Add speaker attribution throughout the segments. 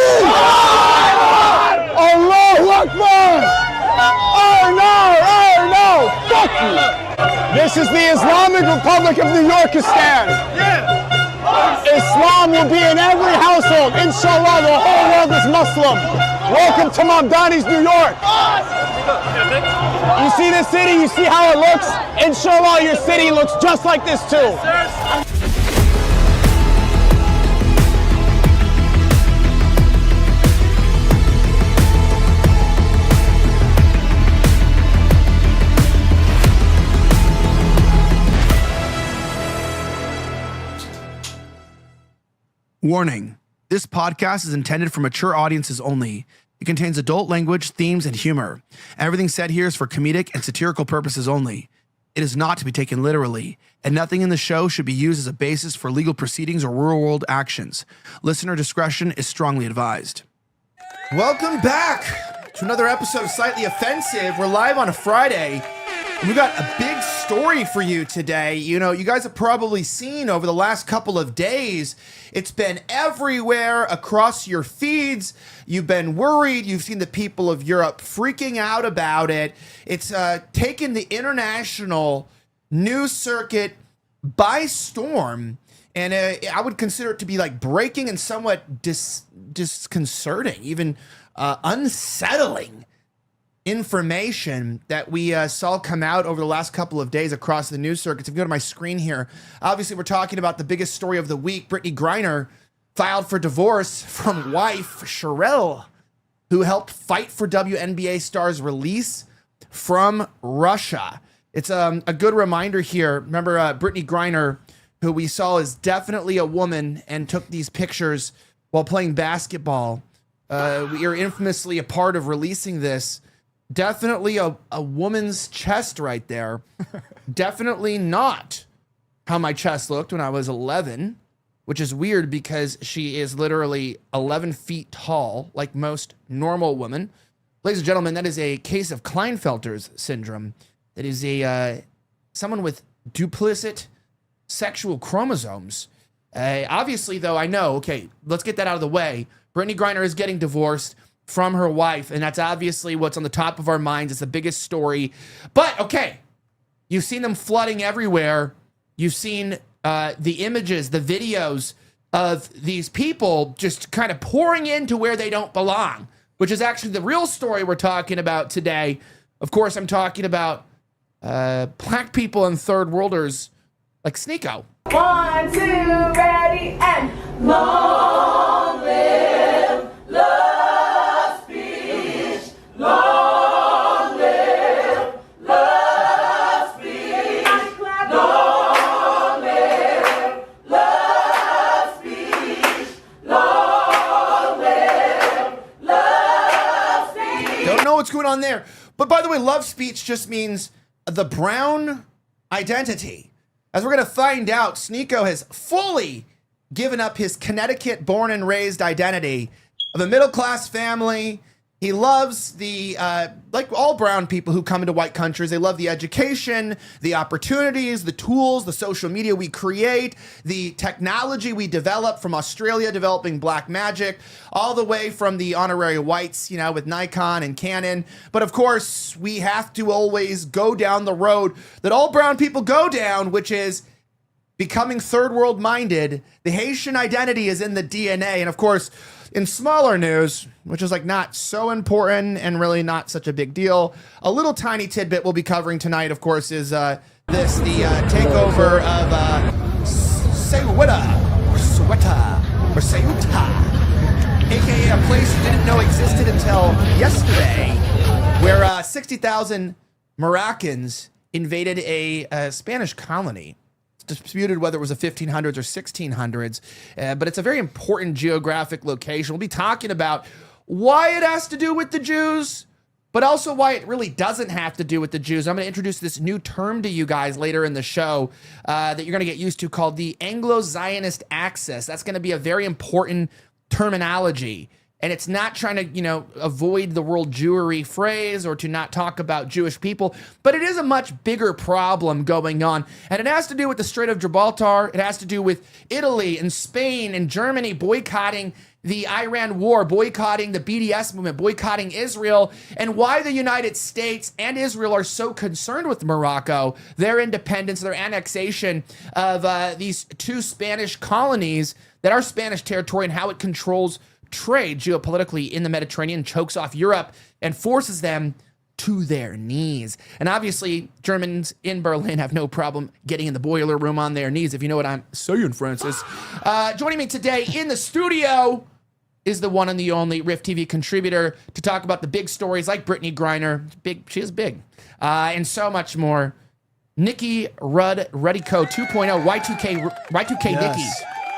Speaker 1: Takbir! Allahu Akbar! Oh no! Fuck you! This is the Islamic Republic of New Yorkistan. Islam will be in every household. Inshallah, the whole world is Muslim. Welcome to Mamdani's New York. You see this city? You see how it looks? Inshallah, your city looks just like this too.
Speaker 2: Warning, this podcast is intended for mature audiences only. It contains adult language, themes, and humor. Everything said here is for comedic and satirical purposes only. It is not to be taken literally, and nothing in the show should be used as a basis for legal proceedings or real-world actions. Listener discretion is strongly advised. Welcome back to another episode of Slightly Offensive. We're live on a Friday. We've got a big story for you today. You know, you guys have probably seen over the last couple of days, it's been everywhere across your feeds. You've been worried. You've seen the people of Europe freaking out about it. It's taken the international news circuit by storm. And I would consider it to be like breaking and somewhat disconcerting, even unsettling information that we saw come out over the last couple of days across the news circuits. If you go to my screen here, obviously we're talking about the biggest story of the week. Brittany Griner filed for divorce from wife Sherelle, who helped fight for WNBA stars' release from Russia. It's a good reminder here. Remember Brittany Griner, who we saw is definitely a woman and took these pictures while playing basketball. We are infamously a part of releasing this. Definitely a woman's chest right there. Definitely not how my chest looked when I was 11, which is weird because she is literally 11 feet tall, like most normal women. Ladies and gentlemen, that is a case of Klinefelter's syndrome. That is someone with duplicit sexual chromosomes. Obviously, though, I know, okay, let's get that out of the way. Brittany Griner is getting divorced from her wife, and that's obviously what's on the top of our minds. It's the biggest story. But, okay, you've seen them flooding everywhere. You've seen the images, the videos of these people just kind of pouring into where they don't belong, which is actually the real story we're talking about today. Of course, I'm talking about black people and third worlders like SNEAKO.
Speaker 3: 1, 2, ready, and long live love speech. Long live love speech. Long live love speech. Long live love speech.
Speaker 2: Don't know what's going on there. But by the way, love speech just means the brown identity. As we're going to find out, SNEAKO has fully given up his Connecticut born and raised identity of a middle-class family. He loves the, like all brown people who come into white countries, they love the education, the opportunities, the tools, the social media we create, the technology we develop from Australia, developing black magic, all the way from the honorary whites, you know, with Nikon and Canon. But of course, we have to always go down the road that all brown people go down, which is becoming third world minded. The Haitian identity is in the DNA. And of course, in smaller news, which is like not so important and really not such a big deal, a little tiny tidbit we'll be covering tonight, of course, is the takeover of Ceuta, aka a place you didn't know existed until yesterday, where 60,000 Moroccans invaded a Spanish colony. Disputed whether it was the 1500s or 1600s, but it's a very important geographic location. We'll be talking about why it has to do with the Jews, but also why it really doesn't have to do with the Jews. I'm going to introduce this new term to you guys later in the show that you're going to get used to called the Anglo-Zionist axis. That's going to be a very important terminology. And it's not trying to, you know, avoid the world Jewry phrase or to not talk about Jewish people, but it is a much bigger problem going on. And it has to do with the Strait of Gibraltar. It has to do with Italy and Spain and Germany boycotting
Speaker 4: the Iran war, boycotting the BDS movement, boycotting Israel, and why the United States and Israel are so concerned with Morocco, their independence, their annexation of these 2 Spanish colonies that are Spanish territory, and how it controls trade geopolitically in the Mediterranean, chokes off Europe, and forces them to their knees. And obviously, Germans in Berlin have no problem getting in the boiler room on their knees, if you know what I'm saying, Francis. Joining me today in the studio is the one and the only Rift TV contributor to talk about the big stories like Brittany Griner, she is big, and so much more. Nikki Ruddico 2.0, Y2K Nikki.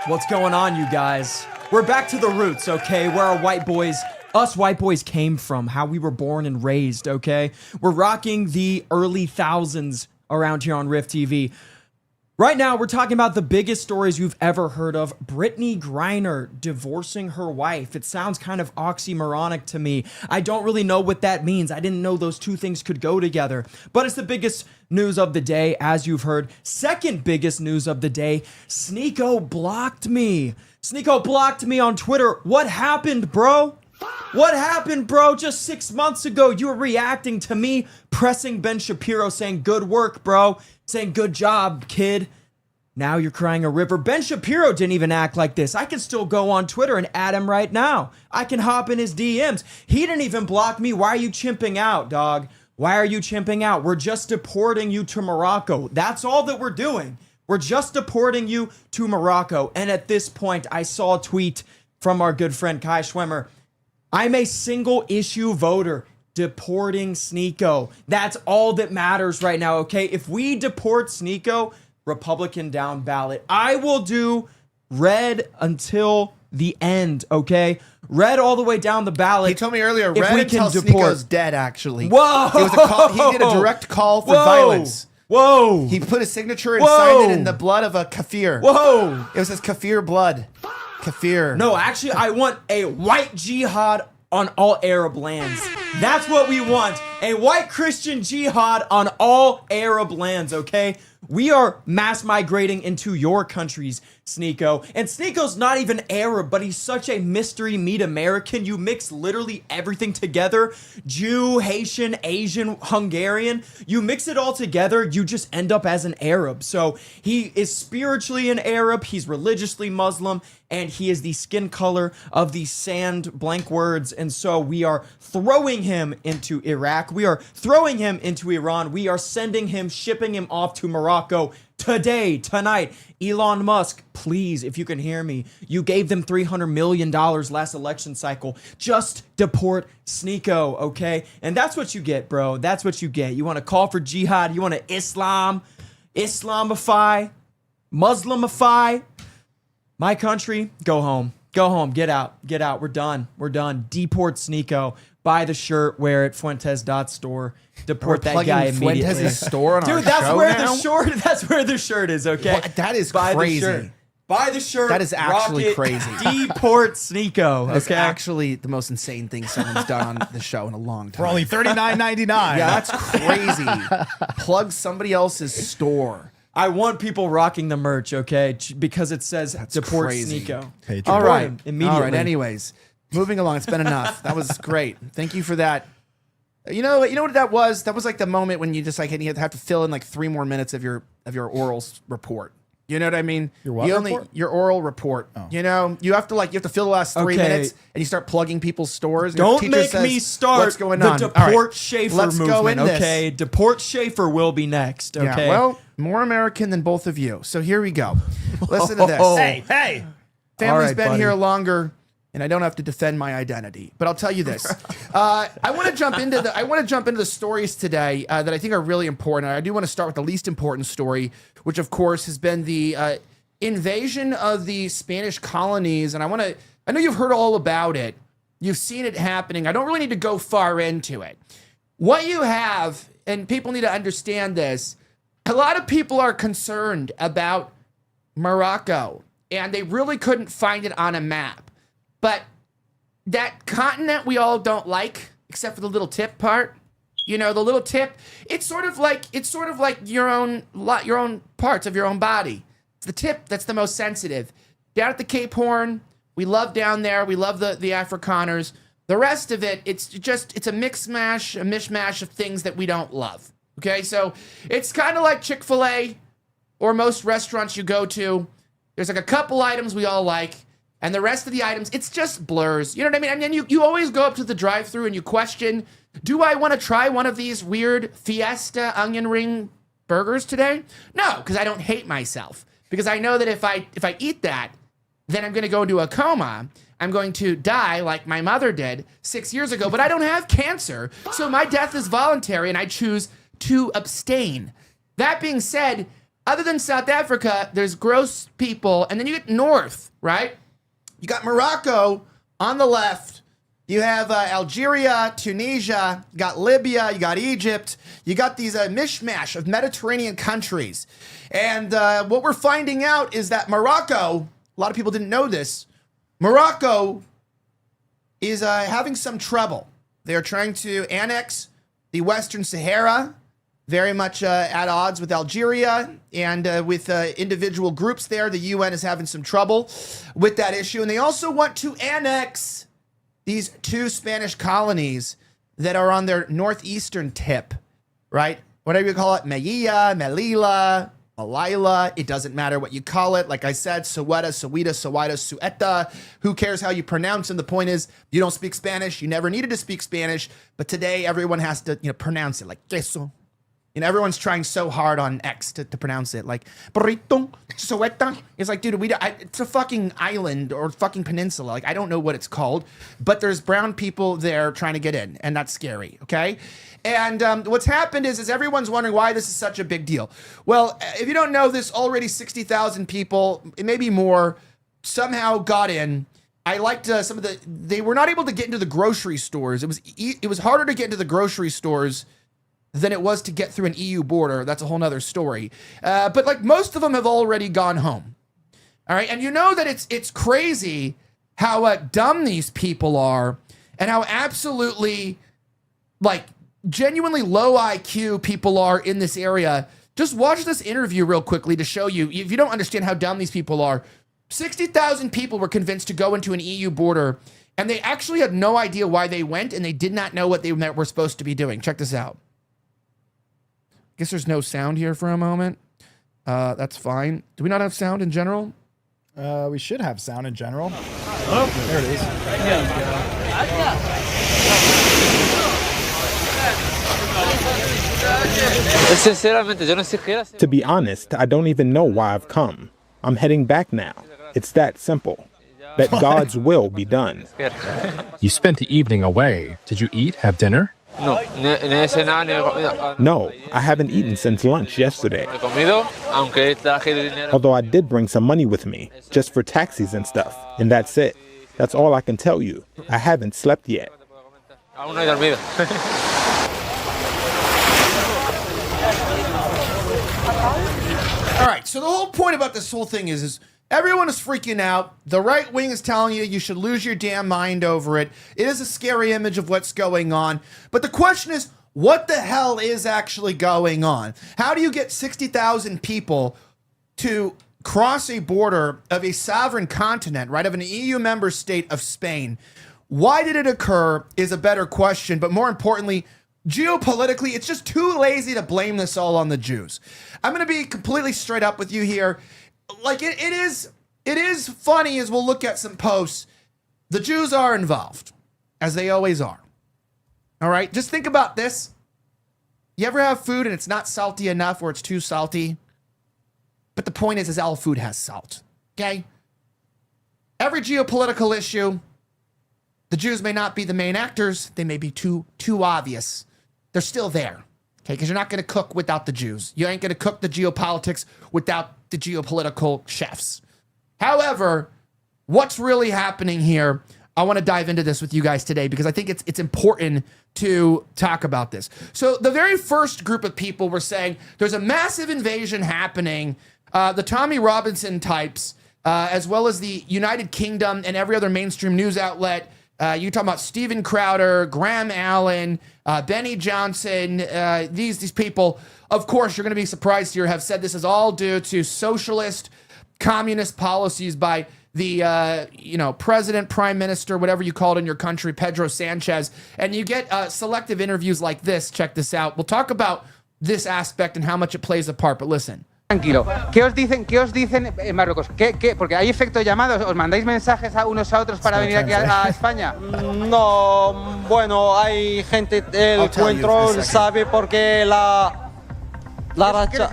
Speaker 5: What's going on, you guys? We're back to the roots, okay? Where us white boys came from, how we were born and raised, okay? We're rocking the early thousands around here on Rift TV. Right now, we're talking about the biggest stories you've ever heard of. Brittany Griner divorcing her wife. It sounds kind of oxymoronic to me. I don't really know what that means. I didn't know those two things could go together. But it's the biggest news of the day, as you've heard. Second biggest news of the day, SNEAKO blocked me. SNEAKO blocked me on Twitter. What happened, bro? What happened, bro? Just 6 months ago, you were reacting to me pressing Ben Shapiro, saying, good work, bro. Saying, good job, kid. Now you're crying a river. Ben Shapiro didn't even act like this. I can still go on Twitter and add him right now. I can hop in his DMs. He didn't even block me. Why are you chimping out, dog? Why are you chimping out? We're just deporting you to Morocco. That's all that we're doing. We're just deporting you to Morocco. And at this point, I saw a tweet from our good friend Kai Schwemmer. I'm a single issue voter. Deporting SNEAKO. That's all that matters right now, okay? If we deport SNEAKO, Republican down ballot. I will do red until the end, okay? Red all the way down the ballot.
Speaker 2: He told me earlier, red until SNEAKO's dead, actually.
Speaker 5: Whoa!
Speaker 2: It was a call, he did a direct call for violence.
Speaker 5: Whoa!
Speaker 2: He put a signature and signed it in the blood of a kafir.
Speaker 5: Whoa!
Speaker 2: It was his kafir blood. Kafir.
Speaker 5: No, actually, I want a white jihad on all Arab lands. That's what we want. A white Christian jihad on all Arab lands, okay? We are mass migrating into your countries, SNEAKO. And SNEAKO's not even Arab, but he's such a mystery meat American. You mix literally everything together. Jew, Haitian, Asian, Hungarian. You mix it all together, you just end up as an Arab. So he is spiritually an Arab, he's religiously Muslim, and he is the skin color of the sand blank words. And so we are throwing him into Iraq. We are throwing him into Iran. We are sending him, shipping him off to Morocco today, tonight. Elon Musk, please, if you can hear me, you gave them $300 million last election cycle. Just deport SNEAKO, okay? And that's what you get, bro. That's what you get. You want to call for jihad. You want to Islamify, Muslimify my country. Go home. Go home. Get out. Get out. We're done. We're done. Deport SNEAKO. Buy the shirt. Wear it. Fuentes.store. Deport that guy immediately.
Speaker 2: Fuentes' store on our
Speaker 5: Dude, that's
Speaker 2: show
Speaker 5: where
Speaker 2: now?
Speaker 5: the short. That's where the shirt is. Okay.
Speaker 2: What? That is
Speaker 5: Buy
Speaker 2: crazy.
Speaker 5: The shirt. Buy the shirt.
Speaker 2: That is actually
Speaker 5: rock it,
Speaker 2: crazy.
Speaker 5: Deport SNEAKO.
Speaker 2: That's
Speaker 5: Okay.
Speaker 2: actually the most insane thing someone's done on the show in a long time.
Speaker 1: For only $39.99.
Speaker 2: Yeah, that's crazy. Plug somebody else's store.
Speaker 5: I want people rocking the merch, okay? Because it says deport
Speaker 2: crazy.
Speaker 5: SNEAKO.
Speaker 1: Patreon.
Speaker 2: All right.
Speaker 5: him immediately.
Speaker 2: All right. Anyways, moving along. It's been enough. That was great. Thank you for that. You know what that was? That was like the moment when you just like you have to fill in like 3 more minutes of your oral report. You know what I mean?
Speaker 1: Your what report?
Speaker 2: Your oral report. Oh. You know, you have to fill the last 3 minutes, and you start plugging people's stores. And
Speaker 5: Don't
Speaker 2: your teacher
Speaker 5: make
Speaker 2: says,
Speaker 5: me start
Speaker 2: what's going
Speaker 5: the
Speaker 2: on?
Speaker 5: Deport
Speaker 2: Right.
Speaker 5: Schaefer
Speaker 2: Let's
Speaker 5: movement,
Speaker 2: go in this.
Speaker 5: okay? Deport Schaefer will be next, okay?
Speaker 2: Yeah, well, more American than both of you. So here we go. Listen to this.
Speaker 1: Hey.
Speaker 2: Family's
Speaker 5: All right,
Speaker 2: been
Speaker 5: buddy.
Speaker 2: here longer, and I don't have to defend my identity. But I'll tell you this: I want to jump into the stories today that I think are really important. I do want to start with the least important story, which of course has been the invasion of the Spanish colonies. And I know you've heard all about it. You've seen it happening. I don't really need to go far into it. What you have, and people need to understand this, a lot of people are concerned about Morocco, and they really couldn't find it on a map. But that continent we all don't like, except for the little tip part. You know, the little tip, it's sort of like your own parts of your own body. It's the tip that's the most sensitive. Down at the Cape Horn,
Speaker 4: We love down there. We love the Afrikaners. The rest of it, it's a mishmash of things that we don't love. Okay, so it's kind of like Chick-fil-A or most restaurants you go to. There's like a couple items we all like, and the rest of the items, it's just blurs. You know what I mean? And then you always go up to the drive-thru and you question, do I want to try one of these weird Fiesta onion ring burgers today? No, because I don't hate myself. Because I know that if I eat that, then I'm going to go into a coma. I'm going to die like my mother did 6 years ago, but I don't have cancer. So my death is voluntary and I choose to abstain. That being said, other than South Africa, there's gross people. And then you get north, right? You got Morocco on the left. You have Algeria, Tunisia, you got Libya, you got Egypt. You got these mishmash of Mediterranean countries. And what we're finding out is that Morocco, a lot of people didn't know this, Morocco is having some trouble. They're trying to annex the Western Sahara, very much at odds with Algeria and with individual groups there. The UN is having some trouble with that issue. And they also want to annex these 2 Spanish colonies that are on their northeastern tip, right? Whatever you call it, Melilla, Melilla, Malila, it doesn't matter what you call it. Like I said, Soweto, Soweto, Soweto, Sueta. Who cares how you pronounce them? The point is, you don't speak Spanish. You never needed to speak Spanish, but today everyone has to, pronounce it like queso. Everyone's trying so hard on X to pronounce it, like burrito, Soweto. It's like, dude, it's a fucking island or fucking peninsula. Like, I don't know what it's called, but there's brown people there trying to get in, and that's scary, okay? And what's happened is everyone's wondering why this is such a big deal. Well, if you don't know this, already 60,000 people, maybe more, somehow got in. I liked they were not able to get into the grocery stores. It was harder to get into the grocery stores than it was to get through an EU border. That's a whole nother story. But like most of them have already gone home. All right. And you know that it's crazy how dumb these people are and how absolutely like genuinely low IQ people are in this area. Just watch this interview real quickly to show you, if you don't understand how dumb these people are. 60,000 people were convinced to go into an EU border and they actually had no idea why they went and they did not know what they were supposed to be doing. Check this out. Guess there's no sound here for a moment. That's fine. Do we not have sound in general?
Speaker 1: We should have sound in general. Oh, there it is.
Speaker 6: To be honest, I don't even know why I've come. I'm heading back now. It's that simple. Let God's will be done.
Speaker 7: You spent the evening away. Did you eat, have dinner?
Speaker 6: No, I haven't eaten since lunch yesterday. Although I did bring some money with me, just for taxis and stuff. And that's it. That's all I can tell you. I haven't slept yet.
Speaker 4: All right, so the whole point about this whole thing is everyone is freaking out. The right wing is telling you should lose your damn mind over it. It is a scary image of what's going on. But the question is, what the hell is actually going on? How do you get 60,000 people to cross a border of a sovereign continent, right, of an EU member state of Spain? Why did it occur is a better question. But more importantly, geopolitically, it's just too lazy to blame this all on the Jews. I'm going to be completely straight up with you here. Like it is funny as we'll look at some posts. The Jews are involved, as they always are. All right, just think about this. You ever have food and it's not salty enough or it's too salty? But the point is all food has salt, okay? Every geopolitical issue, the Jews may not be the main actors. They may be too obvious. They're still there, okay? Because you're not going to cook without the Jews. You ain't going to cook the geopolitics without the geopolitical chefs. However, what's really happening here, I want to dive into this with you guys today because I think it's important to talk about this. So the very first group of people were saying there's a massive invasion happening. The Tommy Robinson types, as well as the United Kingdom and every other mainstream news outlet. You talking about Steven Crowder, Graham Allen, Benny Johnson, these people. Of course, you're going to be surprised here, have said this is all due to socialist, communist policies by president, prime minister, whatever you call it in your country, Pedro Sanchez, and you get selective interviews like this. Check this out. We'll talk about this aspect and how much it plays a part, but listen.
Speaker 8: Tranquilo. ¿Qué os dicen en Marruecos? Porque hay efecto llamados, ¿os mandáis mensajes a unos a otros para venir aquí a España?
Speaker 9: No, bueno, hay gente, el control sabe porque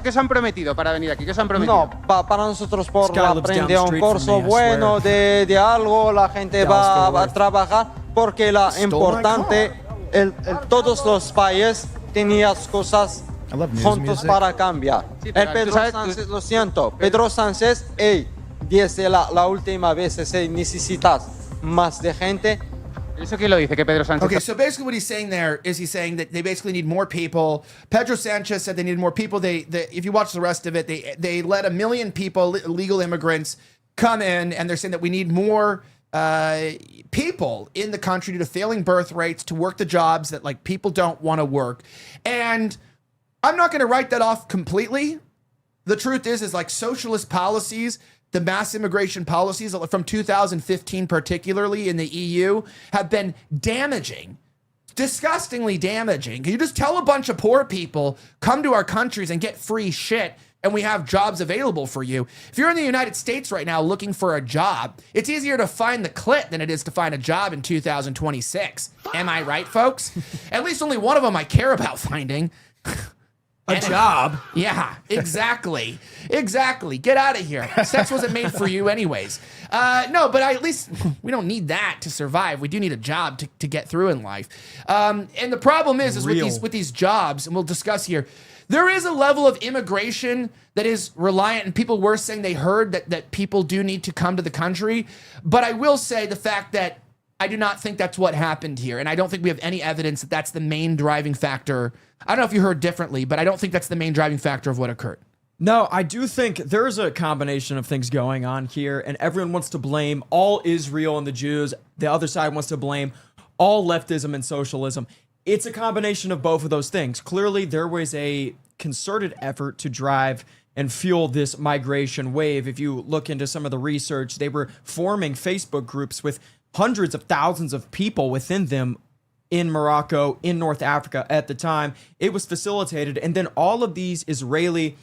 Speaker 8: ¿Qué os han prometido para venir aquí? ¿Qué os han prometido?
Speaker 9: No, para nosotros por aprender un curso bueno de algo, la gente va a trabajar porque la importante, todos los países tenían cosas juntos para cambiar. Pedro Sánchez, lo siento, Pedro Sánchez, dice la última vez se necesitas más de gente.
Speaker 8: ¿Eso quién lo dice? Que Pedro Sánchez.
Speaker 4: Okay, so basically what he's saying there is he's saying that they basically need more people. Pedro Sanchez said they needed more people. They if you watch the rest of it, they let 1 million people, illegal immigrants, come in, and they're saying that we need more people in the country due to failing birth rates to work the jobs that like people don't want to work. And I'm not going to write that off completely. The truth is like socialist policies, the mass immigration policies from 2015, particularly in the EU, have been damaging, disgustingly damaging. Can you just tell a bunch of poor people, come to our countries and get free shit, and we have jobs available for you? If you're in the United States right now looking for a job, it's easier to find the clit than it is to find a job in 2026. Am I right, folks? At least only one of them I care about finding.
Speaker 5: A job?
Speaker 4: Yeah, exactly. Exactly. Get out of here. Sex wasn't made for you anyways. No, but at least we don't need that to survive. We do need a job to get through in life. And the problem is with these jobs, and we'll discuss here, there is a level of immigration that is reliant, and people were saying they heard that people do need to come to the country. But I will say the fact that I do not think that's what happened here. And I don't think we have any evidence that that's the main driving factor. I don't know if you heard differently, but I don't think that's the main driving factor of what occurred.
Speaker 5: No, I do think there's a combination of things going on here, and everyone wants to blame all Israel and the Jews. The other side wants to blame all leftism and socialism. It's a combination of both of those things. Clearly, there was a concerted effort to drive and fuel this migration wave. If you look into some of the research, they were forming Facebook groups with hundreds of thousands of people within them in Morocco, in North Africa at the time. It was facilitated. And then all of these Israeli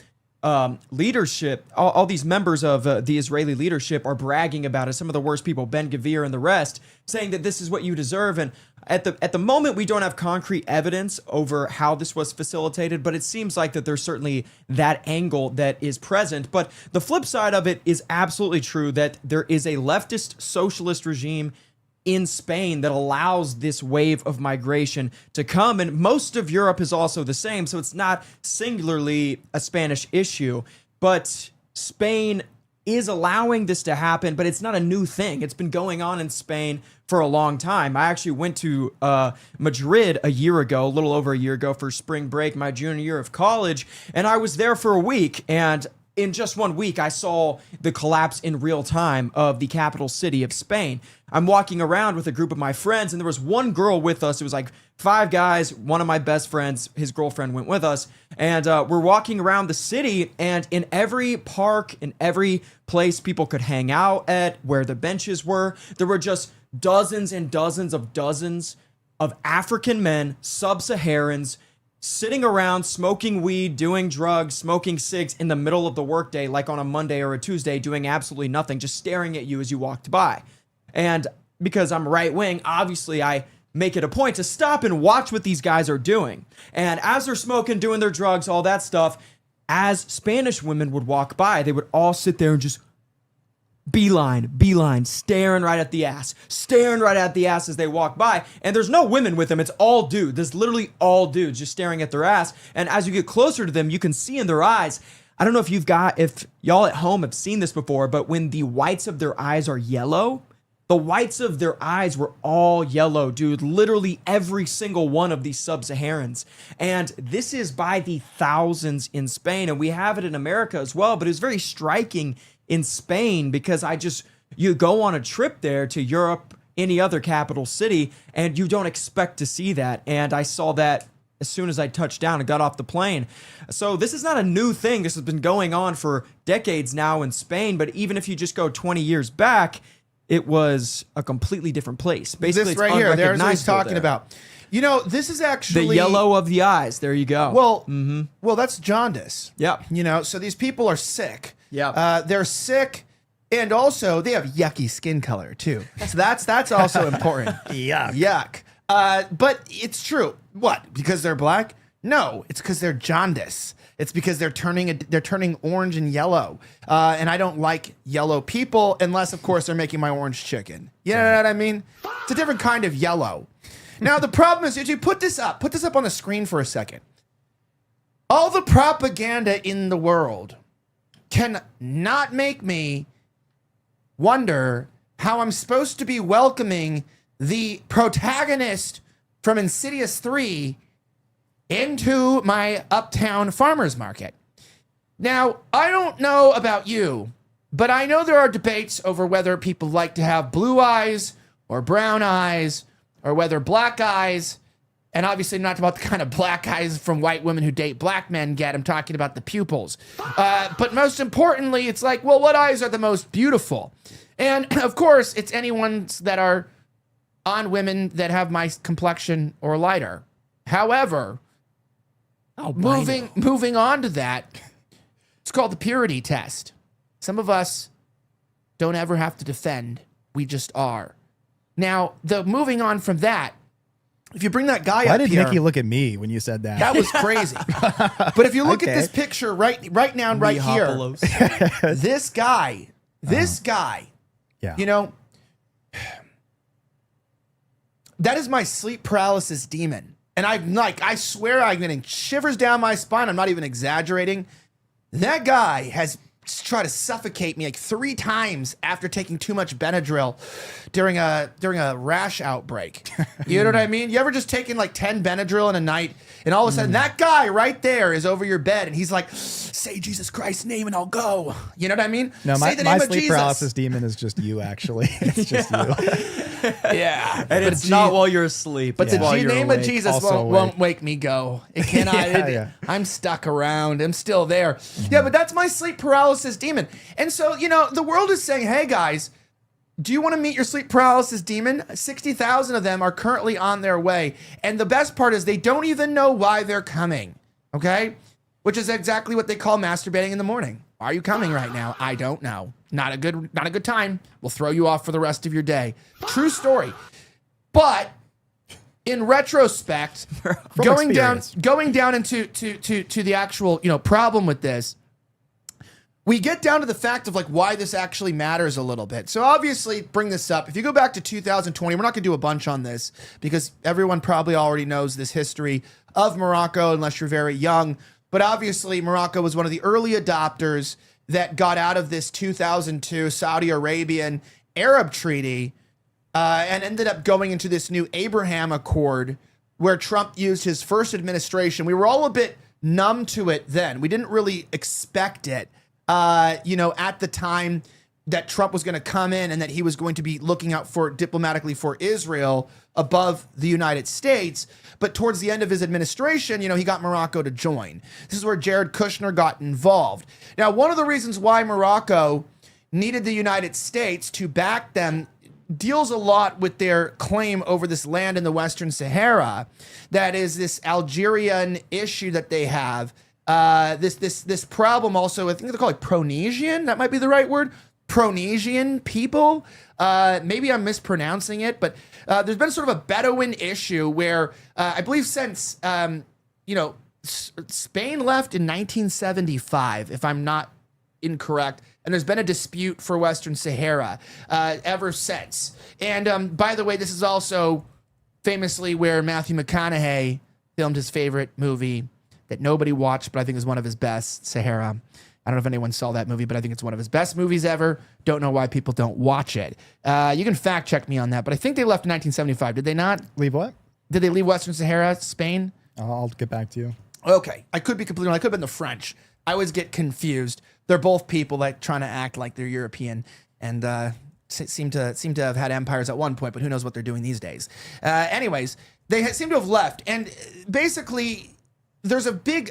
Speaker 5: leadership, all these members of the Israeli leadership are bragging about it. Some of the worst people, Ben Gvir and the rest, saying that this is what you deserve. And at the moment, we don't have concrete evidence over how this was facilitated, but it seems like that there's certainly that angle that is present. But the flip side of it is absolutely true that there is a leftist socialist regime in Spain that allows this wave of migration to come. And most of Europe is also the same. So it's not singularly a Spanish issue, but Spain is allowing this to happen, but it's not a new thing. It's been going on in Spain for a long time. I actually went to Madrid a year ago, a little over a year ago for spring break, my junior year of college. And I was there for a week, and in just 1 week, I saw the collapse in real time of the capital city of Spain. I'm walking around with a group of my friends, and there was one girl with us. It was like 5 guys. One of my best friends, his girlfriend, went with us. And we're walking around the city, and in every park, in every place people could hang out at, where the benches were, there were just dozens and dozens of African men, sub-Saharans, sitting around, smoking weed, doing drugs, smoking cigs in the middle of the workday, like on a Monday or a Tuesday, doing absolutely nothing, just staring at you as you walked by. And because I'm right wing, obviously I make it a point to stop and watch what these guys are doing. And as they're smoking, doing their drugs, all that stuff, as Spanish women would walk by, they would all sit there and just beeline, staring right at the ass as they walk by. And there's no women with them. It's all dudes. There's literally all dudes just staring at their ass. And as you get closer to them, you can see in their eyes, I don't know if y'all at home have seen this before, but when the whites of their eyes are yellow, the whites of their eyes were all yellow, dude. Literally every single one of these sub-Saharans. And this is by the thousands in Spain. And we have it in America as well, but it was very striking in Spain because you go on a trip there to Europe, any other capital city, and you don't expect to see that. And I saw that as soon as I touched down and got off the plane. So this is not a new thing. This has been going on for decades now in Spain. But even if you just go 20 years back, it was a completely different place. Basically,
Speaker 2: This right here, there's what he's
Speaker 5: unrecognizable
Speaker 2: talking
Speaker 5: there.
Speaker 2: about. You know, this is actually
Speaker 5: The yellow of the eyes. There you go.
Speaker 2: Well, well, that's jaundice.
Speaker 5: Yep.
Speaker 2: You know, so these people are sick.
Speaker 5: Yep.
Speaker 2: They're sick, and also they have yucky skin color too. So that's also important. Yuck. But it's true. What? Because they're black? No, it's because they're jaundice. It's because they're turning orange and yellow. And I don't like yellow people unless, of course, they're making my orange chicken. You know what I mean? It's a different kind of yellow. Now, the problem is, if you put this up on the screen for a second. All the propaganda in the world can not make me wonder how I'm supposed to be welcoming the protagonist from Insidious 3 into my uptown farmer's market. Now, I don't know about you, but I know there are debates over whether people like to have blue eyes or brown eyes, or whether black eyes, and obviously not about the kind of black eyes from white women who date black men get. I'm talking about the pupils. But most importantly, it's like, well, what eyes are the most beautiful? And of course, it's anyone's that are on women that have my complexion or lighter. However, moving on to that, it's called the purity test. Some of us don't ever have to defend. We just are. Now, moving on from that, if you bring that guy
Speaker 10: Why
Speaker 2: up
Speaker 10: did
Speaker 2: here,
Speaker 10: Nikki look at me when you said that?
Speaker 2: that was crazy. But if you look at this picture right now and right here, this guy,
Speaker 10: Yeah.
Speaker 2: you know, that is my sleep paralysis demon. And I swear I'm getting shivers down my spine. I'm not even exaggerating. That guy has tried to suffocate me like 3 times after taking too much Benadryl during a rash outbreak. You know what I mean? You ever just taken like 10 Benadryl in a night, and all of a sudden that guy right there is over your bed, and he's like, "Say Jesus Christ's name and I'll go." You know what I mean?
Speaker 10: No,
Speaker 2: Say the
Speaker 10: my
Speaker 2: name of
Speaker 10: sleep
Speaker 2: Jesus.
Speaker 10: paralysis demon is just you, actually. It's just you.
Speaker 2: Yeah,
Speaker 5: and it's not while you're asleep.
Speaker 2: But
Speaker 5: it's while
Speaker 2: the
Speaker 5: you're
Speaker 2: name of
Speaker 5: awake.
Speaker 2: Jesus
Speaker 10: Also
Speaker 2: won't wake me go. It cannot.
Speaker 10: Yeah.
Speaker 2: I'm stuck around. I'm still there. Yeah, but that's my sleep paralysis demon. And so, you know, the world is saying, hey, guys, do you want to meet your sleep paralysis demon? 60,000 of them are currently on their way. And the best part is they don't even know why they're coming, okay? Which is exactly what they call masturbating in the morning. Why are you coming right now? I don't know. Not a good time. We'll throw you off for the rest of your day. True story. But in retrospect, going down into the actual, you know, problem with this, we get down to the fact of like why this actually matters a little bit. So obviously, bring this up. If you go back to 2020, we're not going to do a bunch on this because everyone probably already knows this history of Morocco unless you're very young. But obviously, Morocco was one of the early adopters that got out of this 2002 Saudi Arabian Arab treaty and ended up going into this new Abraham Accord where Trump used his first administration. We were all a bit numb to it then. We didn't really expect it, you know, at the time that Trump was going to come in and that he was going to be looking out for diplomatically for Israel above the United States. But towards the end of his administration, you know, he got Morocco to join. This is where Jared Kushner got involved. Now, one of the reasons why Morocco needed the United States to back them deals a lot with their claim over this land in the Western Sahara. That is this Algerian issue that they have. This problem also, I think they're called like Pronesian. That might be the right word. Pronesian people. Maybe I'm mispronouncing it, but there's been sort of a Bedouin issue where I believe since, you know, Spain left in 1975, if I'm not incorrect, and there's been a dispute for Western Sahara ever since. And by the way, this is also famously where Matthew McConaughey filmed his favorite movie that nobody watched, but I think is one of his best, Sahara. I don't know if anyone saw that movie, but I think it's one of his best movies ever. Don't know why people don't watch it. You can fact check me on that, but I think they left in 1975. Did they not?
Speaker 10: Leave what?
Speaker 2: Did they leave Western Sahara, Spain?
Speaker 10: I'll get back to you.
Speaker 2: Okay. I could be completely wrong. I could have been the French. I always get confused. They're both people like trying to act like they're European. And
Speaker 4: seem to have had empires at one point, but who knows what they're doing these days. Anyways, they seem to have left, and basically there's a big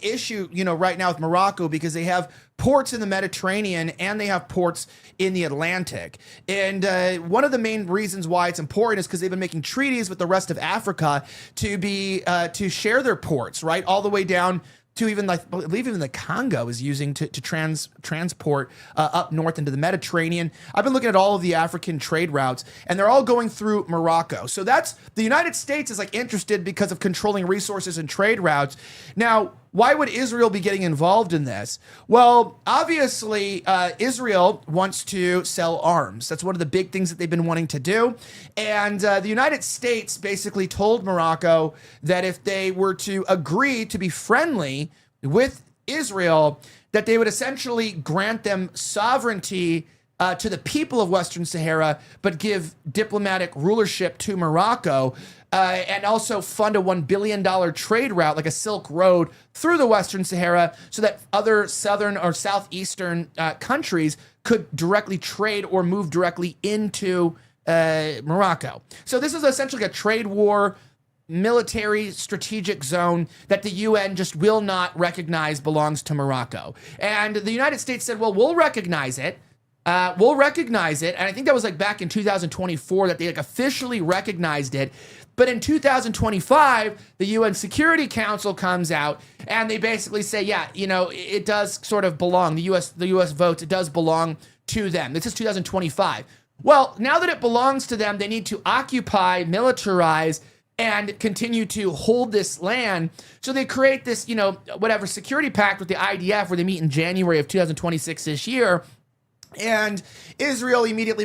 Speaker 4: issue, right now with Morocco, because they have ports in the Mediterranean and they have ports in the Atlantic. And one of the main reasons why it's important is because they've been making treaties with the rest of Africa to share their ports, right, all the way down to even, I believe even the Congo is using to transport up north into the Mediterranean. I've been looking at all of the African trade routes, and they're all going through Morocco. So that's, the United States is interested because of controlling resources and trade routes. Now, why would Israel be getting involved in this? Well, obviously, Israel wants to sell arms. That's one of the big things that they've been wanting to do. And the United States basically told Morocco that if they were to agree to be friendly with Israel, that they would essentially grant them sovereignty to the people of Western Sahara, but give diplomatic rulership to Morocco, and also fund a $1 billion trade route, like a Silk Road, through the Western Sahara, so that other southern or southeastern countries could directly trade or move directly into Morocco. So this is essentially a trade war, military strategic zone that the UN just will not recognize belongs to Morocco. And the United States said, well, we'll recognize it. And I think that was back in 2024 that they officially recognized it. But in 2025, the UN Security Council comes out and they basically say, yeah, it does sort of belong. The US votes, it does belong to them. This is 2025. Well, now that it belongs to them, they need to occupy, militarize, and continue to hold this land. So they create this, security pact with the IDF where they meet in January of 2026 this year. And Israel immediately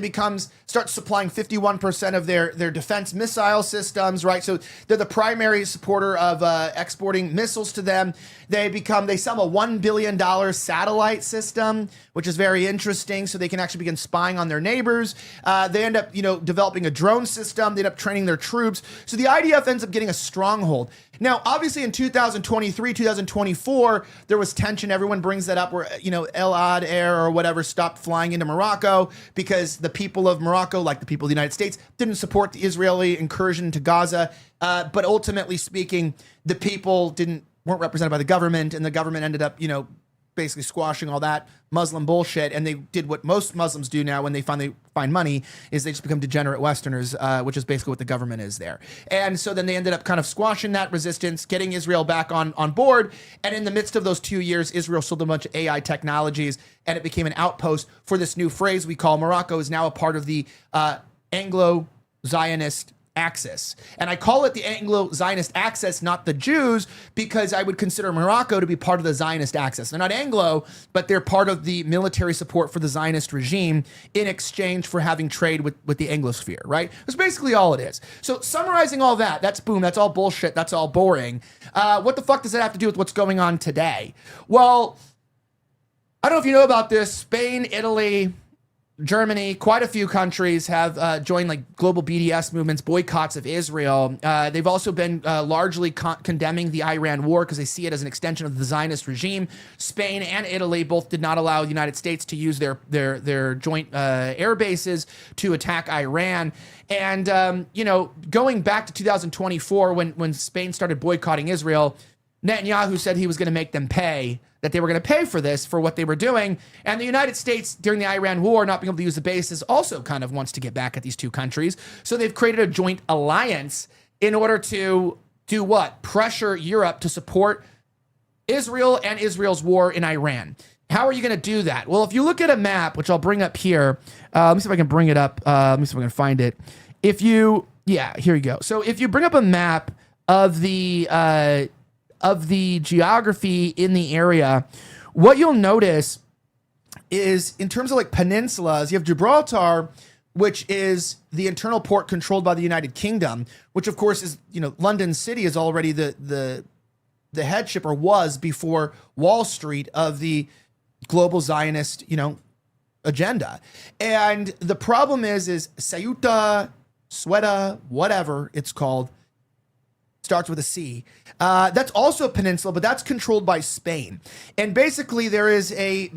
Speaker 4: starts supplying 51% of their defense missile systems, right? So they're the primary supporter of exporting missiles to them. They sell a $1 billion satellite system, which is very interesting. So they can actually begin spying on their neighbors. They end up, developing a drone system. They end up training their troops. So the IDF ends up getting a stronghold. Now, obviously in 2023, 2024, there was tension. Everyone brings that up where, El Ad Air or whatever stopped flying into Morocco because the people of Morocco, like the people of the United States, didn't support the Israeli incursion into Gaza. But ultimately speaking, the people weren't represented by the government, and the government ended up, basically squashing all that Muslim bullshit. And they did what most Muslims do now when they finally find money, is they just become degenerate Westerners, which is basically what the government is there. And so then they ended up kind of squashing that resistance, getting Israel back on board. And in the midst of those 2 years, Israel sold a bunch of AI technologies, and it became an outpost for this new phrase we call Morocco is now a part of the Anglo-Zionist axis. And I call it the Anglo-Zionist axis, not the Jews, because I would consider Morocco to be part of the Zionist axis. They're not Anglo, but they're part of the military support for the Zionist regime in exchange for having trade with the Anglosphere, right? That's basically all it is. So summarizing all that, that's all bullshit, that's all boring. What the fuck does that have to do with what's going on today? Well, I don't know if you know about this. Spain, Italy, Germany, quite a few countries have joined global BDS movements, boycotts of Israel. They've also been largely condemning the Iran war because they see it as an extension of the Zionist regime. Spain and Italy both did not allow the United States to use their joint air bases to attack Iran. And, going back to 2024, when Spain started boycotting Israel, Netanyahu said he was going to make them pay, that they were going to pay for this, for what they were doing. And the United States, during the Iran war, not being able to use the bases, also kind of wants to get back at these two countries. So they've created a joint alliance in order to do what? Pressure Europe to support Israel and Israel's war in Iran. How are you going to do that? Well, if you look at a map, which I'll bring up here, let me see if I can bring it up. Let me see if I can find it. Here you go. So if you bring up a map of the geography in the area, what you'll notice is in terms of peninsulas, you have Gibraltar, which is the internal port controlled by the United Kingdom, which of course is, London City is already the headship, or was before Wall Street, of the global Zionist, agenda. And the problem is Ceuta, whatever it's called, starts with a C. That's also a peninsula, but that's controlled by Spain. And basically there is a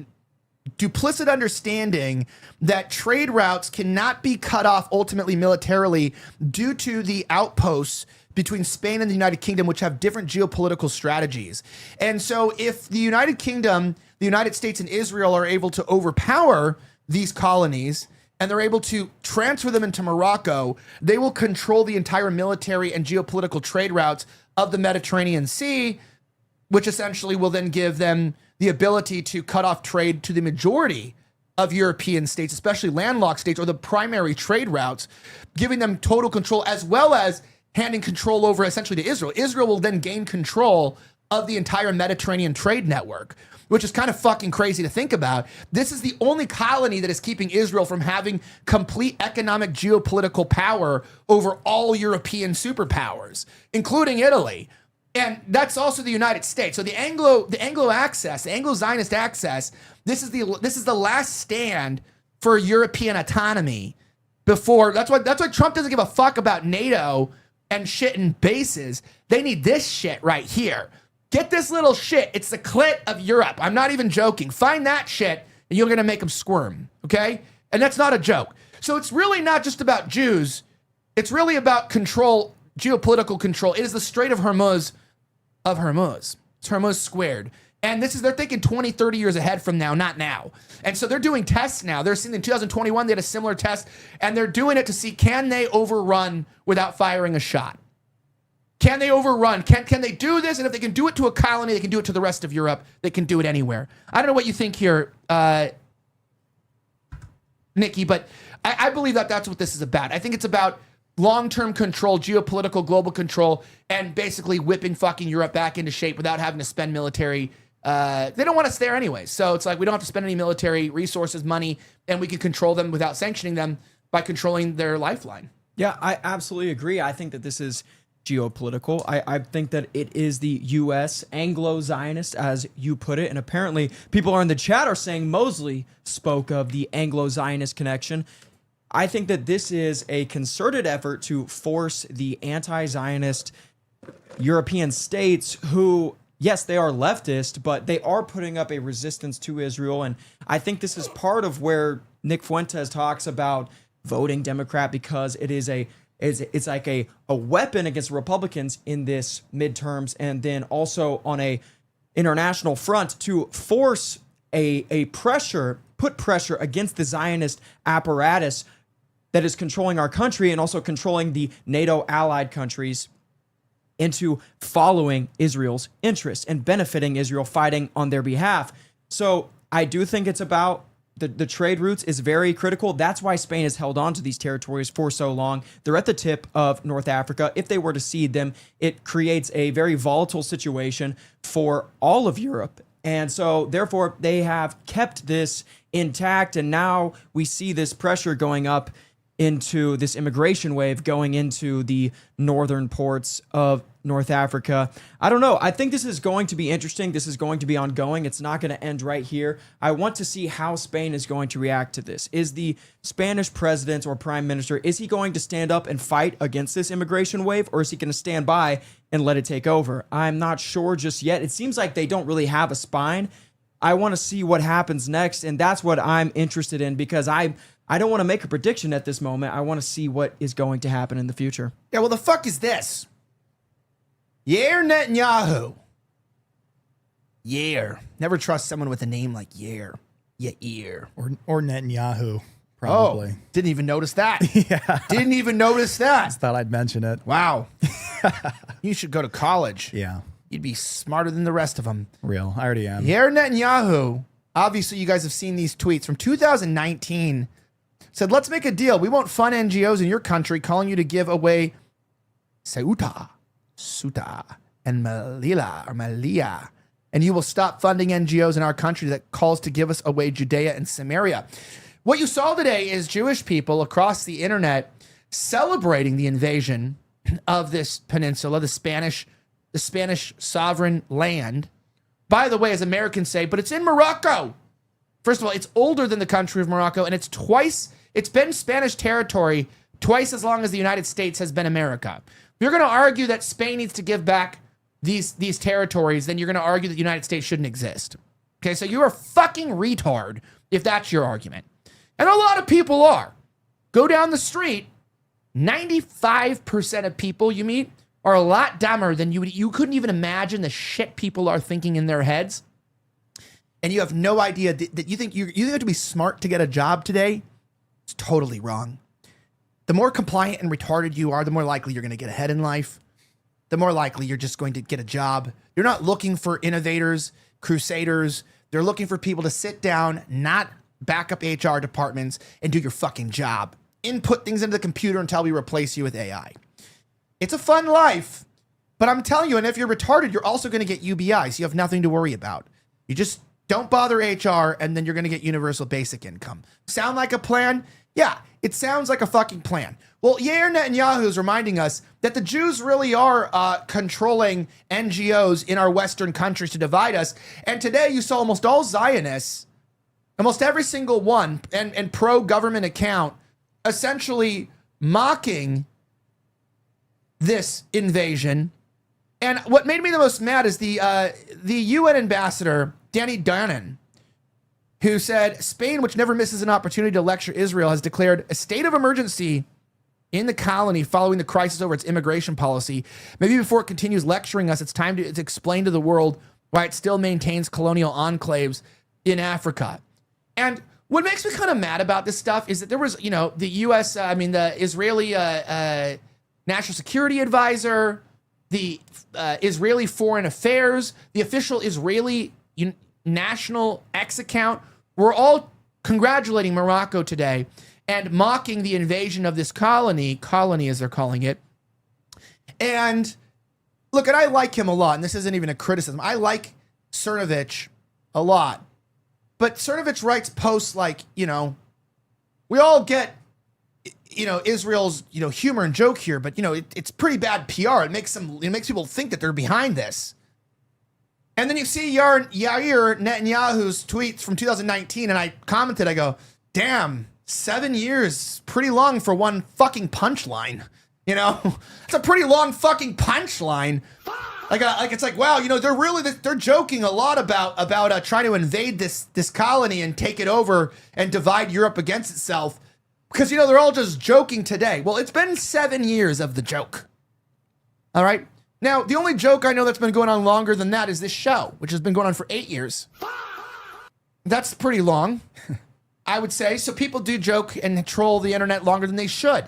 Speaker 2: duplicit understanding that trade routes cannot be cut off ultimately militarily due to the outposts between Spain and the United Kingdom, which have different geopolitical strategies. And so if the United Kingdom, the United States, and Israel are able to overpower these colonies and they're able to transfer them into Morocco, they will control the entire military and geopolitical trade routes of the Mediterranean Sea, which essentially will then give them the ability to cut off trade to the majority of European states, especially landlocked states, or the primary trade routes, giving them total control, as well as handing control over essentially to Israel. Israel will then gain control of the entire Mediterranean trade network, which is kind of fucking crazy to think about. This is the only colony that is keeping Israel from having complete economic geopolitical power over all European superpowers, including Italy. And that's also the United States. So the Anglo access, the Anglo-Zionist access, this is the last stand for European autonomy before. That's why Trump doesn't give a fuck about NATO and shit and bases. They need this shit right here. Get this little shit. It's the clit of Europe. I'm not even joking. Find that shit and you're going to make them squirm. Okay? And that's not a joke. So it's really not just about Jews. It's really about control, geopolitical control. It is the Strait of Hormuz of Hormuz. It's Hormuz squared. And they're thinking 20, 30 years ahead from now, not now. And so they're doing tests now. They're seeing in 2021, they had a similar test, and they're doing it to see, can they overrun without firing a shot? Can they overrun? Can they do this? And if they can do it to a colony, they can do it to the rest of Europe. They can do it anywhere. I don't know what you think here, Nikki, but I believe that that's what this is about. I think it's about long-term control, geopolitical, global control, and basically whipping fucking Europe back into shape without having to spend military. They don't want us there anyway. So it's like we don't have to spend any military resources, money, and we can control them without sanctioning them by controlling their lifeline.
Speaker 5: Yeah, I absolutely agree. I think that this is geopolitical. I think that it is the U.S. Anglo-Zionist, as you put it, and apparently people are in the chat are saying Mosley spoke of the Anglo-Zionist connection. I think that this is a concerted effort to force the anti-Zionist European states who, yes, they are leftist, but they are putting up a resistance to Israel. And I think this is part of where Nick Fuentes talks about voting Democrat, because it's like a weapon against Republicans in this midterms, and then also on a international front to force put pressure against the Zionist apparatus that is controlling our country and also controlling the NATO allied countries into following Israel's interests and benefiting Israel, fighting on their behalf. So I do think it's about the trade routes is very critical. That's why Spain has held on to these territories for so long. They're at the tip of North Africa. If they were to cede them, it creates a very volatile situation for all of Europe. And so, therefore, they have kept this intact. And now we see this pressure going up into this immigration wave going into the northern ports of North Africa. I don't know. I think this is going to be interesting. This is going to be ongoing. It's not going to end right here. I want to see how Spain is going to react to this. Is the Spanish president or prime minister, is he going to stand up and fight against this immigration wave, or is he going to stand by and let it take over? I'm not sure just yet. It seems like they don't really have a spine. I want to see what happens next, and that's what I'm interested in, because I don't want to make a prediction at this moment. I want to see what is going to happen in the future.
Speaker 2: Yeah, well, the fuck is this? Yair Netanyahu. Yair. Never trust someone with a name like Yair. Yair.
Speaker 10: Or Netanyahu, probably.
Speaker 2: Oh, didn't even notice that.
Speaker 10: Yeah.
Speaker 2: Didn't even notice that.
Speaker 10: Just thought I'd mention it.
Speaker 2: Wow. You should go to college.
Speaker 10: Yeah.
Speaker 2: You'd be smarter than the rest of them.
Speaker 10: Real. I already am.
Speaker 2: Yair Netanyahu, obviously you guys have seen these tweets from 2019, said, let's make a deal. We won't fund NGOs in your country calling you to give away Ceuta, and Melilla, and you will stop funding NGOs in our country that calls to give us away Judea and Samaria. What you saw today is Jewish people across the internet celebrating the invasion of this peninsula, the Spanish sovereign land. By the way, as Americans say, but it's in Morocco. First of all, it's older than the country of Morocco, and it's been Spanish territory twice as long as the United States has been America. If you're going to argue that Spain needs to give back these territories, then you're going to argue that the United States shouldn't exist.
Speaker 4: Okay, so you're a fucking retard if that's your argument. And a lot of people are. Go down the street, 95% of people you meet are a lot dumber than you couldn't even imagine the shit people are thinking in their heads.
Speaker 2: And you have no idea that you think you have to be smart to get a job today. It's totally wrong. The more compliant and retarded you are, the more likely you're going to get ahead in life. The more likely you're just going to get a job. You're not looking for innovators, crusaders. They're looking for people to sit down, not back up HR departments, and do your fucking job. Input things into the computer until we replace you with AI. It's a fun life, but I'm telling you, and if you're retarded, you're also going to get UBI, so you have nothing to worry about. You just don't bother HR, and then you're going to get universal basic income. Sound like a plan? Yeah, it sounds like a fucking plan. Well, Yair Netanyahu is reminding us that the Jews really are controlling NGOs in our Western countries to divide us. And today you saw almost all Zionists, almost every single one, and pro-government account, essentially mocking this invasion. And what made me the most mad is the UN ambassador, Danny Danon, who said, Spain, which never misses an opportunity to lecture Israel, has declared a state of emergency in the colony following the crisis over its immigration policy. Maybe before it continues lecturing us, it's time to explain to the world why it still maintains colonial enclaves in Africa. And what makes me kind of mad about this stuff is that there was, the U.S., the Israeli National Security Advisor, the Israeli Foreign Affairs, the official Israeli National X account, were all congratulating Morocco today and mocking the invasion of this colony as they're calling it. And look, and I like him a lot, and this isn't even a criticism. I like Cernovich a lot. But Cernovich writes posts like, we all get, Israel's, humor and joke here, but, it's pretty bad PR. It makes people think that they're behind this. And then you see Yair Netanyahu's tweets from 2019, and I commented, I go, damn, 7 years, pretty long for one fucking punchline. It's a pretty long fucking punchline. Like it's like, wow, they're joking a lot about trying to invade this colony and take it over and divide Europe against itself. Because, they're all just joking today. Well, it's been 7 years of the joke. All right. Now, the only joke I know that's been going on longer than that is this show, which has been going on for 8 years. That's pretty long, I would say. So people do joke and troll the internet longer than they should.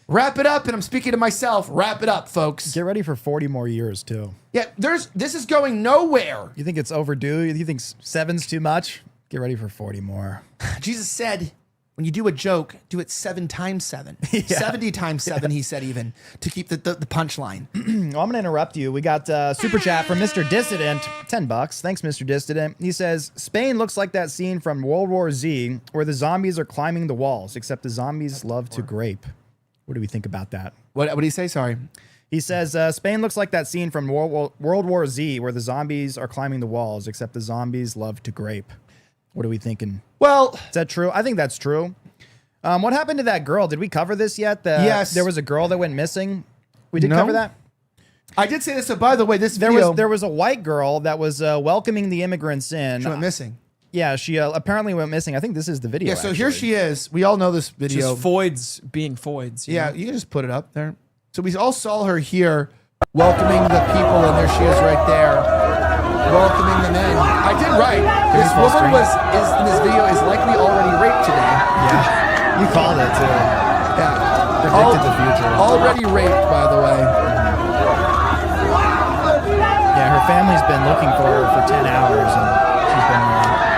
Speaker 2: Wrap it up, and I'm speaking to myself. Wrap it up, folks.
Speaker 10: Get ready for 40 more years, too.
Speaker 4: Yeah, this is going nowhere.
Speaker 10: You think it's overdue? You think 7's too much? Get ready for 40 more.
Speaker 4: Jesus said, when you do a joke, do it 7 times 7. Yeah. 70 times 7, he said, even, to keep the punchline.
Speaker 10: Well, I'm going to interrupt you. We got super chat from Mr. Dissident, $10. Thanks, Mr. Dissident. He says, Spain looks like that scene from World War Z where the zombies are climbing the walls, except the zombies love to grape. What do we think about that?
Speaker 4: What did he say? Sorry.
Speaker 10: He says, Spain looks like that scene from World War Z where the zombies are climbing the walls, except the zombies love to grape. What are we thinking?
Speaker 4: Well,
Speaker 10: is that true? I think that's true. What happened to that girl? Did we cover this yet?
Speaker 4: Yes.
Speaker 10: There was a girl that went missing. We did cover that?
Speaker 4: I did say this. So, by the way, this video...
Speaker 10: There was a white girl that was welcoming the immigrants in.
Speaker 4: She went missing.
Speaker 10: Yeah, she apparently went missing. I think this is the video.
Speaker 4: Yeah, so here she is. We all know this video.
Speaker 5: Just Foids being Foids.
Speaker 4: Yeah, you can just put it up there. So we all saw her here welcoming the people, and there she is right there, welcoming them in. I did right. This woman in this video is likely already raped today.
Speaker 10: Yeah, you called it too.
Speaker 4: Yeah.
Speaker 10: Predicted the future.
Speaker 4: Already raped, by the way.
Speaker 10: Yeah, her family's been looking for her for 10 hours, and she's been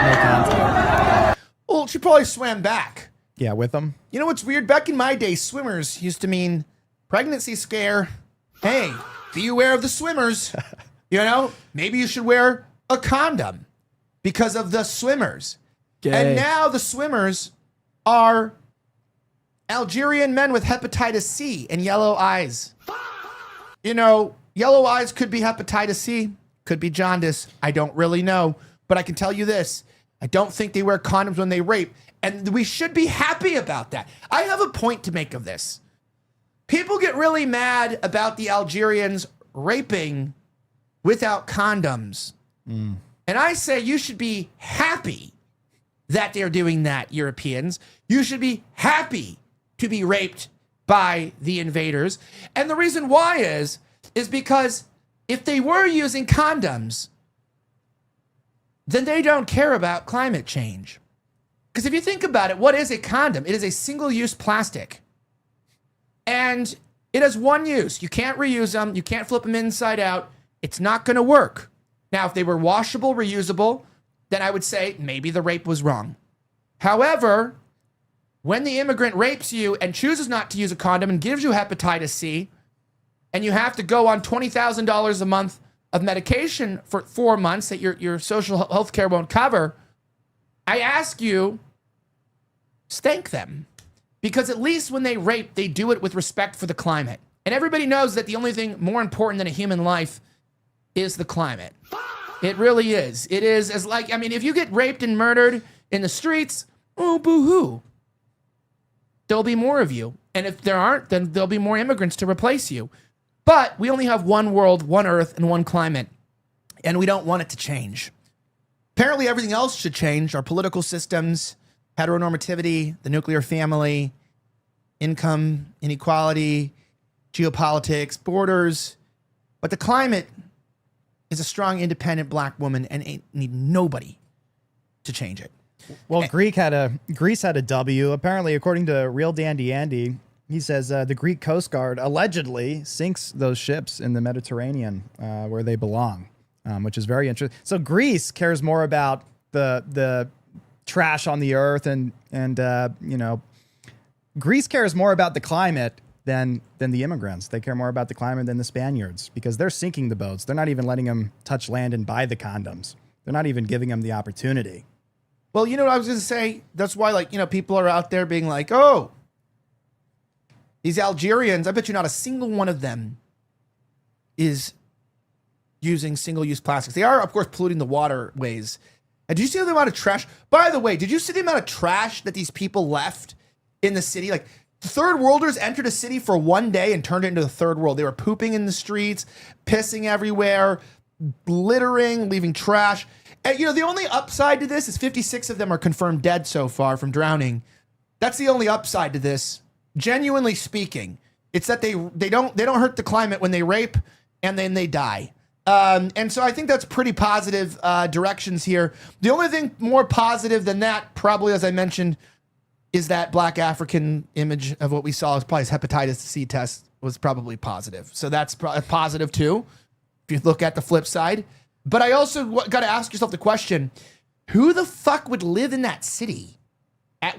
Speaker 10: no contact.
Speaker 4: Well, she probably swam back.
Speaker 10: Yeah, with them.
Speaker 4: You know what's weird? Back in my day, swimmers used to mean pregnancy scare. Hey, be aware of the swimmers. Maybe you should wear a condom because of the swimmers.
Speaker 5: Gay.
Speaker 4: And now the swimmers are Algerian men with hepatitis C and yellow eyes. Yellow eyes could be hepatitis C, could be jaundice. I don't really know. But I can tell you this. I don't think they wear condoms when they rape. And we should be happy about that. I have a point to make of this. People get really mad about the Algerians raping without condoms. And I say you should be happy that they're doing that, Europeans. You should be happy to be raped by the invaders. And the reason why is because if they were using condoms, then they don't care about climate change. Because if you think about it, what is a condom? It is a single-use plastic. And it has one use. You can't reuse them. You can't flip them inside out. It's not going to work. Now, if they were washable, reusable, then I would say maybe the rape was wrong. However, when the immigrant rapes you and chooses not to use a condom and gives you hepatitis C, and you have to go on $20,000 a month of medication for 4 months that your social health care won't cover, I ask you, thank them. Because at least when they rape, they do it with respect for the climate. And everybody knows that the only thing more important than a human life is the climate. It really is. It is as like, I mean, if you get raped and murdered in the streets, oh, boo-hoo. There'll be more of you. And if there aren't, then there'll be more immigrants to replace you. But we only have one world, one earth, and one climate. And we don't want it to change. Apparently everything else should change. Our political systems, heteronormativity, the nuclear family, income inequality, geopolitics, borders. But the climate is a strong, independent black woman and ain't need nobody to change it.
Speaker 10: Well, Greece had a W. Apparently, according to Real Dandy Andy, he says the Greek Coast Guard allegedly sinks those ships in the Mediterranean where they belong, which is very interesting. So Greece cares more about the trash on the earth and you know, Greece cares more about the climate than the immigrants. They care more about the climate than the Spaniards because they're sinking the boats. They're not even letting them touch land and buy the condoms. They're not even giving them the opportunity.
Speaker 4: Well, you know what I was going to say? That's why, like, you know, people are out there being like, oh, these Algerians, I bet you not a single one of them is using single-use plastics. They are, of course, polluting the waterways. And did you see the amount of trash? By the way, did you see the amount of trash that these people left in the city? Like, third worlders entered a city for one day and turned it into a third world. They were pooping in the streets, pissing everywhere, littering, leaving trash. And, you know, the only upside to this is 56 of them are confirmed dead so far from drowning. That's the only upside to this. Genuinely speaking, it's that they don't hurt the climate when they rape and then they die. And so I think that's pretty positive directions here. The only thing more positive than that, probably as I mentioned, is that black African image of what we saw is probably his hepatitis C test was probably positive. So that's positive too, if you look at the flip side. But I also got to ask yourself the question, who the fuck would live in that city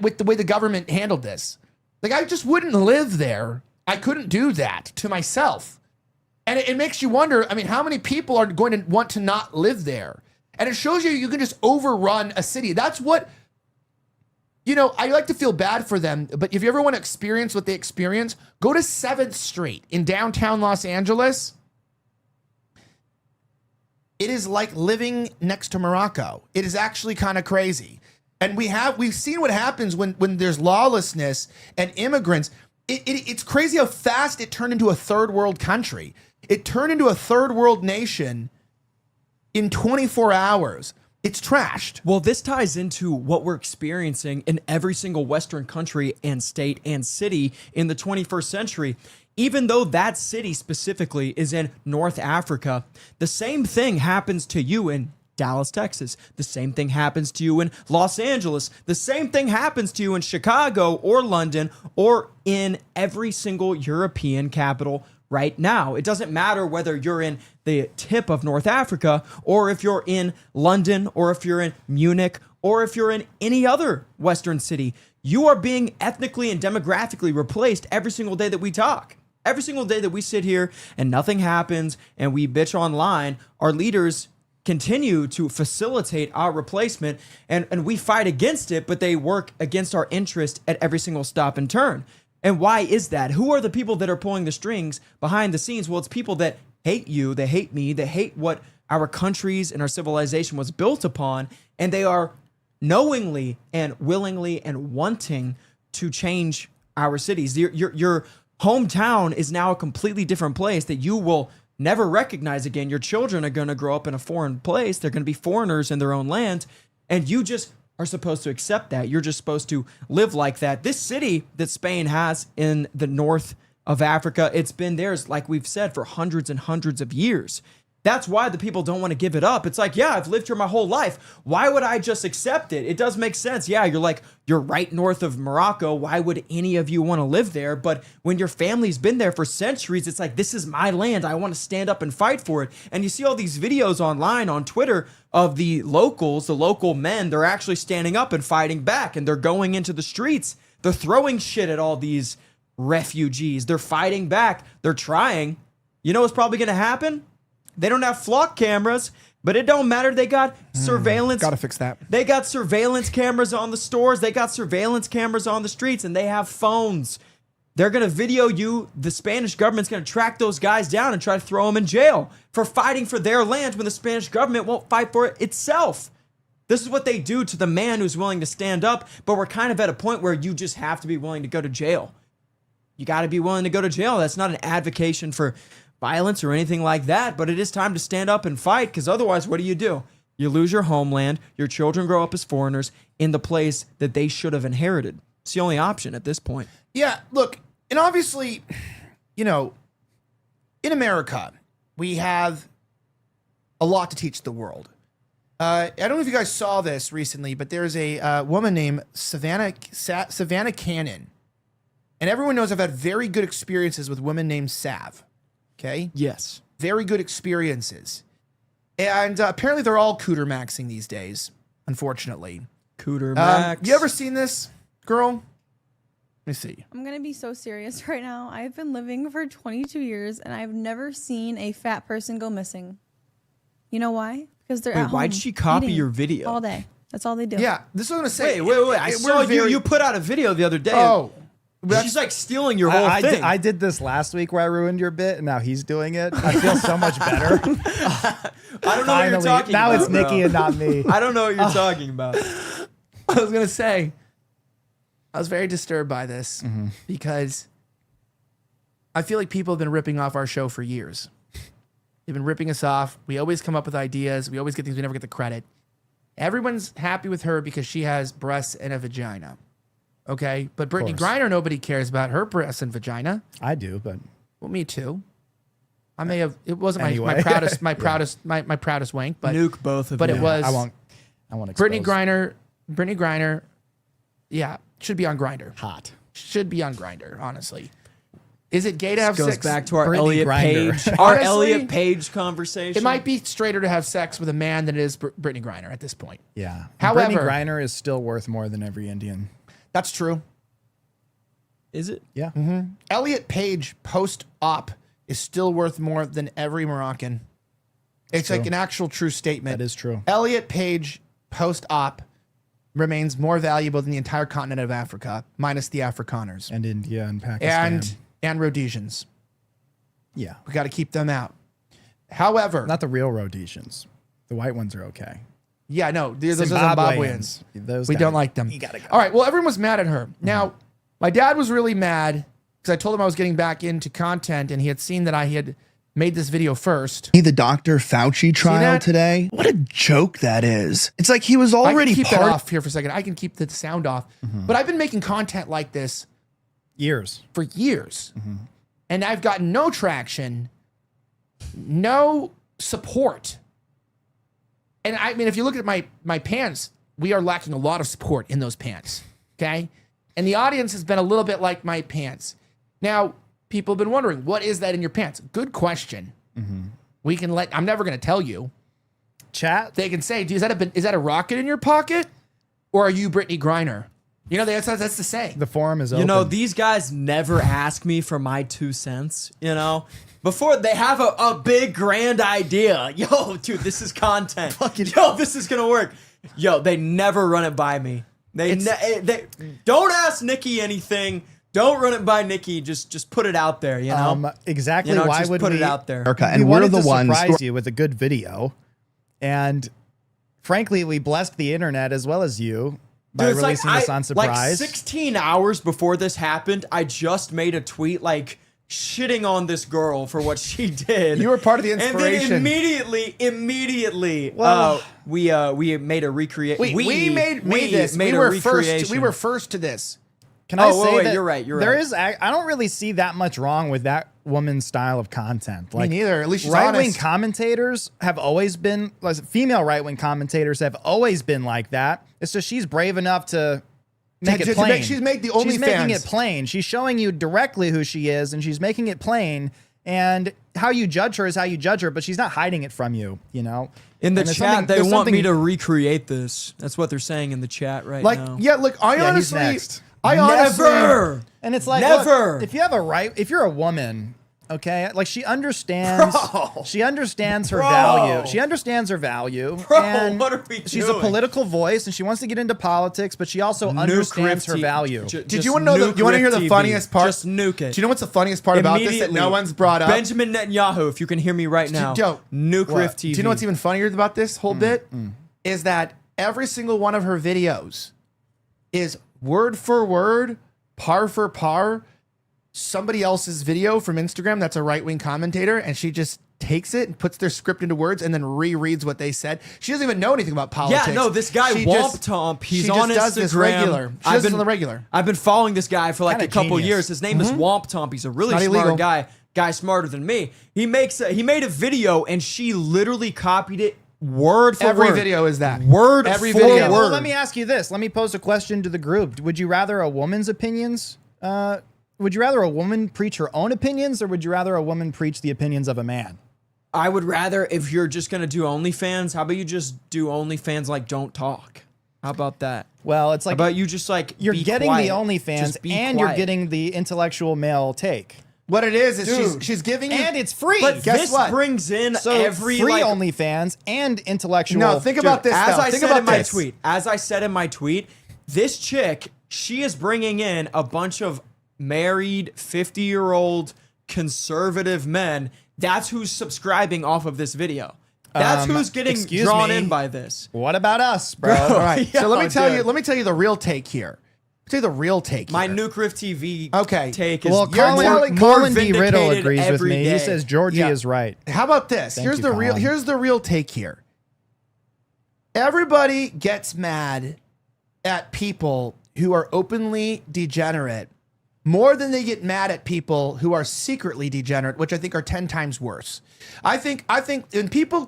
Speaker 4: with the way the government handled this? Like, I just wouldn't live there. I couldn't do that to myself. And it makes you wonder, I mean, how many people are going to want to not live there? And it shows you can just overrun a city. That's what, you know, I like to feel bad for them, but if you ever want to experience what they experience, go to 7th Street in downtown Los Angeles. It is like living next to Morocco. It is actually kind of crazy. And we've seen what happens when there's lawlessness and immigrants. It's crazy how fast it turned into a third world country. It turned into a third world nation in 24 hours. It's trashed.
Speaker 5: Well, this ties into what we're experiencing in every single Western country and state and city in the 21st century. Even though that city specifically is in North Africa, the same thing happens to you in Dallas, Texas. The same thing happens to you in Los Angeles. The same thing happens to you in Chicago or London or in every single European capital right now. It doesn't matter whether you're in the tip of North Africa or if you're in London or if you're in Munich or if you're in any other Western city. You are being ethnically and demographically replaced every single day that we talk. Every single day that we sit here and nothing happens and we bitch online, our leaders continue to facilitate our replacement and we fight against it, but they work against our interest at every single stop and turn. And why is that? Who are the people that are pulling the strings behind the scenes? Well, it's people that hate you, they hate me, they hate what our countries and our civilization was built upon, and they are knowingly and willingly and wanting to change our cities. Your hometown is now a completely different place that you will never recognize again. Your children are going to grow up in a foreign place. They're going to be foreigners in their own land. And you just are supposed to accept that. You're just supposed to live like that. This city that Spain has in the north of Africa, it's been theirs, like we've said, for hundreds and hundreds of years. That's why the people don't want to give it up. It's like, yeah, I've lived here my whole life. Why would I just accept it? It does make sense. Yeah, you're right north of Morocco. Why would any of you want to live there? But when your family's been there for centuries, it's like, this is my land. I want to stand up and fight for it. And you see all these videos online on Twitter of the locals, the local men, they're actually standing up and fighting back, and they're going into the streets. They're throwing shit at all these refugees. They're fighting back. They're trying. You know what's probably going to happen? They don't have flock cameras, but it don't matter. They got surveillance.
Speaker 2: Gotta fix that.
Speaker 5: They got surveillance cameras on the stores. They got surveillance cameras on the streets, and they have phones. They're going to video you. The Spanish government's going to track those guys down and try to throw them in jail for fighting for their land when the Spanish government won't fight for it itself. This is what they do to the man who's willing to stand up, but we're kind of at a point where you just have to be willing to go to jail. You got to be willing to go to jail. That's not an advocacy for violence or anything like that, but it is time to stand up and fight, because otherwise, what do? You lose your homeland, your children grow up as foreigners in the place that they should have inherited. It's the only option at this point.
Speaker 2: Yeah, look, and obviously, in America, we have a lot to teach the world. I don't know if you guys saw this recently, but there's a woman named Savannah Cannon, and everyone knows I've had very good experiences with women named Sav. Okay.
Speaker 5: Yes.
Speaker 2: Very good experiences. And apparently they're all cooter maxing these days, unfortunately.
Speaker 5: Cooter max.
Speaker 2: You ever seen this, girl? Let me see.
Speaker 11: I'm going to be so serious right now. I've been living for 22 years, and I've never seen a fat person go missing. You know why? Because they're at home.
Speaker 5: Why did she copy
Speaker 11: eating
Speaker 5: your video?
Speaker 11: all day. That's all they do.
Speaker 2: Yeah, this is what I'm going to say.
Speaker 5: Wait. I saw you put out a video the other day.
Speaker 2: Oh.
Speaker 5: She's like stealing your whole thing.
Speaker 10: I did this last week where I ruined your bit, and now he's doing it. I feel so much better.
Speaker 5: I don't know what you're talking
Speaker 10: now
Speaker 5: about.
Speaker 10: Now it's Nikki and not me.
Speaker 5: I don't know what you're talking about.
Speaker 2: I was going to say, I was very disturbed by this because I feel like people have been ripping off our show for years. They've been ripping us off. We always come up with ideas. We always get things. We never get the credit. Everyone's happy with her because she has breasts and a vagina. Okay, but Brittany Griner, nobody cares about her breasts and vagina.
Speaker 10: I do, but
Speaker 2: well, me too. I may have. It wasn't
Speaker 10: anyway.
Speaker 2: my proudest, my proudest wank, but
Speaker 5: nuke both of
Speaker 2: but
Speaker 5: you.
Speaker 2: it was.
Speaker 10: I won't.
Speaker 2: Brittany Griner, yeah, should be on Grindr.
Speaker 10: Hot.
Speaker 2: Should be on Grindr. Honestly, is it gay to have
Speaker 5: goes
Speaker 2: sex?
Speaker 5: back to our
Speaker 10: Brittany
Speaker 5: Elliot
Speaker 10: Griner.
Speaker 5: Page, our
Speaker 2: Honestly,
Speaker 5: Elliot Page conversation.
Speaker 2: It might be straighter to have sex with a man than it is Brittany Griner at this point.
Speaker 10: Yeah.
Speaker 2: However,
Speaker 10: Brittany Griner is still worth more than every Indian.
Speaker 2: That's true.
Speaker 5: Is it?
Speaker 10: Yeah.
Speaker 2: Elliot Page post-op is still worth more than every Moroccan. It's like an actual true statement.
Speaker 10: That is true.
Speaker 2: Elliot Page post-op remains more valuable than the entire continent of Africa, minus the Afrikaners.
Speaker 10: And India and Pakistan.
Speaker 2: And Rhodesians.
Speaker 10: Yeah.
Speaker 2: We got to keep them out. However,
Speaker 10: Not the real Rhodesians. The white ones are okay.
Speaker 2: yeah, no, those are Zimbabweans.
Speaker 10: Those
Speaker 2: We
Speaker 10: guys,
Speaker 2: don't like them.
Speaker 10: You gotta go.
Speaker 2: All right, well, everyone was mad at her. Now, my dad was really mad because I told him I was getting back into content, and he had seen that I had made this video first.
Speaker 12: The Dr. Fauci trial today. What a joke that is. It's like he was already
Speaker 2: I can keep that off here for a second. I can keep the sound off. But I've been making content like this for years. And I've gotten no traction, no support. And I mean, if you look at my pants, we are lacking a lot of support in those pants. Okay? And the audience has been a little bit like my pants. Now, people have been wondering, what is that in your pants? Good question. We can I'm never going to tell you.
Speaker 10: Chat.
Speaker 2: They can say, is that a rocket in your pocket? Or are you Brittany Griner? You know, that's the say.
Speaker 10: The forum is open.
Speaker 5: You know, these guys never ask me for my 2 cents, you know? Before they have a big grand idea. Yo, dude, this is content. Yo, this is going to work. Yo, they never run it by me. They don't ask Nikki anything. Don't run it by Nikki. Just put it out there, you know?
Speaker 10: Exactly.
Speaker 5: You know,
Speaker 10: why
Speaker 5: just
Speaker 10: would
Speaker 5: put
Speaker 10: we
Speaker 5: it out there?
Speaker 12: And we're the ones
Speaker 10: surprise you with a good video. And frankly, we blessed the internet as well as you by
Speaker 5: Dude,
Speaker 10: releasing this on surprise.
Speaker 5: Like 16 hours before this happened, I just made a tweet like shitting on this girl for what she did.
Speaker 2: You were part of the inspiration.
Speaker 5: And then immediately, we made a recreation.
Speaker 2: We made this.
Speaker 5: Made
Speaker 2: we
Speaker 5: a
Speaker 2: were
Speaker 5: recreation.
Speaker 2: first. We were first to this.
Speaker 10: Can I say
Speaker 5: wait,
Speaker 10: that
Speaker 5: you're right. You're
Speaker 10: there
Speaker 5: right.
Speaker 10: is, I don't really see that much wrong with that woman's style of content. Like,
Speaker 2: Me neither. At least she's
Speaker 10: right-wing
Speaker 2: honest.
Speaker 10: commentators have always been, like, female right-wing commentators have always been like that. It's just she's brave enough to make it plain.
Speaker 2: She's made the
Speaker 10: She's making
Speaker 2: OnlyFans.
Speaker 10: it plain. She's showing you directly who she is, and she's making it plain. And how you judge her is how you judge her, but she's not hiding it from you, you know?
Speaker 5: In the
Speaker 10: And there's
Speaker 5: chat,
Speaker 10: something-
Speaker 5: they
Speaker 10: there's
Speaker 5: want
Speaker 10: something-
Speaker 5: me to recreate this. That's what they're saying in the chat right now.
Speaker 2: Yeah, look, I
Speaker 10: Yeah, he's
Speaker 2: honestly,
Speaker 10: next.
Speaker 5: Never.
Speaker 10: And it's like,
Speaker 5: Never.
Speaker 10: look, if you have a right, if you're a woman, okay, like she understands, she understands her value. She understands her value. And
Speaker 5: what are we
Speaker 10: she's
Speaker 5: doing?
Speaker 10: a political voice, and she wants to get into politics, but she also understands her value.
Speaker 2: Did you want to know? You want to hear the funniest part?
Speaker 5: Just nuke it.
Speaker 2: Do you know what's the funniest part about this that no one's brought up?
Speaker 5: Benjamin Netanyahu, if you can hear me right now. Nuke Rift TV.
Speaker 2: Do you know what's even funnier about this whole bit? Is that every single one of her videos is word for word, par for par, somebody else's video from Instagram that's a right-wing commentator, and she just takes it and puts their script into words and then rereads what they said. She doesn't even know anything about politics.
Speaker 5: Yeah, no, this guy
Speaker 2: She
Speaker 5: Womp
Speaker 2: just-
Speaker 5: Tomp, he's
Speaker 2: she
Speaker 5: on
Speaker 2: just
Speaker 5: Instagram.
Speaker 2: does this regular. She does this on the regular.
Speaker 5: I've been following this guy for like
Speaker 10: Kinda
Speaker 5: a couple
Speaker 10: genius.
Speaker 5: years. His name is Womp Tomp. He's a really
Speaker 2: not
Speaker 5: smart
Speaker 2: illegal.
Speaker 5: guy smarter than me. He made a video and she literally copied it word for
Speaker 2: Every
Speaker 5: word.
Speaker 2: video is that.
Speaker 5: Word
Speaker 2: Every
Speaker 5: for
Speaker 2: video.
Speaker 10: Okay, well,
Speaker 5: word.
Speaker 10: let me ask you this. Let me pose a question to the group. Would you rather a woman's opinions? Would you rather a woman preach her own opinions, or would you rather a woman preach the opinions of a man?
Speaker 5: I would rather, if you're just gonna do OnlyFans, how about you just do OnlyFans like don't talk? How about that?
Speaker 10: Well, it's like,
Speaker 5: How about you just like
Speaker 10: you're
Speaker 5: be
Speaker 10: getting
Speaker 5: quiet.
Speaker 10: the OnlyFans
Speaker 5: Just be
Speaker 10: and you're
Speaker 5: quiet.
Speaker 10: getting the intellectual male take.
Speaker 2: What it is
Speaker 10: Dude.
Speaker 2: she's giving you,
Speaker 10: And it's free.
Speaker 5: But
Speaker 2: Guess
Speaker 5: this
Speaker 2: what?
Speaker 5: brings in
Speaker 10: So
Speaker 5: every
Speaker 10: free
Speaker 5: like,
Speaker 10: OnlyFans and intellectual.
Speaker 2: No, think about this.
Speaker 5: As
Speaker 2: though.
Speaker 5: I
Speaker 2: Think
Speaker 5: said
Speaker 2: about
Speaker 5: in my
Speaker 2: this.
Speaker 5: tweet, this chick, she is bringing in a bunch of married 50-year-old conservative men. That's who's subscribing off of this video. That's who's getting
Speaker 10: excuse
Speaker 5: drawn
Speaker 10: me.
Speaker 5: in by this.
Speaker 10: What about us, bro?
Speaker 2: All right. So let me tell
Speaker 5: dude.
Speaker 2: you. Let me tell you the real take here. Tell you the real take.
Speaker 5: My
Speaker 2: here.
Speaker 5: Nuke Rift TV
Speaker 2: Okay.
Speaker 5: take is
Speaker 10: Well,
Speaker 2: You're
Speaker 10: Colin,
Speaker 2: telling-
Speaker 10: Colin D.
Speaker 5: vindicated
Speaker 10: Riddle agrees with
Speaker 5: every
Speaker 10: me. He
Speaker 5: day.
Speaker 10: says Georgie
Speaker 2: Yeah.
Speaker 10: is right.
Speaker 2: How about this?
Speaker 10: Thank
Speaker 2: Here's
Speaker 10: you,
Speaker 2: the real.
Speaker 10: Colin.
Speaker 2: Here's the real take here. Everybody gets mad at people who are openly degenerate more than they get mad at people who are secretly degenerate, which I think are 10 times worse. I think, and people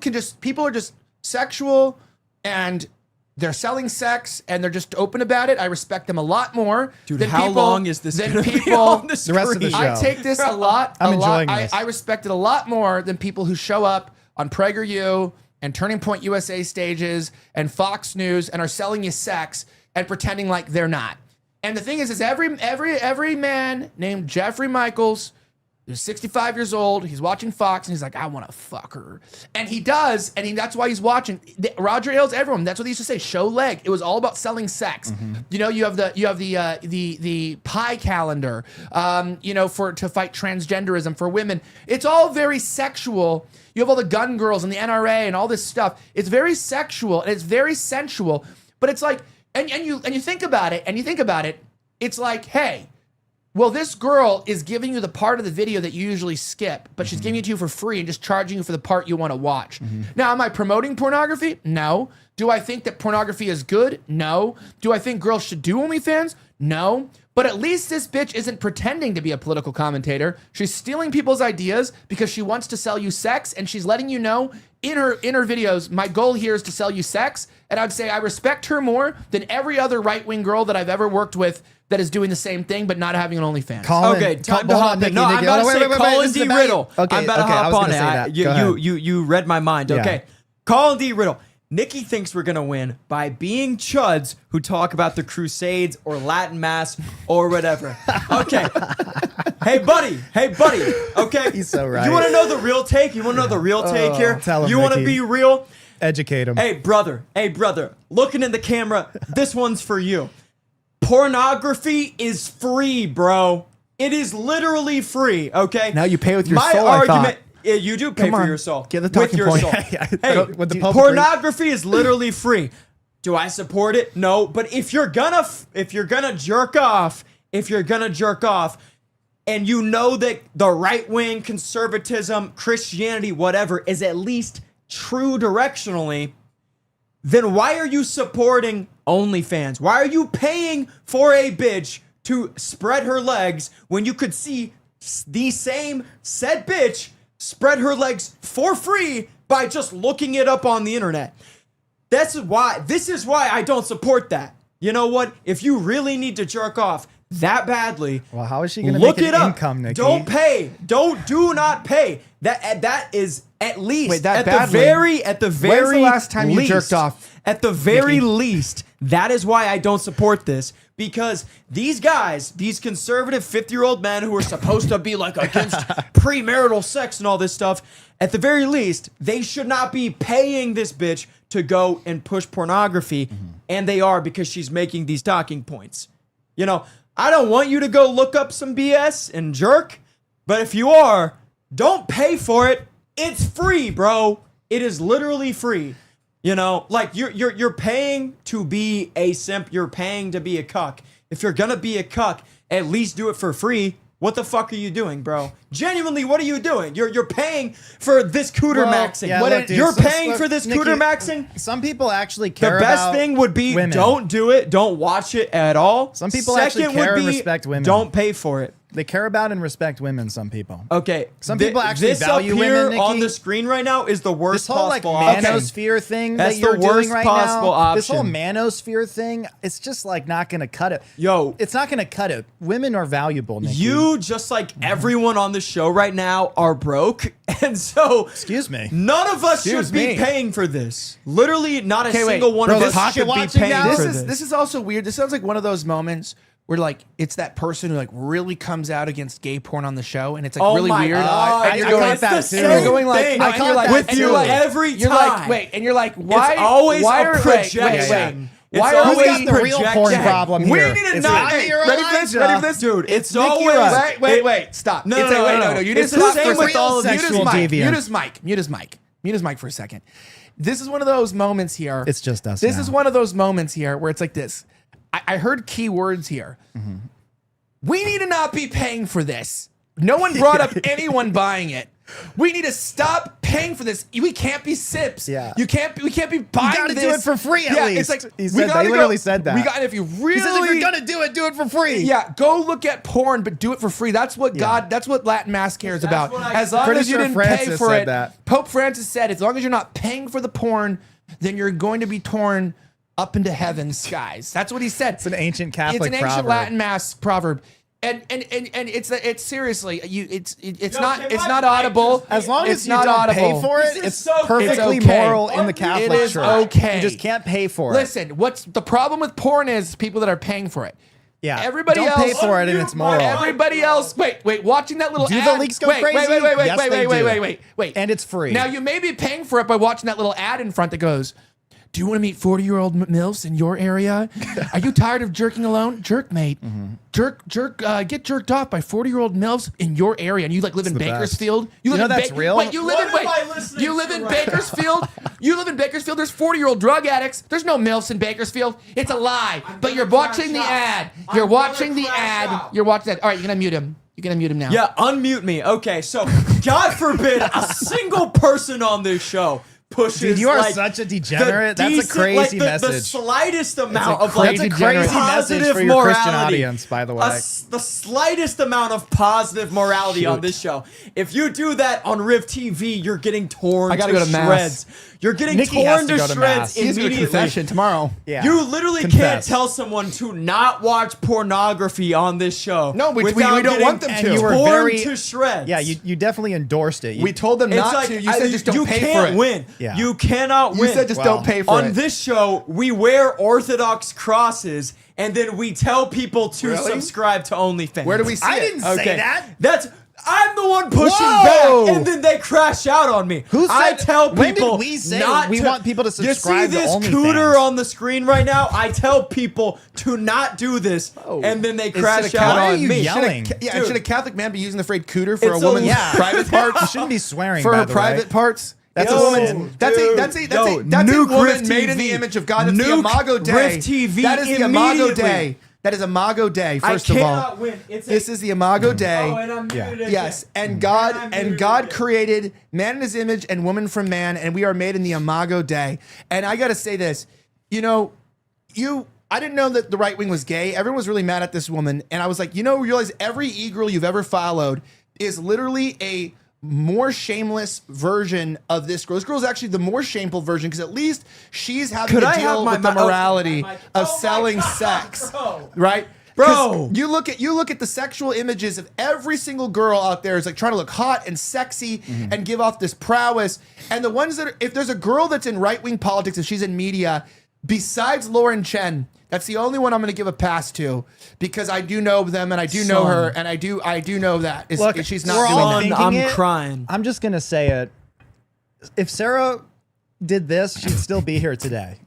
Speaker 2: are just sexual and they're selling sex and they're just open about it. I respect them a lot more.
Speaker 5: Dude,
Speaker 2: than
Speaker 5: how
Speaker 2: people,
Speaker 5: long is this
Speaker 2: than
Speaker 5: gonna be
Speaker 2: people,
Speaker 5: on the
Speaker 10: The rest of the
Speaker 5: screen?
Speaker 10: show.
Speaker 2: I take this a lot.
Speaker 10: I'm
Speaker 2: a lot.
Speaker 10: enjoying this.
Speaker 2: I respect it a lot more than people who show up on PragerU and Turning Point USA stages and Fox News and are selling you sex and pretending like they're not. And the thing is every man named Jeffrey Michaels, who's 65 years old, he's watching Fox and he's like, I want to fuck her. And he does, and that's why he's watching. Roger Ailes, everyone, that's what they used to say, show leg. It was all about selling sex. You know, you have the pie calendar, to fight transgenderism for women. It's all very sexual. You have all the gun girls and the NRA and all this stuff. It's very sexual and it's very sensual, but it's like, and you think about it, it's like, hey, well, this girl is giving you the part of the video that you usually skip, but she's giving it to you for free and just charging you for the part you want to watch. Now, am I promoting pornography? No. Do I think that pornography is good? No. Do I think girls should do OnlyFans? No. But at least this bitch isn't pretending to be a political commentator. She's stealing people's ideas because she wants to sell you sex, and she's letting you know in her videos, my goal here is to sell you sex. And I'd say I respect her more than every other right-wing girl that I've ever worked with that is doing the same thing but not having an OnlyFans.
Speaker 10: Colin,
Speaker 5: Okay, time to
Speaker 10: hold
Speaker 5: hop
Speaker 10: on,
Speaker 5: in.
Speaker 10: Nikki,
Speaker 5: No, I'm
Speaker 10: Nikki.
Speaker 5: about to
Speaker 10: Oh,
Speaker 5: say
Speaker 10: wait,
Speaker 5: Colin
Speaker 10: this is
Speaker 5: D.
Speaker 10: about-
Speaker 5: Riddle.
Speaker 10: Okay,
Speaker 5: I'm about to
Speaker 10: okay, I
Speaker 5: hop
Speaker 10: was
Speaker 5: on
Speaker 10: gonna
Speaker 5: it.
Speaker 10: say that. Go ahead.
Speaker 5: You read my mind.
Speaker 10: Yeah.
Speaker 5: Okay. Colin D. Riddle. Nikki thinks we're gonna win by being chuds who talk about the Crusades or Latin Mass or whatever. Okay. Hey buddy. Okay.
Speaker 10: He's so right.
Speaker 5: You want to know the real take? You want to know the real take here?
Speaker 10: tell him,
Speaker 5: You want to
Speaker 10: Nikki.
Speaker 5: be real?
Speaker 10: Educate him.
Speaker 5: Hey brother, looking in the camera, this one's for you. Pornography is free, bro. It is literally free, okay?
Speaker 2: Now you pay with your
Speaker 5: My
Speaker 2: soul, I
Speaker 5: argument,
Speaker 2: thought.
Speaker 5: yeah, you do pay
Speaker 2: Come
Speaker 5: for
Speaker 2: on,
Speaker 5: your soul.
Speaker 2: get the
Speaker 5: with
Speaker 2: talking
Speaker 5: your
Speaker 2: point.
Speaker 5: soul.
Speaker 2: Yeah,
Speaker 10: with the
Speaker 5: dude,
Speaker 10: Pope
Speaker 5: pornography is literally free. Do I support it? No, but if you're gonna jerk off, and you know that the right wing, conservatism, Christianity, whatever, is at least true directionally, then why are you supporting OnlyFans? Why are you paying for a bitch to spread her legs when you could see the same said bitch spread her legs for free by just looking it up on the internet? This is why I don't support that. You know what? If you really need to jerk off that badly,
Speaker 10: well, how is she going to
Speaker 5: look
Speaker 10: make
Speaker 5: it
Speaker 10: an
Speaker 5: up.
Speaker 10: income, Nikki?
Speaker 5: Don't pay. Do not pay. That is at least
Speaker 2: Wait, that
Speaker 5: at
Speaker 2: badly?
Speaker 5: the very
Speaker 2: When's the last time you
Speaker 5: least,
Speaker 2: jerked off,
Speaker 5: At the very
Speaker 2: Nikki?
Speaker 5: least, that is why I don't support this, because these guys, these conservative 50-year-old men who are supposed to be like against premarital sex and all this stuff, at the very least, they should not be paying this bitch to go and push pornography, and they are, because she's making these talking points. You know, I don't want you to go look up some BS and jerk, but if you are, don't pay for it. It's free, bro. It is literally free. You know, like you're paying to be a simp. You're paying to be a cuck. If you're gonna be a cuck, at least do it for free. What the fuck are you doing, bro? Genuinely, what are you doing? You're paying for this cooter maxing.
Speaker 10: Yeah, look, dude,
Speaker 5: you're paying for this
Speaker 10: Nikki,
Speaker 5: cooter maxing?
Speaker 10: Some people actually care
Speaker 5: The best
Speaker 10: about
Speaker 5: thing would be
Speaker 10: women.
Speaker 5: don't do it. Don't watch it at all.
Speaker 10: Some people actually care and respect women.
Speaker 5: Don't pay for it.
Speaker 10: They care about and respect women, some people.
Speaker 5: Okay.
Speaker 10: Some people actually
Speaker 5: this
Speaker 10: value
Speaker 5: up here
Speaker 10: women, Nikki.
Speaker 5: on the screen right now is the worst
Speaker 10: This whole like
Speaker 5: possible option.
Speaker 10: manosphere thing
Speaker 5: That's
Speaker 10: that you're
Speaker 5: the worst
Speaker 10: doing right
Speaker 5: possible
Speaker 10: now. This whole
Speaker 5: option.
Speaker 10: manosphere thing, it's just like not gonna cut it.
Speaker 5: Yo,
Speaker 10: it's not gonna cut it. Women are valuable, Nikki.
Speaker 5: You, just like everyone on the show right now, are broke, and so
Speaker 10: excuse me,
Speaker 5: none of us
Speaker 2: Excuse
Speaker 5: should be
Speaker 2: me.
Speaker 5: paying for this. Literally, not a
Speaker 2: Okay,
Speaker 5: single
Speaker 2: wait.
Speaker 5: one
Speaker 2: Bro,
Speaker 5: of
Speaker 2: this
Speaker 5: us should be
Speaker 2: watching
Speaker 5: paying
Speaker 2: now?
Speaker 5: for
Speaker 2: This
Speaker 5: this.
Speaker 2: is this is also weird. This sounds like one of those moments where like it's that person who like really comes out against gay porn on the show, and it's like
Speaker 5: Oh
Speaker 2: really
Speaker 5: my
Speaker 2: weird.
Speaker 5: God,
Speaker 2: and you're
Speaker 5: I
Speaker 2: going,
Speaker 5: caught that too.
Speaker 2: You're going like,
Speaker 5: Thing.
Speaker 2: no, and you're like,
Speaker 5: with
Speaker 2: and
Speaker 5: you
Speaker 2: you're like,
Speaker 5: every
Speaker 2: You're like,
Speaker 5: time.
Speaker 2: wait, and you're like, why?
Speaker 5: It's always
Speaker 2: why
Speaker 5: a
Speaker 2: are,
Speaker 5: projection.
Speaker 2: Why
Speaker 5: It's
Speaker 2: are
Speaker 5: always
Speaker 2: we
Speaker 10: got the real porn
Speaker 5: projection.
Speaker 10: problem
Speaker 5: We
Speaker 10: here?
Speaker 5: need to
Speaker 10: It's
Speaker 5: not.
Speaker 10: not
Speaker 5: Hey,
Speaker 10: your
Speaker 5: ready for this?
Speaker 10: Elijah.
Speaker 5: Ready for this, dude? It's
Speaker 10: Nikki
Speaker 5: always.
Speaker 10: Russ.
Speaker 2: Wait, stop.
Speaker 5: No,
Speaker 2: It's
Speaker 5: no,
Speaker 2: like,
Speaker 5: no,
Speaker 2: wait,
Speaker 5: no.
Speaker 2: You
Speaker 5: It's
Speaker 2: need to
Speaker 5: the
Speaker 2: stop
Speaker 5: same
Speaker 2: for
Speaker 5: with
Speaker 2: a
Speaker 5: all
Speaker 2: second.
Speaker 10: sexual deviants.
Speaker 2: Mute his mic for a second. This is one of those moments here.
Speaker 10: It's just us
Speaker 2: This
Speaker 10: now.
Speaker 2: is one of those moments here where it's like this. I heard key words here. We need to not be paying for this. No one brought up anyone buying it. We need to stop paying for this. We can't be simps.
Speaker 10: Yeah.
Speaker 2: We can't be buying
Speaker 10: gotta
Speaker 2: this.
Speaker 10: do it for free at
Speaker 2: yeah,
Speaker 10: least.
Speaker 2: It's like
Speaker 10: He said that. He literally said that.
Speaker 2: We got if you really
Speaker 10: He says if you're gonna do it for free.
Speaker 2: yeah, go look at porn, but do it for free. That's what God. That's what Latin Mass cares about.
Speaker 5: what I-
Speaker 2: As long
Speaker 10: Pretty
Speaker 2: as you
Speaker 10: sure
Speaker 2: didn't pay
Speaker 10: Francis
Speaker 2: for
Speaker 10: said
Speaker 2: it,
Speaker 10: that.
Speaker 2: Pope Francis said, as long as you're not paying for the porn, then you're going to be torn up into heaven's skies. That's what he said.
Speaker 10: It's an ancient Catholic
Speaker 2: It's an ancient
Speaker 10: proverb.
Speaker 2: Latin Mass proverb. And it's seriously it's
Speaker 5: Yo,
Speaker 2: not
Speaker 5: can
Speaker 2: it's
Speaker 5: my
Speaker 2: not
Speaker 5: mic
Speaker 2: audible.
Speaker 5: just-
Speaker 10: As long
Speaker 2: it's
Speaker 10: as you
Speaker 2: not
Speaker 10: don't
Speaker 2: audible.
Speaker 10: pay for
Speaker 5: This
Speaker 10: it,
Speaker 5: is
Speaker 10: it's
Speaker 5: so
Speaker 10: perfectly
Speaker 2: It's okay.
Speaker 10: moral in the Catholic
Speaker 2: It is
Speaker 10: Church.
Speaker 2: okay.
Speaker 10: You just can't pay for it.
Speaker 2: Listen, what's the problem with porn is people that are paying for it.
Speaker 10: Yeah.
Speaker 2: Everybody
Speaker 10: don't
Speaker 2: else
Speaker 10: pay for it and it's moral.
Speaker 2: Everybody else, wait, watching that little
Speaker 10: Do
Speaker 2: ad.
Speaker 10: the leaks go
Speaker 2: wait,
Speaker 10: crazy?
Speaker 2: Wait,
Speaker 10: Yes, they do.
Speaker 2: wait.
Speaker 10: And it's free.
Speaker 2: Now you may be paying for it by watching that little ad in front that goes, "Do you want to meet 40-year-old MILFs in your area? Are you tired of jerking alone? Jerkmate. Get jerked off by 40-year-old MILFs in your area." And you like live in
Speaker 10: the best.
Speaker 2: Bakersfield.
Speaker 10: You know that's real?
Speaker 2: Wait, you live
Speaker 5: What
Speaker 2: in
Speaker 5: am I listening
Speaker 2: You live
Speaker 5: to
Speaker 2: in
Speaker 5: right
Speaker 2: Bakersfield. You live in Bakersfield. There's 40-year-old drug addicts. There's no MILFs in Bakersfield. It's a lie. But you're watching the ad. You're watching the ad. You're watching that. All right, you're gonna mute him. You're gonna mute him now.
Speaker 5: Yeah, unmute me. Okay, so God forbid a single person on this show pushes.
Speaker 10: Dude, you are
Speaker 5: like,
Speaker 10: such a
Speaker 5: the
Speaker 10: degenerate. That's a
Speaker 5: decent-
Speaker 10: crazy
Speaker 5: like, the
Speaker 10: message.
Speaker 5: slightest amount
Speaker 10: That's
Speaker 5: of like
Speaker 10: a crazy
Speaker 5: positive
Speaker 10: message for your Christian
Speaker 5: morality.
Speaker 10: audience, by the way.
Speaker 5: The slightest amount of positive morality on this show. If you do that on Riv TV, you're getting torn
Speaker 2: I gotta
Speaker 5: to
Speaker 2: go to mass.
Speaker 5: shreds. You're getting
Speaker 10: Nikki has
Speaker 5: torn
Speaker 10: to
Speaker 5: to
Speaker 10: go to
Speaker 5: shreds
Speaker 10: mass.
Speaker 2: He's gonna
Speaker 5: immediately.
Speaker 2: confession tomorrow.
Speaker 10: Yeah.
Speaker 5: You literally can't
Speaker 10: Confess.
Speaker 5: tell someone to not watch pornography on this show.
Speaker 2: No, we
Speaker 5: without
Speaker 2: don't want them
Speaker 5: getting
Speaker 2: to.
Speaker 10: You were
Speaker 5: torn
Speaker 10: very-
Speaker 5: to shreds.
Speaker 10: Yeah, you definitely endorsed it.
Speaker 2: We told them
Speaker 5: It's
Speaker 2: not
Speaker 5: like,
Speaker 2: to. You said just don't pay for
Speaker 5: can't
Speaker 2: it.
Speaker 5: win.
Speaker 10: Yeah.
Speaker 5: You cannot win.
Speaker 2: You said just
Speaker 10: Well,
Speaker 2: don't pay for
Speaker 5: on
Speaker 2: it.
Speaker 5: this show, we wear Orthodox crosses, and then we tell people to
Speaker 2: Really?
Speaker 5: subscribe to OnlyFans.
Speaker 2: Where do we see
Speaker 10: I
Speaker 2: it?
Speaker 10: didn't say that.
Speaker 5: I'm the one pushing
Speaker 10: Whoa!
Speaker 5: back, and then they crash out on me.
Speaker 10: Who
Speaker 5: I
Speaker 10: said-
Speaker 5: tell
Speaker 10: when did
Speaker 5: people
Speaker 10: we say
Speaker 5: not
Speaker 10: we
Speaker 5: to,
Speaker 10: want people to subscribe to
Speaker 5: You see this
Speaker 10: OnlyFans?
Speaker 5: cooter on the screen right now? I tell people to not do this, and then they crash out
Speaker 10: Why are
Speaker 5: on
Speaker 10: you
Speaker 5: me.
Speaker 10: yelling?
Speaker 2: Should a Catholic man be using the phrase cooter for
Speaker 5: It's
Speaker 2: a woman's
Speaker 10: Yeah.
Speaker 2: private parts?
Speaker 10: You shouldn't be swearing
Speaker 2: For
Speaker 10: by
Speaker 2: her
Speaker 10: the
Speaker 2: private
Speaker 10: way.
Speaker 2: parts? That's
Speaker 5: Yo,
Speaker 2: a woman. That's
Speaker 5: dude,
Speaker 2: a
Speaker 5: yo,
Speaker 2: woman
Speaker 5: nuke
Speaker 2: made
Speaker 5: Riv
Speaker 2: in the
Speaker 5: TV.
Speaker 2: image of God. That's the
Speaker 5: Nuke
Speaker 2: Imago Dei.
Speaker 5: Riv TV
Speaker 2: That is the Imago
Speaker 5: immediately.
Speaker 2: Dei. That is Imago Dei, first of all. This is the Imago Dei.
Speaker 5: Oh, and I'm muted again.
Speaker 2: Yes, and God created man in his image and woman from man, and we are made in the Imago Dei. And I got to say this, I didn't know that the right wing was gay. Everyone was really mad at this woman, and I was like, realize every e-girl you've ever followed is literally a more shameless version of this girl. This girl is actually the more shameful version because at least she's having to deal with the morality of selling sex, right?
Speaker 5: Bro,
Speaker 2: you look at the sexual images of every single girl out there is like trying to look hot and sexy and give off this prowess. And the ones that if there's a girl that's in right-wing politics and she's in media, besides Lauren Chen, that's the only one I'm going to give a pass to because I do know them and I do know her and I do know that she's not doing that.
Speaker 5: I'm crying.
Speaker 10: I'm just going to say it. If Sarah did this, she'd still be here today.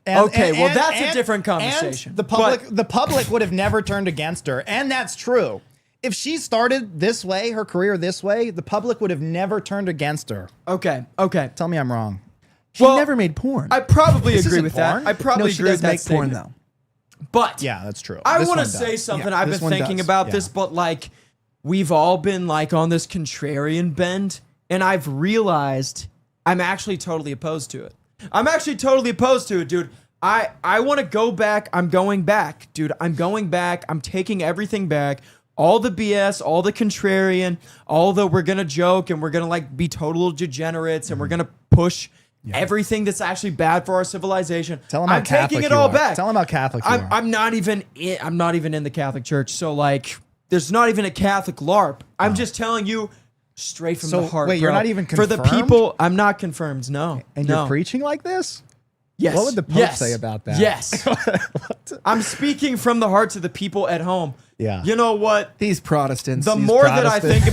Speaker 5: That's a different conversation.
Speaker 10: And the public would have never turned against her, and that's true. If she started this way, her career this way, the public would have never turned against her.
Speaker 5: Okay.
Speaker 10: Tell me I'm wrong.
Speaker 2: She never made porn.
Speaker 5: I probably agree with that. I probably agree with that
Speaker 2: make porn though.
Speaker 5: But
Speaker 10: yeah, that's true.
Speaker 5: I want to say something. I've been thinking about this, but like we've all been like on this contrarian bend, and I've realized I'm actually totally opposed to it. Dude. I want to go back. I'm going back, dude. I'm going back. I'm taking everything back. All the BS, all the contrarian, all the we're gonna joke and we're gonna like be total degenerates and we're gonna push everything that's actually bad for our civilization.
Speaker 10: Tell them how Catholic
Speaker 5: taking it all back.
Speaker 10: Tell them how Catholic you are.
Speaker 5: I'm not even in the Catholic Church, so like there's not even a Catholic LARP. I'm just telling you straight from the heart.
Speaker 10: Wait,
Speaker 5: bro.
Speaker 10: you're not even confirmed?
Speaker 5: For the people, I'm not confirmed. No.
Speaker 10: And you're preaching like this?
Speaker 5: Yes.
Speaker 10: What would the Pope say about that?
Speaker 5: Yes. I'm speaking from the heart to the people at home.
Speaker 10: Yeah.
Speaker 5: You know what?
Speaker 2: These Protestants.
Speaker 5: The more that I think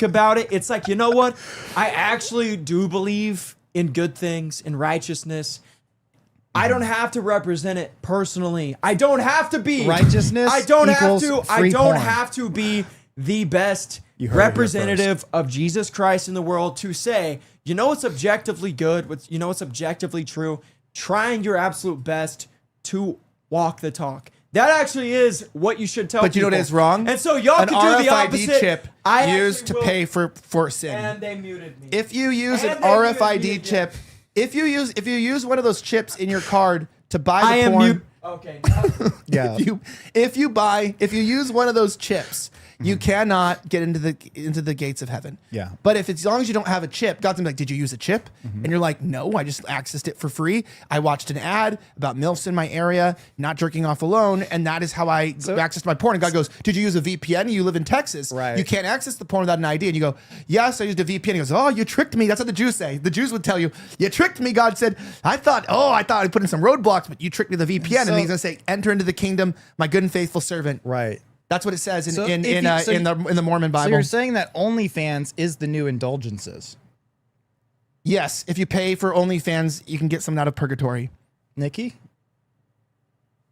Speaker 5: about it, it's like, you know what? I actually do believe in good things, in righteousness. I don't have to represent it personally. I don't have to be
Speaker 10: righteousness.
Speaker 5: I don't have to be the best representative of Jesus Christ in the world to say, you know what's objectively good, what's objectively true, trying your absolute best to walk the talk. That actually is what you should tell people.
Speaker 2: But you know what is wrong?
Speaker 5: And so y'all can do the opposite.
Speaker 2: RFID chip used to pay for sin.
Speaker 5: And they muted me.
Speaker 2: If you use an RFID chip, if you use one of those chips in your card to buy the porn.
Speaker 5: Okay.
Speaker 2: Yeah. If you use one of those chips, you cannot get into the gates of heaven.
Speaker 10: Yeah.
Speaker 2: But if as long as you don't have a chip, God's gonna be like, did you use a chip? And you're like, no, I just accessed it for free. I watched an ad about MILFs in my area, not jerking off alone, and that is how I accessed my porn. And God goes, did you use a VPN? You live in Texas.
Speaker 10: Right.
Speaker 2: You can't access the porn without an ID. And you go, yes, I used a VPN. He goes, oh, you tricked me. That's what the Jews say. The Jews would tell you, you tricked me. God said, I thought I put in some roadblocks, but you tricked me with the VPN. And he's gonna say, enter into the kingdom, my good and faithful servant.
Speaker 10: Right.
Speaker 2: That's what it says in the Mormon Bible.
Speaker 10: So you're saying that OnlyFans is the new indulgences?
Speaker 2: Yes. If you pay for OnlyFans, you can get something out of purgatory.
Speaker 10: Nikki?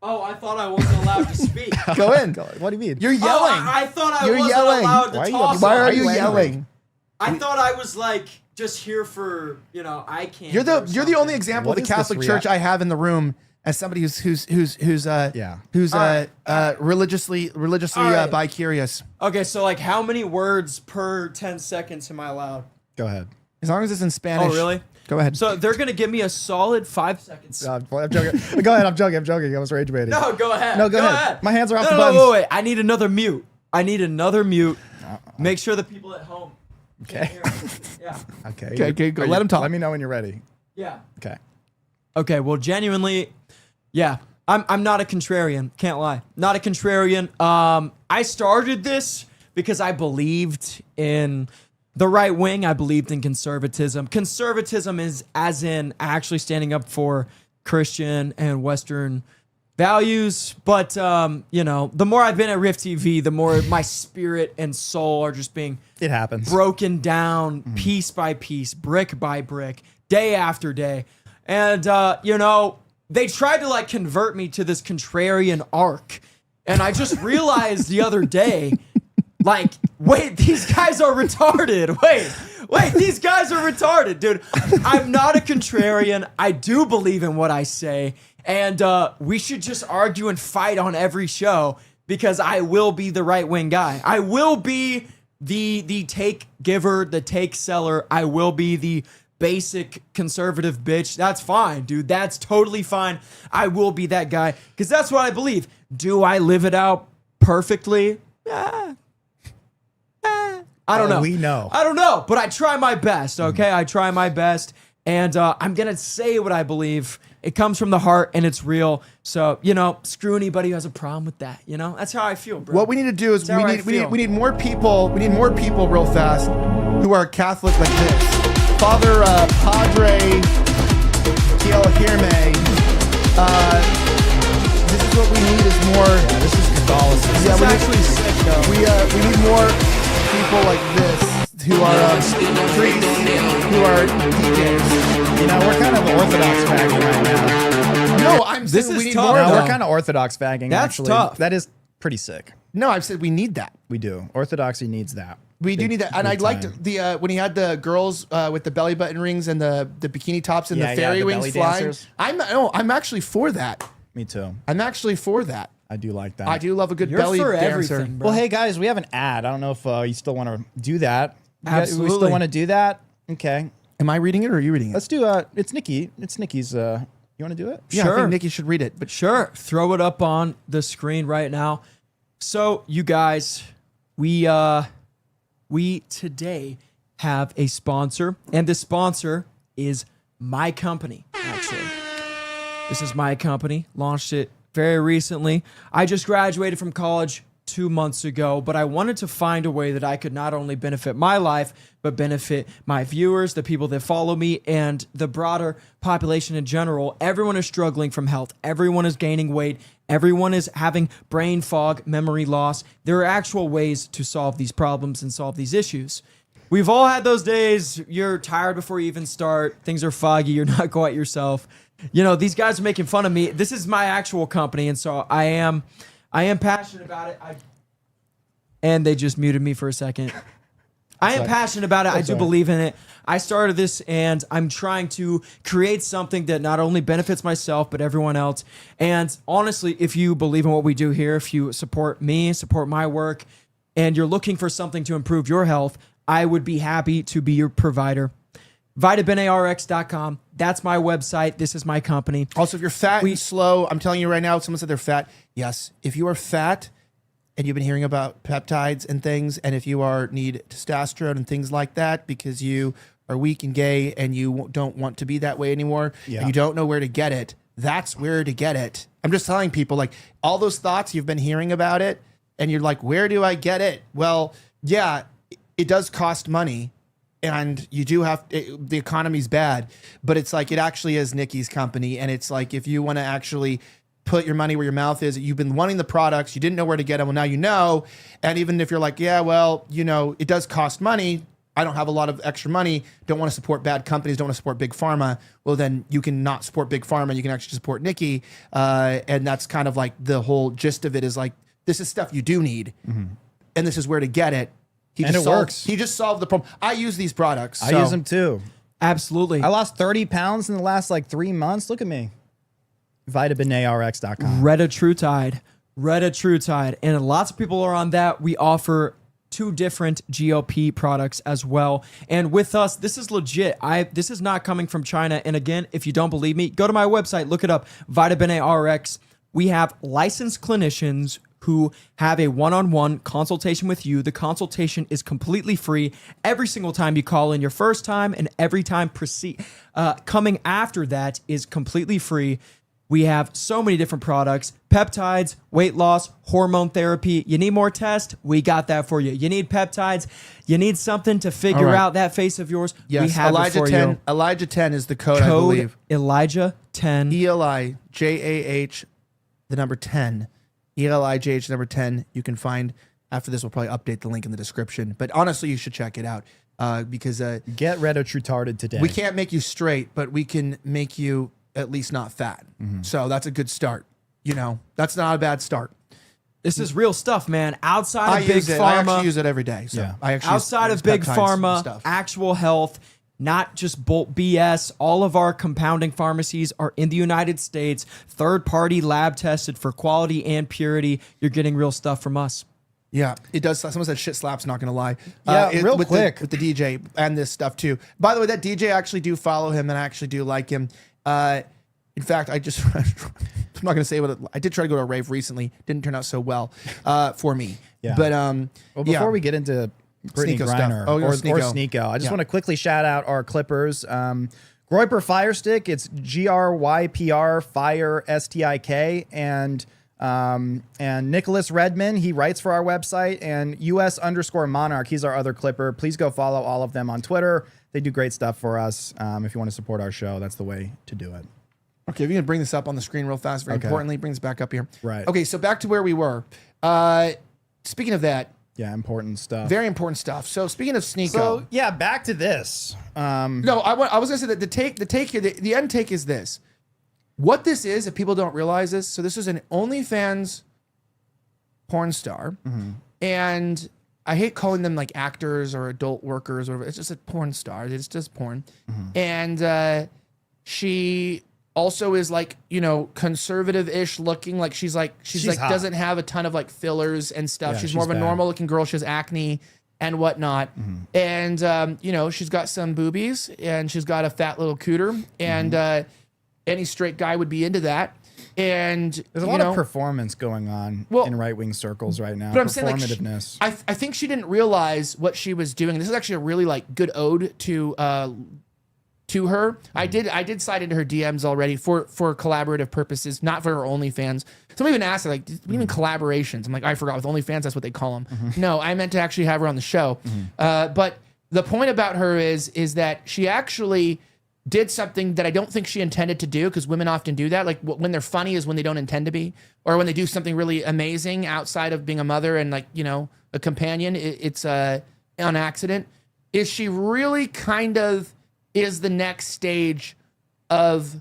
Speaker 5: Oh, I thought I wasn't allowed to speak.
Speaker 2: Go in.
Speaker 10: What do you mean?
Speaker 2: You're yelling.
Speaker 5: I thought I wasn't allowed to talk.
Speaker 2: Why are you yelling?
Speaker 5: I thought I was like just here for, I can't.
Speaker 2: You're the only example of the Catholic Church I have in the room as somebody who's religiously bi-curious.
Speaker 5: Okay, so like how many words per 10 seconds am I allowed?
Speaker 10: Go ahead.
Speaker 2: As long as it's in Spanish.
Speaker 5: Oh, really?
Speaker 2: Go ahead.
Speaker 5: So they're gonna give me a solid 5 seconds.
Speaker 10: I'm joking. Go ahead. I'm joking. I was rage baiting.
Speaker 5: No, go ahead.
Speaker 10: No, go ahead. My hands are off the
Speaker 5: buttons.
Speaker 10: buttons.
Speaker 5: Wait. I need another mute. Make sure the people at home.
Speaker 10: Okay.
Speaker 5: Yeah.
Speaker 10: Okay.
Speaker 2: Go. Let him talk.
Speaker 10: Let me know when you're ready.
Speaker 5: Yeah.
Speaker 10: Okay.
Speaker 5: Well, genuinely, yeah. I'm not a contrarian. Can't lie. Not a contrarian. I started this because I believed in the right wing. I believed in conservatism. Conservatism is as in actually standing up for Christian and Western values. But, the more I've been at Rift TV, the more my spirit and soul are just being broken down piece by piece, brick by brick, day after day. And, they tried to like convert me to this contrarian arc. And I just realized the other day, like, wait, these guys are retarded. Wait, these guys are retarded, dude. I'm not a contrarian. I do believe in what I say. And we should just argue and fight on every show because I will be the right-wing guy. I will be the take giver, the take seller. I will be the basic conservative bitch. That's fine, dude. That's totally fine. I will be that guy because that's what I believe. Do I live it out perfectly? I don't know.
Speaker 10: We know.
Speaker 5: I don't know, but I try my best, okay? I try my best, and I'm going to say what I believe. It comes from the heart, and it's real. So, screw anybody who has a problem with that, That's how I feel, bro.
Speaker 2: What we need to do is we need more people. We need more people real fast who are Catholic like this. Father Padre Kielhirme. This is what we need is more.
Speaker 10: Yeah, this is Catholicism.
Speaker 2: Yeah,
Speaker 5: It's actually sick, though.
Speaker 2: we need more people like this who are priests, who are deacons.
Speaker 10: We're kind of Orthodox fagging right now.
Speaker 2: No, I'm
Speaker 5: This
Speaker 2: saying
Speaker 5: is
Speaker 2: we need
Speaker 5: tough,
Speaker 2: more.
Speaker 10: No,
Speaker 5: though.
Speaker 10: we're kind of Orthodox fagging,
Speaker 5: That's
Speaker 10: actually.
Speaker 5: tough.
Speaker 10: That is pretty sick.
Speaker 2: No, I've said we need that.
Speaker 10: We do. Orthodoxy needs that.
Speaker 2: We do need that, and I liked the when he had the girls with the belly button rings and the bikini tops and the fairy
Speaker 10: the
Speaker 2: wings
Speaker 10: belly
Speaker 2: flying.
Speaker 10: dancers.
Speaker 2: I'm actually for that.
Speaker 10: Me too.
Speaker 2: I'm actually for that.
Speaker 10: I do like that.
Speaker 2: I do love a good
Speaker 5: You're
Speaker 2: belly
Speaker 5: for
Speaker 2: dancer.
Speaker 5: everything, bro.
Speaker 10: Well, hey guys, we have an ad. I don't know if you still want to do that.
Speaker 5: Absolutely.
Speaker 10: We still want to do that? Okay.
Speaker 2: Am I reading it or are you reading it?
Speaker 10: Let's do it's Nikki. It's Nikki's you want to do it?
Speaker 2: Yeah, I
Speaker 5: Sure.
Speaker 2: think Nikki should read it. But
Speaker 5: Sure. Throw it up on the screen right now. So, you guys, we today have a sponsor, and the sponsor is my company, actually. This is my company. Launched it very recently. I just graduated from college 2 months ago, but I wanted to find a way that I could not only benefit my life, but benefit my viewers, the people that follow me, and the broader population in general. Everyone is struggling from health. Everyone is gaining weight. Everyone is having brain fog, memory loss. There are actual ways to solve these problems and solve these issues. We've all had those days. You're tired before you even start. Things are foggy. You're not quite yourself. These guys are making fun of me. This is my actual company, and so I am passionate about it. And they just muted me for a second. I am passionate about it. I do believe in it. I started this, and I'm trying to create something that not only benefits myself, but everyone else. And honestly, if you believe in what we do here, if you support me, support my work, and you're looking for something to improve your health, I would be happy to be your provider. VitaBeneRx.com. That's my website. This is my company.
Speaker 2: also, if you're fat and slow, I'm telling you right now, someone said they're fat. Yes, if you are fat and you've been hearing about peptides and things, and if you need testosterone and things like that because you are weak and gay and you don't want to be that way anymore, and you don't know where to get it, that's where to get it. I'm just telling people, like, all those thoughts you've been hearing about it, and you're like, where do I get it? Well, yeah, it does cost money. And you do have, the economy's bad, but it's like, it actually is Nikki's company. And it's like, if you want to actually put your money where your mouth is, you've been wanting the products, you didn't know where to get them. Well, now you know. And even if you're like, yeah, well, it does cost money. I don't have a lot of extra money. Don't want to support bad companies. Don't want to support big pharma. Well, then you can not support big pharma. You can actually support Nikki. And that's kind of like the whole gist of it is like, this is stuff you do need. Mm-hmm. And this is where to get it.
Speaker 10: Works.
Speaker 2: He just solved the problem. I use these products.
Speaker 10: I use them too.
Speaker 5: Absolutely.
Speaker 10: I lost 30 pounds in the last 3 months. Look at me. VitaBeneRx.com.
Speaker 5: Retatrutide. And lots of people are on that. We offer 2 different GLP products as well. And with us, this is legit. This is not coming from China. And again, if you don't believe me, go to my website, look it up, VitaBeneRx. We have licensed clinicians who have a one-on-one consultation with you. The consultation is completely free every single time you call in your first time, and every time coming after that is completely free. We have so many different products: peptides, weight loss, hormone therapy. You need more tests? We got that for you. You need peptides? You need something to figure out that face of yours?
Speaker 2: Yes,
Speaker 5: we have
Speaker 2: Elijah
Speaker 5: it for
Speaker 2: 10.
Speaker 5: you.
Speaker 2: Elijah 10 is the code, I believe.
Speaker 5: Elijah 10.
Speaker 2: ELIJAH, the number 10. ELIJH number 10. You can find, after this, we'll probably update the link in the description. But honestly, you should check it out because
Speaker 10: get Retatrutarded today.
Speaker 2: We can't make you straight, but we can make you at least not fat. Mm-hmm. So that's a good start. That's not a bad start.
Speaker 5: This is real stuff, man. Outside of big pharma,
Speaker 2: I actually use it every day. So I actually
Speaker 5: outside of big pharma, actual health, not just Bolt BS. All of our compounding pharmacies are in the United States, third-party lab tested for quality and purity. You're getting real stuff from us.
Speaker 2: Yeah, it does. Someone said shit slaps, not going to lie.
Speaker 10: Yeah, real quick.
Speaker 2: With the DJ and this stuff too. By the way, that DJ, I actually do follow him and I actually do like him. In fact, I'm not going to say what I did try to go to a rave recently. Didn't turn out so well for me.
Speaker 10: Yeah.
Speaker 2: But
Speaker 10: well, before we get into Brittany
Speaker 2: SNEAKO
Speaker 10: Griner
Speaker 2: stuff.
Speaker 10: or
Speaker 2: SNEAKO.
Speaker 10: SNEAKO, I just want to quickly shout out our clippers. Groyper Fire Stick, it's GRYPR Fire STIK, and Nicholas Redman, he writes for our website, and US_Monarch, he's our other clipper. Please go follow all of them on Twitter. They do great stuff for us. If you want to support our show, that's the way to do it.
Speaker 2: Okay, we're going to bring this up on the screen real fast. Very importantly, bring this back up here.
Speaker 10: Right.
Speaker 2: Okay, so back to where we were. Speaking of that.
Speaker 10: Yeah, important stuff.
Speaker 2: Very important stuff. So speaking of SNEAKO.
Speaker 10: So, yeah, back to this.
Speaker 2: No, I was going to say that the take here, the end take is this. What this is, if people don't realize this, so this is an OnlyFans porn star. And I hate calling them like actors or adult workers or whatever. It's just a porn star. It's just porn. And she also is like, you know, conservative-ish looking. Like she's like
Speaker 10: hot.
Speaker 2: doesn't have a ton of like fillers and stuff.
Speaker 10: Yeah,
Speaker 2: she's more of a
Speaker 10: bad.
Speaker 2: normal looking girl. She has acne and whatnot. And, you know, she's got some boobies and she's got a fat little cooter. And any straight guy would be into that. And
Speaker 10: there's a lot of performance going on in right-wing circles right now.
Speaker 2: But I'm saying, like,
Speaker 10: performativeness.
Speaker 2: I think she didn't realize what she was doing. This is actually a really like good ode to her. I did slide into her DMs already for collaborative purposes, not for her OnlyFans. Some even asked her, like, even collaborations. I'm like, I forgot, with OnlyFans, that's what they call them. No, I meant to actually have her on the show. But the point about her is that she actually did something that I don't think she intended to do, because women often do that. Like when they're funny is when they don't intend to be, or when they do something really amazing outside of being a mother and, like, you know, a companion. It's on accident. Is she really kind of is the next stage of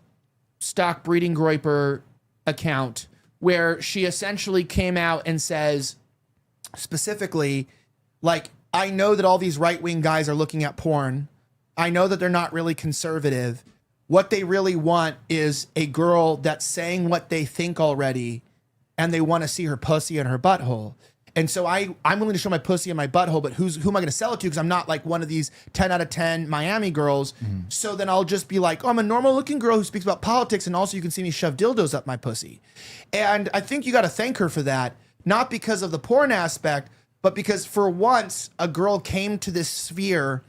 Speaker 2: Stock Breeding Groyper account, where she essentially came out and says specifically, like, I know that all these right-wing guys are looking at porn. I know that they're not really conservative. What they really want is a girl that's saying what they think already, and they want to see her pussy and her butthole. And so I'm willing to show my pussy and my butthole, but who am I going to sell it to? Because I'm not like one of these 10 out of 10 Miami girls. So then I'll just be like, oh, I'm a normal looking girl who speaks about politics, and also you can see me shove dildos up my pussy. And I think you got to thank her for that, not because of the porn aspect, but because for once a girl came to this sphere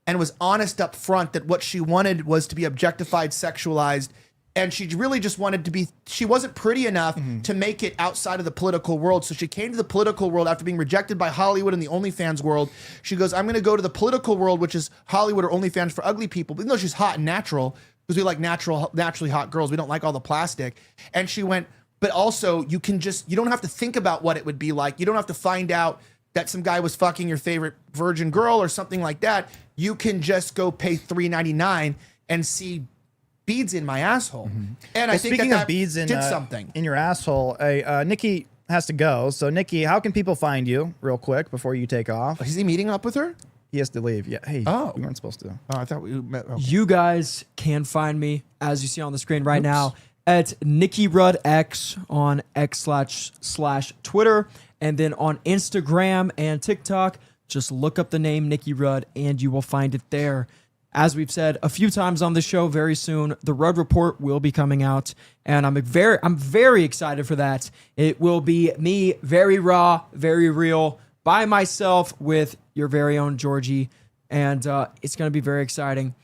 Speaker 2: and was honest up front that what she wanted was to be objectified, sexualized, and she really just wanted to be, she wasn't pretty enough to make it outside of the political world. So she came to the political world after being rejected by Hollywood and the OnlyFans world. She goes, I'm going to go to the political world, which is Hollywood or OnlyFans for ugly people. But even though she's hot and natural, because we like naturally hot girls, we don't like all the plastic. And she went, but also you don't have to think about what it would be like. You don't have to find out that some guy was fucking your favorite virgin girl or something like that. You can just go pay $3.99 and see beads in my asshole. And I think
Speaker 10: speaking
Speaker 2: that
Speaker 10: of beads
Speaker 2: did something
Speaker 10: in your asshole, Nikki has to go. So Nikki, how can people find you real quick before you take off?
Speaker 2: Is he meeting up with her?
Speaker 10: He has to leave. Yeah. Hey, we weren't supposed to.
Speaker 2: Oh, I thought we met. Okay.
Speaker 5: You guys can find me, as you see on the screen right now, at Nikki Rudd X on X/Twitter, and then on Instagram and TikTok. Just look up the name Nikki Rudd and you will find it there. As we've said a few times on the show, very soon the Rudd Report will be coming out, and I'm very excited for that. It will be me, very raw, very real, by myself with your very own Georgie, and it's going to be very exciting.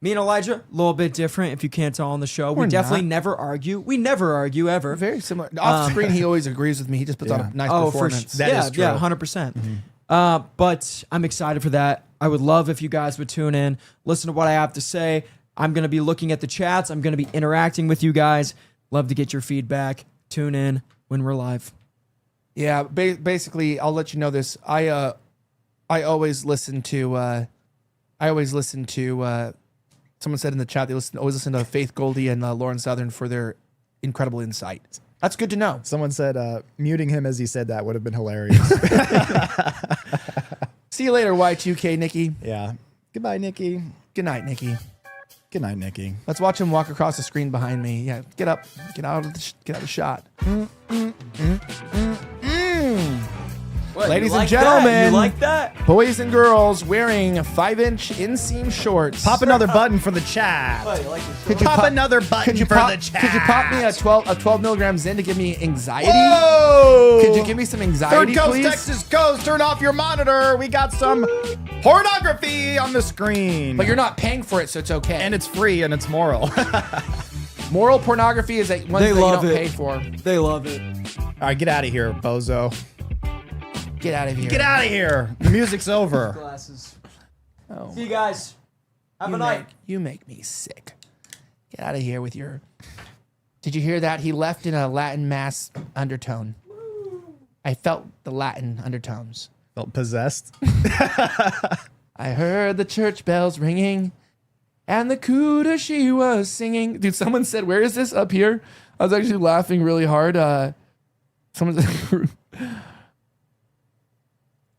Speaker 5: Me and Elijah, a little bit different, if you can't tell on the show. We definitely never argue. We never argue, ever.
Speaker 2: Very similar. Off screen, he always agrees with me. He just puts on a nice performance.
Speaker 10: That is true.
Speaker 5: Yeah, 100%. But I'm excited for that. I would love if you guys would tune in, listen to what I have to say. I'm going to be looking at the chats. I'm going to be interacting with you guys. Love to get your feedback. Tune in when we're live.
Speaker 2: Yeah, basically, I'll let you know this. I always listen to. Someone said in the chat they always listen to Faith Goldie and Lauren Southern for their incredible insight. That's good to know.
Speaker 10: Someone said muting him as he said that would have been hilarious.
Speaker 2: See you later, Y2K, Nikki.
Speaker 10: Yeah. Goodbye, Nikki.
Speaker 4: Good night, Nikki.
Speaker 10: Good night, Nikki.
Speaker 4: Let's watch him walk across the screen behind me. Yeah, get up. Get out of the shot.
Speaker 5: What,
Speaker 4: Ladies
Speaker 5: you like
Speaker 4: and gentlemen,
Speaker 5: that? You like that?
Speaker 4: Boys and girls wearing 5-inch inseam shorts.
Speaker 10: Pop another button for the chat.
Speaker 5: What, you like this
Speaker 4: Could you
Speaker 10: Pop another button for the chat.
Speaker 4: Could you pop me a 12 milligrams in to give me anxiety?
Speaker 10: Whoa!
Speaker 4: Could you give me some anxiety,
Speaker 10: Third Coast,
Speaker 4: please?
Speaker 10: Texas Coast, turn off your monitor. We got some pornography on the screen.
Speaker 4: But you're not paying for it, so it's okay.
Speaker 10: And it's free and it's moral.
Speaker 4: Moral pornography is one thing you don't pay for.
Speaker 5: They love it.
Speaker 10: All right, get out of here, bozo.
Speaker 4: Get out of here.
Speaker 10: Get out of here. The music's over.
Speaker 5: Glasses.
Speaker 4: Oh,
Speaker 5: See you guys. Have a night.
Speaker 4: You make me sick. Get out of here with your... Did you hear that? He left in a Latin mass undertone. I felt the Latin undertones.
Speaker 10: Felt possessed.
Speaker 4: I heard the church bells ringing and the cuda she was singing. Dude, someone said, where is this? Up here? I was actually laughing really hard. Someone said...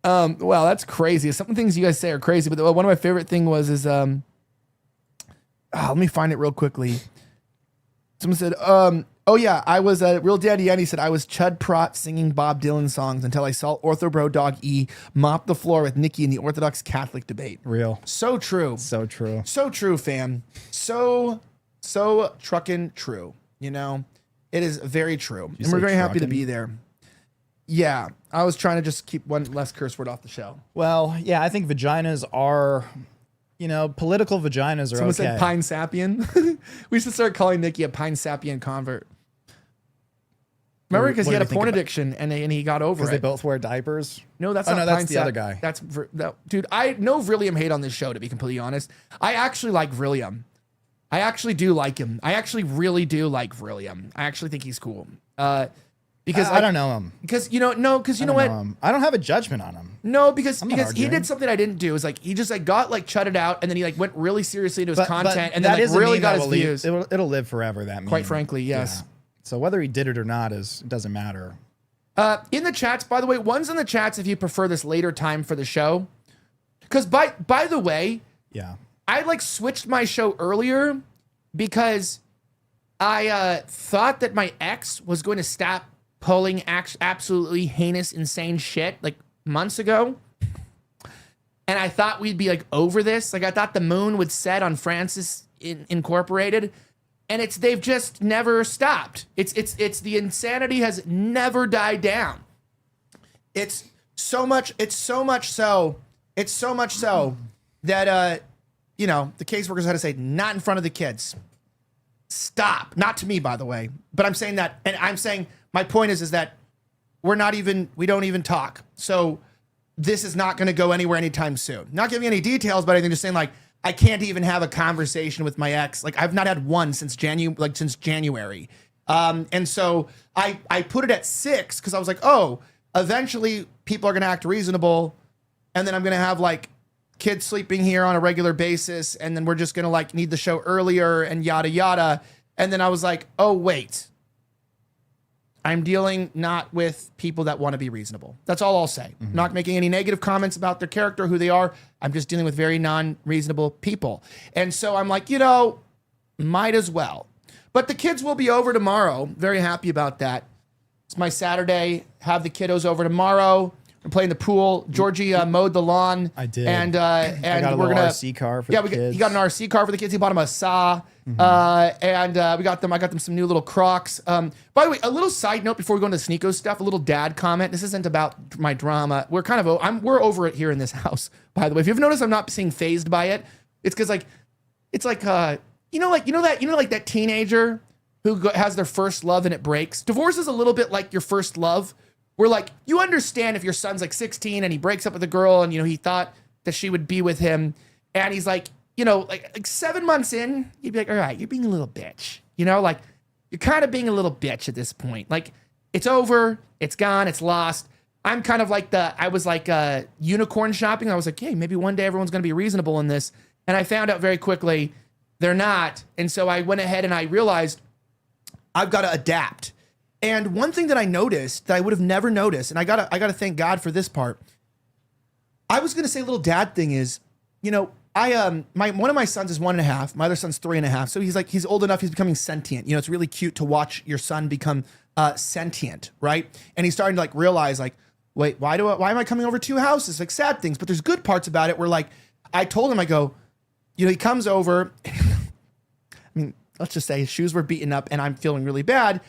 Speaker 4: Wow, that's crazy. Some things you guys say are crazy, but one of my favorite thing was let me find it real quickly. Someone said, oh yeah, I was Real Daddy Yanni said I was Chud Prot singing Bob Dylan songs until I saw Orthobro Dog E mop the floor with Nikki in the Orthodox Catholic debate.
Speaker 10: Real.
Speaker 4: So true.
Speaker 10: So true.
Speaker 4: So true, fam. So truckin' true. You know, it is very true. And we're very happy to be there. Yeah, I was trying to just keep one less curse word off the show.
Speaker 10: Well, yeah, I think vaginas are, political vaginas are
Speaker 4: Someone
Speaker 10: okay.
Speaker 4: said Pine Sapien. We should start calling Nikki a Pine Sapien convert. Remember, because he had a porn addiction and he got over it.
Speaker 10: Because they both wear diapers?
Speaker 4: No, that's
Speaker 10: not
Speaker 4: not
Speaker 10: that's the other guy.
Speaker 4: That's dude. I know Vrilliam hate on this show, to be completely honest. I actually like Vrilliam. I actually do like him. I actually really do like Vrilliam. I actually think he's cool. Because
Speaker 10: I don't know him.
Speaker 4: Because you know what?
Speaker 10: I don't have a judgment on him.
Speaker 4: No, because he
Speaker 10: arguing.
Speaker 4: did something I didn't do. Is like he just got chutted out, and then he went really seriously into his content, and then really got his views.
Speaker 10: It'll live forever. That meme.
Speaker 4: Quite frankly, yes.
Speaker 10: Yeah. So whether he did it or not it doesn't matter.
Speaker 4: In the chats, by the way, one's in the chats if you prefer this later time for the show. Because by the way,
Speaker 10: yeah,
Speaker 4: I switched my show earlier because I thought that my ex was going to stop pulling absolutely heinous, insane shit months ago. And I thought we'd be over this. I thought the moon would set on Francis Incorporated. And they've just never stopped. It's the insanity has never died down. It's so much so that the caseworkers had to say, not in front of the kids. Stop. Not to me, by the way. But I'm saying that, and I'm saying my point is that we don't even talk. So this is not going to go anywhere anytime soon. Not giving any details, but anything, just saying I can't even have a conversation with my ex. I've not had one since January. And so I put it at 6 because I was like, oh, eventually people are going to act reasonable. And then I'm going to have kids sleeping here on a regular basis. And then we're just going to need the show earlier and yada, yada. And then I was like, oh, wait. I'm dealing not with people that want to be reasonable. That's all I'll say. I'm not making any negative comments about their character, who they are. I'm just dealing with very non-reasonable people. And so I'm like, might as well. But the kids will be over tomorrow. Very happy about that. It's my Saturday. Have the kiddos over tomorrow. We're playing the pool. Georgie mowed the lawn.
Speaker 10: I did.
Speaker 4: And
Speaker 10: I got a little RC car for the kids.
Speaker 4: He got an RC car for the kids. He bought him a saw. And I got them some new little Crocs. By the way, a little side note before we go into SNEAKO stuff, a little dad comment. This isn't about my drama. We're we're over it here in this house, by the way. If you've noticed I'm not being fazed by it, it's because that teenager who has their first love and it breaks. Divorce is a little bit like your first love. Where you understand if your son's 16 and he breaks up with a girl and he thought that she would be with him and he's 7 months in, you'd be like, all right, you're being a little bitch. You're kind of being a little bitch at this point. It's over, it's gone, it's lost. I'm kind of I was unicorn shopping. I was like, hey, maybe one day everyone's going to be reasonable in this. And I found out very quickly they're not. And so I went ahead and I realized I've got to adapt. And one thing that I noticed that I would have never noticed, and I gotta thank God for this part. I was gonna say a little dad thing is,
Speaker 2: one of my sons is 1.5. My other son's 3.5. So he's old enough. He's becoming sentient. You know, it's really cute to watch your son become sentient, right? And he's starting to like realize like, wait, why am I coming over 2 houses? Like sad things, but there's good parts about it where like, I told him, I go, you know, he comes over, I mean, let's just say his shoes were beaten up and I'm feeling really bad.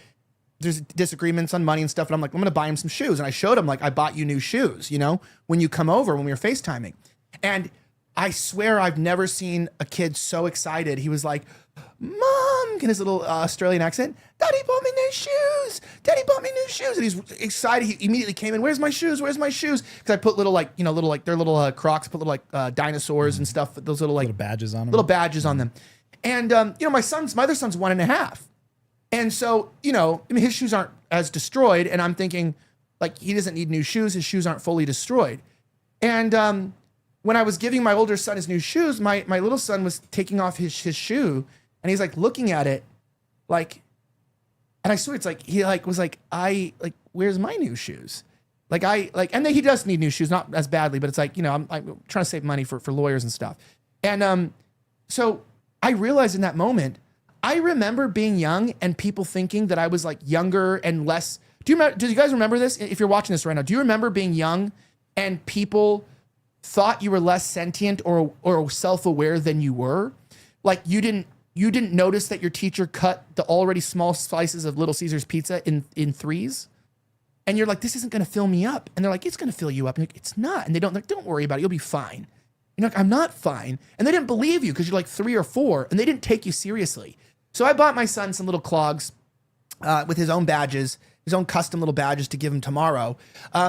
Speaker 2: There's disagreements on money and stuff. And I'm like, I'm going to buy him some shoes. And I showed him like, I bought you new shoes, you know, when you come over, when we were FaceTiming. And I swear I've never seen a kid so excited. He was like, Mom, in his little Australian accent, Daddy bought me new shoes. Daddy bought me new shoes. And he's excited. He immediately came in, where's my shoes? Where's my shoes? Because I put little like, you know, their little Crocs, put little like dinosaurs and stuff, those little like
Speaker 10: little badges on them.
Speaker 2: Little badges on them. And, you know, my other son's 1.5. And so, you know, I mean, his shoes aren't as destroyed. And I'm thinking like, he doesn't need new shoes. His shoes aren't fully destroyed. And, when I was giving my older son his new shoes, my little son was taking off his shoe and he's like looking at it like, and I swear it's like, he like was like, where's my new shoes? Like and then he does need new shoes, not as badly, but it's like, you know, I'm trying to save money for lawyers and stuff. And so I realized in that moment, I remember being young and people thinking that I was like younger and less. Do you guys remember this? If you're watching this right now, do you remember being young and people thought you were less sentient or self-aware than you were? Like you didn't notice that your teacher cut the already small slices of Little Caesars pizza in threes? And you're like, this isn't going to fill me up. And they're like, it's going to fill you up. And you're like, it's not. And don't worry about it. You'll be fine. You're like, I'm not fine. And they didn't believe you because you're like 3 or 4 and they didn't take you seriously. So I bought my son some little clogs with his own badges, his own custom little badges to give him tomorrow.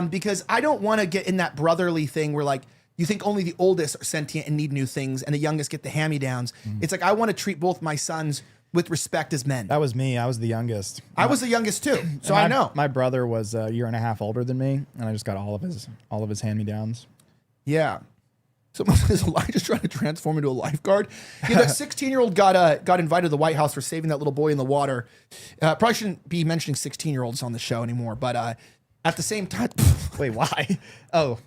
Speaker 2: Because I don't want to get in that brotherly thing where like, you think only the oldest are sentient and need new things and the youngest get the hand-me-downs. It's like, I want to treat both my sons with respect as men.
Speaker 10: That was me. I was the youngest.
Speaker 2: I was the youngest too. So I know.
Speaker 10: My brother was a year and a half older than me, and I just got all of his hand-me-downs.
Speaker 2: Yeah. So I just trying to transform into a lifeguard. Yeah, that 16-year-old got invited to the White House for saving that little boy in the water. Probably shouldn't be mentioning 16-year-olds on the show anymore, but at the same time,
Speaker 10: wait, why? Oh,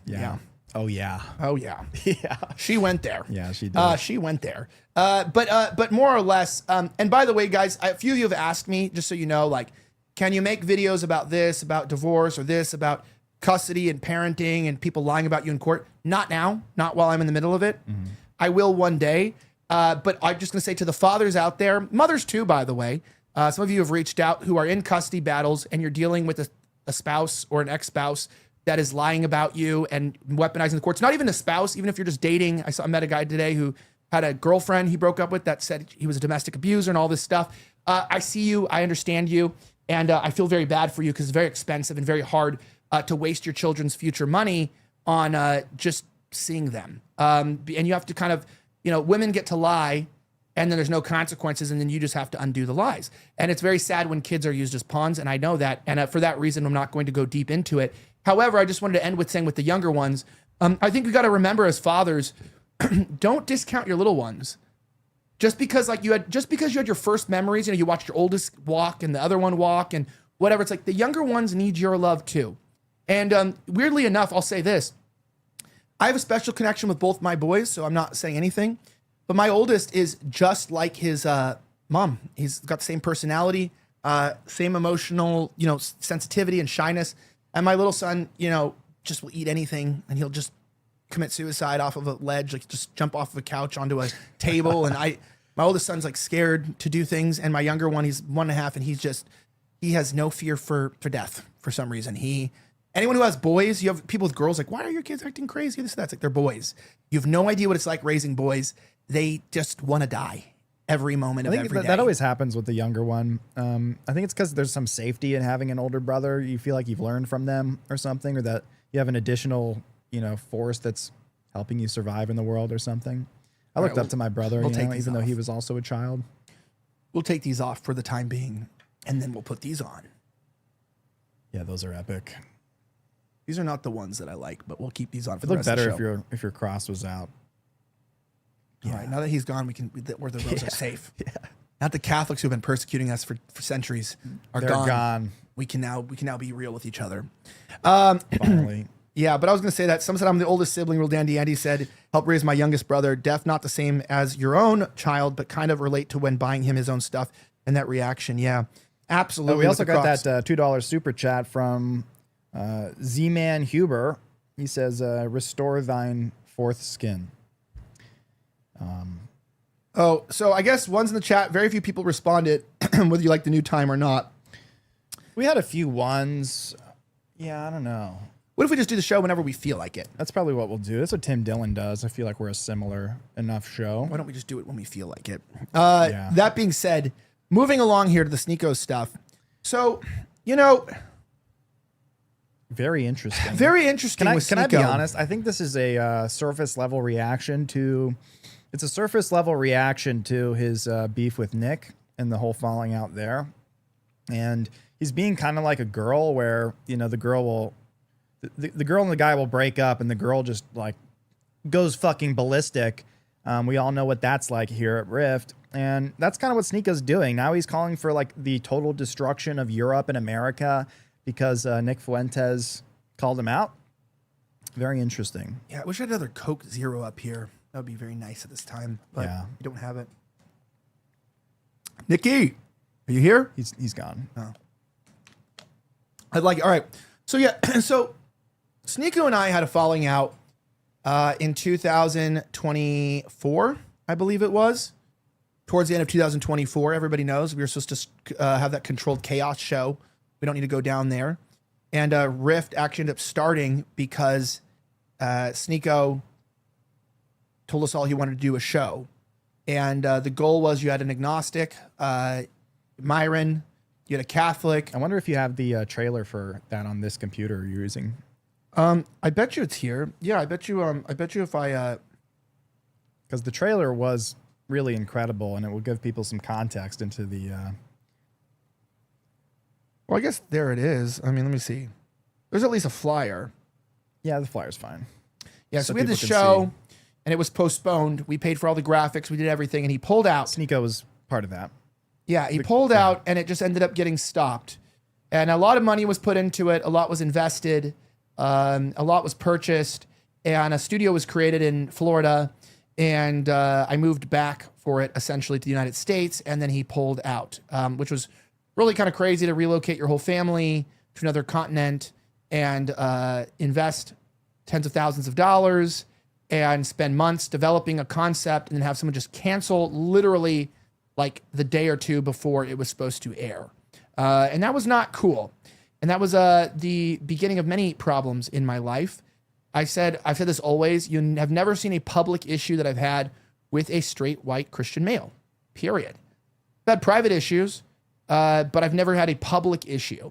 Speaker 2: yeah.
Speaker 10: Oh yeah.
Speaker 2: Oh yeah.
Speaker 10: Yeah.
Speaker 2: She went there.
Speaker 10: Yeah, she did.
Speaker 2: She went there. But more or less. And by the way, guys, a few of you have asked me, just so you know, like, can you make videos about this, about divorce, or this, about custody and parenting and people lying about you in court? Not now. Not while I'm in the middle of it. Mm-hmm. I will one day. But I'm just going to say to the fathers out there, mothers too, by the way. Some of you have reached out who are in custody battles and you're dealing with a spouse or an ex-spouse that is lying about you and weaponizing the courts. Not even a spouse, even if you're just dating. I met a guy today who had a girlfriend he broke up with that said he was a domestic abuser and all this stuff. I see you, I understand you, and I feel very bad for you because it's very expensive and very hard to waste your children's future money on just seeing them. And you have to kind of, you know, women get to lie and then there's no consequences and then you just have to undo the lies. And it's very sad when kids are used as pawns, and I know that. And for that reason, I'm not going to go deep into it. However, I just wanted to end with saying with the younger ones, I think we got to remember as fathers, don't discount your little ones. Just because you had your first memories, you know, you watched your oldest walk and the other one walk and whatever. It's like the younger ones need your love too. And weirdly enough, I'll say this. I have a special connection with both my boys, so I'm not saying anything. But my oldest is just like his mom. He's got the same personality, same emotional, you know, sensitivity and shyness. And my little son, you know, just will eat anything and he'll just commit suicide off of a ledge, like just jump off of a couch onto a table. And my oldest son's like scared to do things. And my younger one, he's 1.5 and he has no fear for death for some reason. Anyone who has boys, you have people with girls like, why are your kids acting crazy? This, that's like, they're boys. You have no idea what it's like raising boys. They just want to die every moment of every day.
Speaker 10: That always happens with the younger one. I think it's because there's some safety in having an older brother. You feel like you've learned from them or something, or that you have an additional, you know, force that's helping you survive in the world or something. I looked up to my brother, even though he was also a child.
Speaker 2: We'll take these off for the time being, and then we'll put these on.
Speaker 10: Yeah, those are epic.
Speaker 2: These are not the ones that I like, but we'll keep these on for
Speaker 10: the rest of the show. It'd look better if your cross was out.
Speaker 2: Yeah. All right, now that he's gone, where the roads are safe. Yeah. Not the Catholics who've been persecuting us for centuries are
Speaker 10: They're gone.
Speaker 2: We can now be real with each other.
Speaker 10: Finally.
Speaker 2: Yeah, but I was going to say that. Some said I'm the oldest sibling. Real Dandy Andy said, help raise my youngest brother. Death not the same as your own child, but kind of relate to when buying him his own stuff and that reaction. Yeah, absolutely.
Speaker 10: We also got that $2 super chat from Z-Man Huber. He says, restore thine fourth skin.
Speaker 2: So I guess one's in the chat. Very few people responded whether you like the new time or not.
Speaker 10: We had a few ones. Yeah, I don't know.
Speaker 2: What if we just do the show whenever we feel like it?
Speaker 10: That's probably what we'll do. That's what Tim Dillon does. I feel like we're a similar enough show.
Speaker 2: Why don't we just do it when we feel like it? That being said, moving along here to the SNEAKO stuff. So,
Speaker 10: very interesting.
Speaker 2: Very interesting.
Speaker 10: Can I be honest? I think this is a surface level reaction to. It's a surface level reaction to his beef with Nick and the whole falling out there, and he's being kind of like a girl, where the girl will. The girl and the guy will break up, and the girl just like goes fucking ballistic. We all know what that's like here at Rift, and that's kind of what SNEAKO's doing. Now he's calling for like the total destruction of Europe and America because Nick Fuentes called him out. Very interesting.
Speaker 2: Yeah, I wish I had another Coke Zero up here. That would be very nice at this time, but you don't have it. Nikki, are you here?
Speaker 10: He's gone.
Speaker 2: Oh. I'd like. All right. So yeah. So SNEAKO and I had a falling out in 2024, I believe it was. Towards the end of 2024, everybody knows we were supposed to have that Controlled Chaos show. We don't need to go down there. And Rift actually ended up starting because SNEAKO told us all he wanted to do a show. And the goal was you had an agnostic, Myron, you had a Catholic.
Speaker 10: I wonder if you have the trailer for that on this computer you're using.
Speaker 2: I bet you it's here. Yeah, I bet you if I
Speaker 10: because the trailer was really incredible and it will give people some context into the
Speaker 2: well, I guess there it is. I mean, let me see. There's at least a flyer.
Speaker 10: Yeah, the flyer's fine.
Speaker 2: Yeah, so we had the show and it was postponed. We paid for all the graphics, we did everything, and he pulled out.
Speaker 10: SNEAKO was part of that.
Speaker 2: Yeah, he pulled out and it just ended up getting stopped. And a lot of money was put into it, a lot was invested. A lot was purchased, and a studio was created in Florida, and I moved back for it essentially to the United States, and then he pulled out, which was really kind of crazy to relocate your whole family to another continent and invest tens of thousands of dollars and spend months developing a concept and then have someone just cancel literally like the day or two before it was supposed to air. And that was not cool. And that was the beginning of many problems in my life. I've said this always. You have never seen a public issue that I've had with a straight white Christian male, period. I've had private issues, but I've never had a public issue.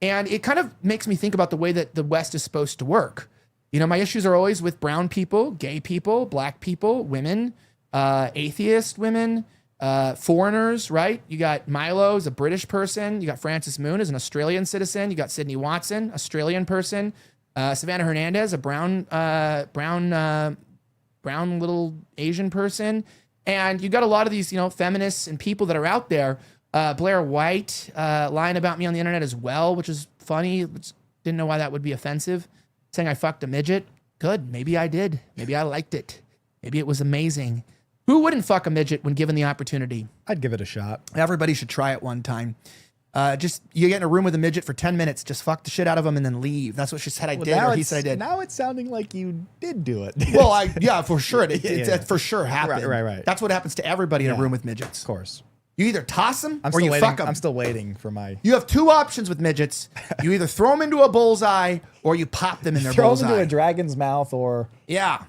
Speaker 2: And it kind of makes me think about the way that the West is supposed to work. My issues are always with brown people, gay people, black people, women, atheist women, foreigners, right? You got Milo as a British person. You got Francis Moon as an Australian citizen. You got Sydney Watson, Australian person. Savannah Hernandez, a brown little Asian person. And you got a lot of these, feminists and people that are out there. Blair White lying about me on the internet as well, which is funny. Didn't know why that would be offensive. Saying I fucked a midget. Good. Maybe I did. Maybe I liked it. Maybe it was amazing. Who wouldn't fuck a midget when given the opportunity?
Speaker 10: I'd give it a shot.
Speaker 2: Everybody should try it one time. You get in a room with a midget for 10 minutes, just fuck the shit out of them and then leave. That's what she said I did, or he said I did.
Speaker 10: Now it's sounding like you did do it.
Speaker 2: Well, yeah, for sure. It for sure happened.
Speaker 10: Right.
Speaker 2: That's what happens to everybody in a room with midgets.
Speaker 10: Of course.
Speaker 2: You either toss them or you
Speaker 10: waiting.
Speaker 2: fuck them.
Speaker 10: I'm still waiting for my...
Speaker 2: You have two options with midgets. You either throw them into a bullseye or you pop them in their bullseye.
Speaker 10: Throw them into a dragon's mouth or...
Speaker 2: Yeah.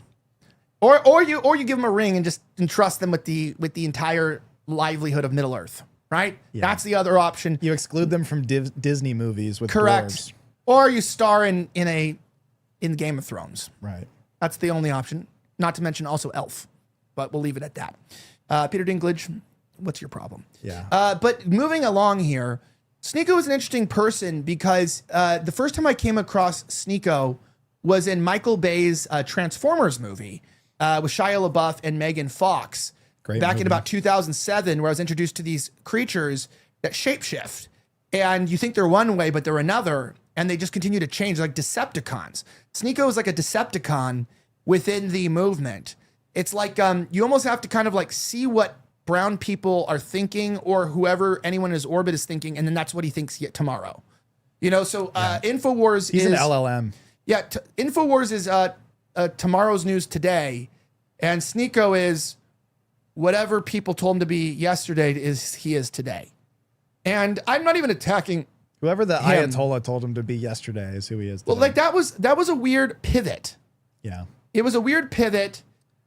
Speaker 2: Or you give them a ring and just entrust them with the entire livelihood of Middle Earth, right? Yeah. That's the other option.
Speaker 10: You exclude them from Disney movies with
Speaker 2: correct,
Speaker 10: dwarves.
Speaker 2: Or you star in Game of Thrones.
Speaker 10: Right.
Speaker 2: That's the only option. Not to mention also Elf, but we'll leave it at that. Peter Dinklage, what's your problem?
Speaker 10: Yeah.
Speaker 2: But moving along here, SNEAKO is an interesting person because the first time I came across SNEAKO was in Michael Bay's Transformers movie. With Shia LaBeouf and Megan Fox.
Speaker 10: Great
Speaker 2: back
Speaker 10: movie.
Speaker 2: in about 2007, where I was introduced to these creatures that shapeshift. And you think they're one way, but they're another.
Speaker 4: and they just continue to change, like Decepticons. SNEAKO is like a Decepticon within the movement. It's like you almost have to kind of like see what brown people are thinking, or whoever anyone in his orbit is thinking, and then that's what he thinks yet tomorrow. You know, so Infowars
Speaker 10: He's
Speaker 4: is
Speaker 10: an LLM.
Speaker 4: Yeah, Infowars is tomorrow's news today, and SNEAKO is whatever people told him to be yesterday he is today. And I'm not even attacking
Speaker 10: whoever the
Speaker 4: him.
Speaker 10: Ayatollah told him to be yesterday is who he is today.
Speaker 4: Well, like that was a weird pivot.
Speaker 10: Yeah.
Speaker 4: It was a weird pivot.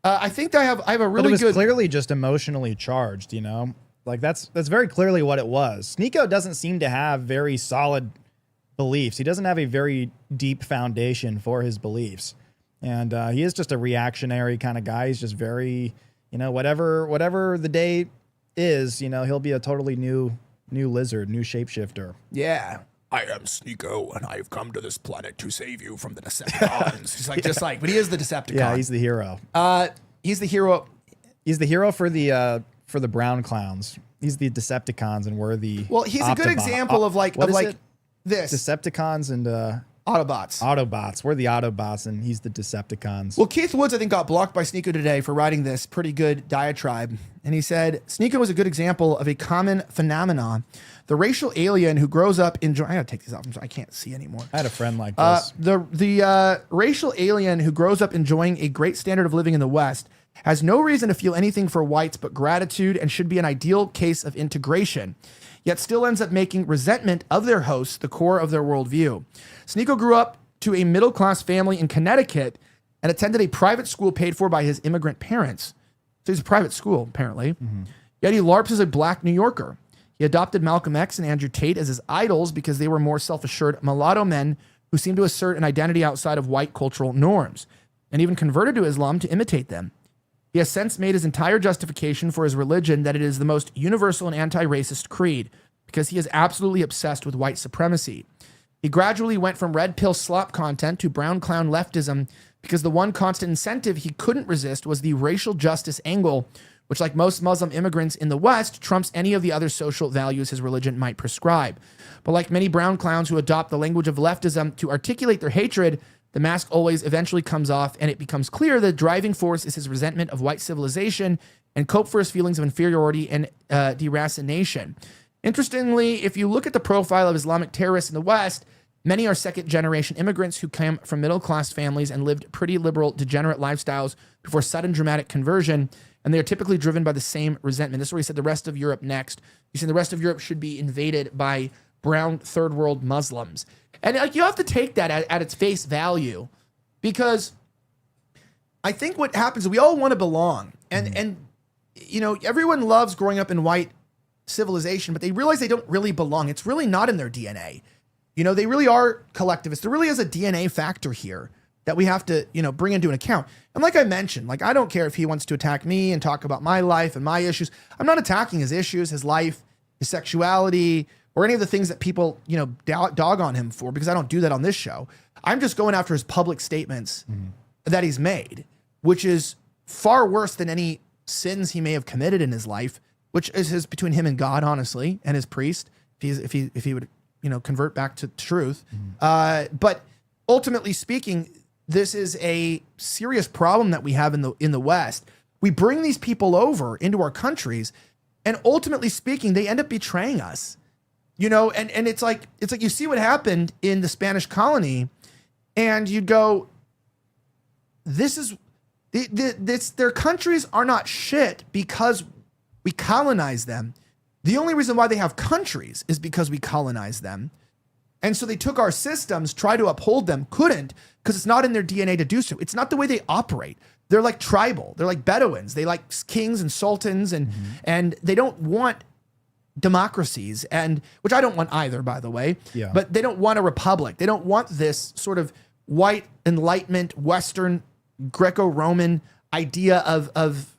Speaker 4: I think I have a really
Speaker 10: but it was
Speaker 4: good.
Speaker 10: clearly just emotionally charged, you know? Like that's very clearly what it was. SNEAKO doesn't seem to have very solid beliefs. He doesn't have a very deep foundation for his beliefs. And he is just a reactionary kind of guy. He's just very, you know, whatever the day is, you know, he'll be a totally new lizard, new shapeshifter.
Speaker 4: Yeah. I am SNEAKO, and I have come to this planet to save you from the Decepticons. He's like, just like, but he is the Decepticon.
Speaker 10: Yeah, he's the hero.
Speaker 4: He's the hero.
Speaker 10: He's the hero for the brown clowns. He's the Decepticons, and we're the.
Speaker 4: Well, he's a good example of like this
Speaker 10: Decepticons and
Speaker 4: Autobots.
Speaker 10: Autobots. We're the Autobots, and he's the Decepticons.
Speaker 4: Well, Keith Woods, I think, got blocked by SNEAKO today for writing this pretty good diatribe. And he said, SNEAKO was a good example of a common phenomenon. The racial alien who grows up enjoying... I gotta take these off. I can't see anymore.
Speaker 10: I had a friend like this.
Speaker 4: The racial alien who grows up enjoying a great standard of living in the West has no reason to feel anything for whites but gratitude, and should be an ideal case of integration, yet still ends up making resentment of their hosts the core of their worldview. SNEAKO grew up to a middle-class family in Connecticut and attended a private school paid for by his immigrant parents. So he's a private school, apparently. Yet he LARPs as a black New Yorker. He adopted Malcolm X and Andrew Tate as his idols because they were more self-assured mulatto men who seemed to assert an identity outside of white cultural norms, and even converted to Islam to imitate them. He has since made his entire justification for his religion that it is the most universal and anti-racist creed, because he is absolutely obsessed with white supremacy. He gradually went from red pill slop content to brown clown leftism because the one constant incentive he couldn't resist was the racial justice angle, which, like most Muslim immigrants in the West, trumps any of the other social values his religion might prescribe. But like many brown clowns who adopt the language of leftism to articulate their hatred, the mask always eventually comes off, and it becomes clear the driving force is his resentment of white civilization and cope for his feelings of inferiority and deracination. Interestingly, if you look at the profile of Islamic terrorists in the West, many are second-generation immigrants who came from middle-class families and lived pretty liberal, degenerate lifestyles before sudden dramatic conversion, and they are typically driven by the same resentment. This is where he said the rest of Europe next. He said the rest of Europe should be invaded by brown third-world Muslims. And like, you have to take that at its face value, because I think what happens is we all want to belong. And you know, everyone loves growing up in white civilization, but they realize they don't really belong. It's really not in their DNA. You know, they really are collectivists. There really is a DNA factor here that we have to, you know, bring into an account. And like I mentioned, like, I don't care if he wants to attack me and talk about my life and my issues. I'm not attacking his issues, his life, his sexuality, or any of the things that people, you know, dog on him for, because I don't do that on this show. I'm just going after his public statements that he's made, which is far worse than any sins he may have committed in his life, which is between him and God, honestly, and his priest, if he would, you know, convert back to truth. But ultimately speaking, this is a serious problem that we have in the West. We bring these people over into our countries, and ultimately speaking, they end up betraying us. You know, and it's like you see what happened in the Spanish colony, and you go, their countries are not shit because we colonize them. The only reason why they have countries is because we colonize them. And so they took our systems, tried to uphold them, couldn't, because it's not in their DNA to do so. It's not the way they operate. They're like tribal. They're like Bedouins. They like kings and sultans, and they don't want democracies, and which I don't want either, by the way.
Speaker 10: Yeah.
Speaker 4: But they don't want a republic. They don't want this sort of white Enlightenment, Western, Greco-Roman idea of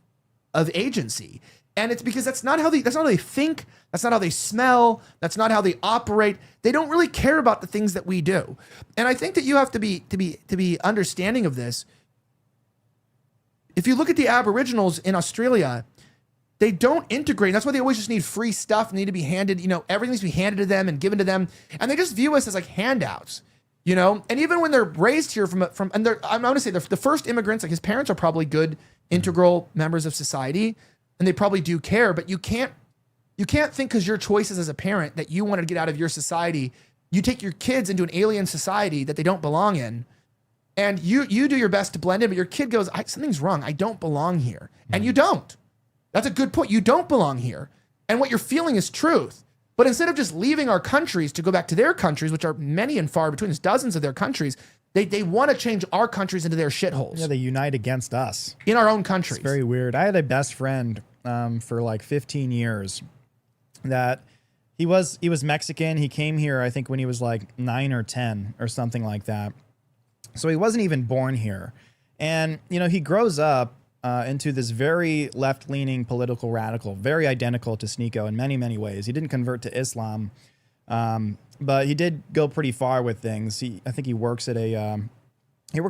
Speaker 4: agency. And it's because that's not how they think. That's not how they smell. That's not how they operate. They don't really care about the things that we do. And I think that you have to be understanding of this. If you look at the Aboriginals in Australia, they don't integrate. That's why they always just need free stuff and need to be handed, everything needs to be handed to them and given to them. And they just view us as like handouts, and even when they're raised here I'm going to say the first immigrants, like his parents are probably good, integral members of society, and they probably do care, but you can't think because your choices as a parent that you want to get out of your society, you take your kids into an alien society that they don't belong in. And you do your best to blend in, but your kid goes, something's wrong. I don't belong here. And you don't. That's a good point. You don't belong here. And what you're feeling is truth. But instead of just leaving our countries to go back to their countries, which are many and far between, there's dozens of their countries, they want to change our countries into their shitholes.
Speaker 10: Yeah, they unite against us.
Speaker 4: In our own countries.
Speaker 10: It's very weird. I had a best friend for like 15 years that he was Mexican. He came here, I think, when he was like 9 or 10 or something like that. So he wasn't even born here. And, he grows up into this very left-leaning political radical, very identical to SNEAKO in many, many ways. He didn't convert to Islam, but he did go pretty far with things. I think he works at a